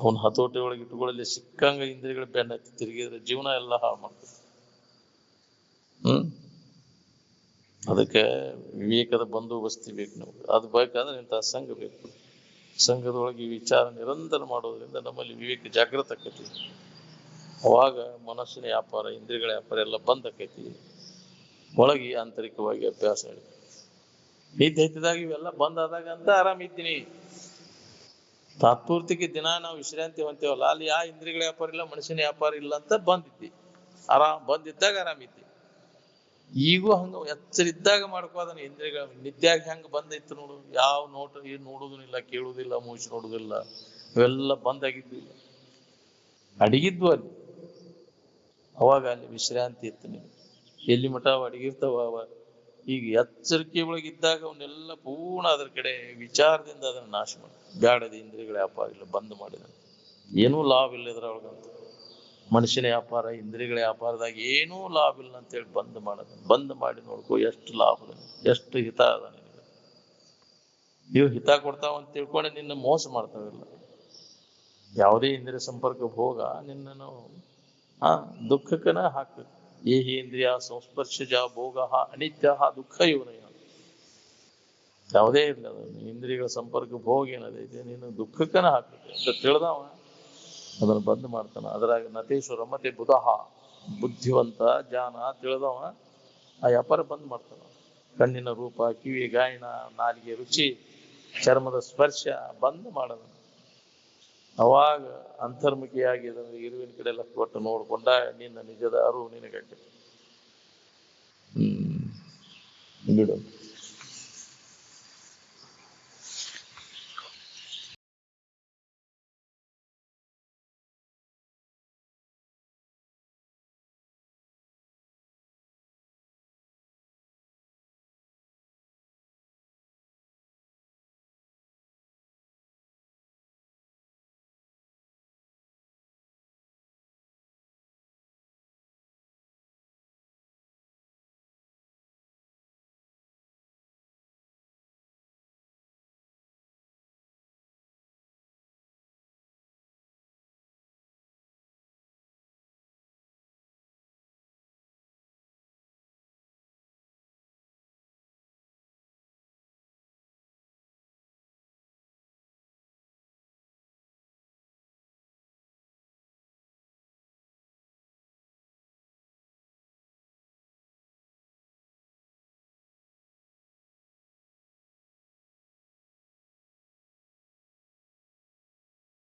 ಅವನ ಹತೋಟಿ ಒಳಗೆ ಇಟ್ಟುಕೊಳ್ಳಲಿ. ಸಿಕ್ಕಂಗ ಇಂದ್ರಿಯಗಳ ಬೆನ್ನ ಹತ್ತಿ ತಿರುಗಿದ್ರೆ ಜೀವನ ಎಲ್ಲ ಹಾಳು ಮಾಡ್ತದೆ. ಅದಕ್ಕೆ ವಿವೇಕದ ಬಂದೋಬಸ್ತಿ ಬೇಕು ನಮ್ಗೆ. ಅದು ಬೇಕಾದ್ರೆ ಇಂತಹ ಸಂಘ ಬೇಕು. ಸಂಘದೊಳಗೆ ಈ ವಿಚಾರ ನಿರಂತರ ಮಾಡೋದ್ರಿಂದ ನಮ್ಮಲ್ಲಿ ವಿವೇಕ ಜಾಗೃತ ಆಕೈತಿ. ಅವಾಗ ಮನಸ್ಸಿನ ವ್ಯಾಪಾರ ಇಂದ್ರಿಯಗಳ ವ್ಯಾಪಾರ ಎಲ್ಲ ಬಂದ್ ಆಕೈತಿ. ಒಳಗೆ ಆಂತರಿಕವಾಗಿ ಅಭ್ಯಾಸ ನಿದ್ದೆ ಹತ್ತಿದಾಗ ಇವೆಲ್ಲ ಬಂದಾದಾಗ ಅಂತ ಆರಾಮಿದ್ದೀನಿ. ತಾತ್ಪೂರ್ತಿಗೆ ದಿನ ನಾವು ವಿಶ್ರಾಂತಿ ಹೊಂತೇವಲ್ಲ, ಅಲ್ಲಿ ಯಾ ಇಂದ್ರಿಯಗಳ ವ್ಯಾಪಾರ ಇಲ್ಲ, ಮನುಷ್ಯನ ವ್ಯಾಪಾರ ಇಲ್ಲ ಅಂತ ಬಂದಿದ್ದಿ. ಬಂದಿದ್ದಾಗ ಆರಾಮಿದ್ದಿ. ಈಗೂ ಹಂಗ ಎಚ್ಚರ ಇದ್ದಾಗ ಮಾಡ್ಕೋದನ್ನ ಇಂದ್ರಿಯಗಳ ನಿತ್ಯಾಗ ಹೆಂಗ ಬಂದೈತಿ ನೋಡು. ಯಾವ ನೋಟ ಏನ್ ನೋಡುವುದಿಲ್ಲ, ಕೇಳುವುದಿಲ್ಲ, ಮೂಸಿ ನೋಡುವುದಿಲ್ಲ, ಇವೆಲ್ಲ ಬಂದಾಗಿದ್ದಿಲ್ಲ, ಅಡಿಗಿದ್ವು ಅಲ್ಲಿ. ಅವಾಗ ಅಲ್ಲಿ ವಿಶ್ರಾಂತಿ ಇತ್ತು ನಿನಗೆ. ಎಲ್ಲಿ ಮಠ ಅಡಗಿರ್ತಾವ ಅವ. ಈಗ ಎಚ್ಚರಿಕೆ ಒಳಗಿದ್ದಾಗ ಅವನ್ನೆಲ್ಲ ಪೂರ್ಣ ಅದ್ರ ಕಡೆ ವಿಚಾರದಿಂದ ಅದನ್ನ ನಾಶ ಮಾಡಿ ಬ್ಯಾಡದ ಇಂದ್ರಿಯಗಳ ವ್ಯಾಪಾರ ಇಲ್ಲ ಬಂದ್ ಮಾಡಿದ. ಏನೂ ಲಾಭ ಇಲ್ಲ ಇದ್ರೊಳಗಂತ. ಮನುಷ್ಯನ ವ್ಯಾಪಾರ ಇಂದ್ರಿಯಗಳ ವ್ಯಾಪಾರದಾಗ ಏನೂ ಲಾಭ ಇಲ್ಲ ಅಂತೇಳಿ ಬಂದ್ ಮಾಡೋದು. ಬಂದ್ ಮಾಡಿ ನೋಡ್ಕೋ ಎಷ್ಟು ಲಾಭ ಅದ, ಎಷ್ಟು ಹಿತ ಅದ ನಿನಗೆ. ಇವು ಹಿತ ಕೊಡ್ತಾವ ಅಂತ ತಿಳ್ಕೊಂಡೆ ನಿನ್ನ ಮೋಸ ಮಾಡ್ತಾವಿಲ್ಲ. ಯಾವುದೇ ಇಂದ್ರಿಯ ಸಂಪರ್ಕ ಭೋಗ ನಿನ್ನನ್ನು ದುಃಖಕ್ಕನ ಹಾಕ್ಬೇಕು. ಏಹಿ ಇಂದ್ರಿಯ ಸಂಸ್ಪರ್ಶಜ ಭೋಗ ಅನಿತ್ಯ ದುಃಖ ಇವನಯ. ಯಾವುದೇ ಇರಲಿ ಅದು ಇಂದ್ರಿಯಗಳ ಸಂಪರ್ಕ ಭೋಗ ಏನದೈತೆ ನೀನು ದುಃಖಕ್ಕನ ಹಾಕ್ಬೇಕು ಅಂತ ತಿಳಿದವ ಅದನ್ನು ಬಂದ್ ಮಾಡ್ತಾನ. ಅದ್ರಾಗ ನತೇಶು ರಮತೆ ಬುಧಃ, ಬುದ್ಧಿವಂತ ಜಾನ ತಿಳಿದವ ಆ ವ್ಯಾಪಾರ ಬಂದ್ ಮಾಡ್ತಾನ. ಕಣ್ಣಿನ ರೂಪ, ಕಿವಿ ಗಾಯನ, ನಾಲಿಗೆ ರುಚಿ, ಚರ್ಮದ ಸ್ಪರ್ಶ ಬಂದ್ ಮಾಡೋದು. ಅವಾಗ ಅಂತರ್ಮುಖಿಯಾಗಿ ಇರುವಿನ ಕಡೆ ಎಲ್ಲ ಕೊಟ್ಟು ನೋಡ್ಕೊಂಡ ನಿನ್ನ ನಿಜದ ಅರಿವು ನಿನಗೆ ಬಿಡು.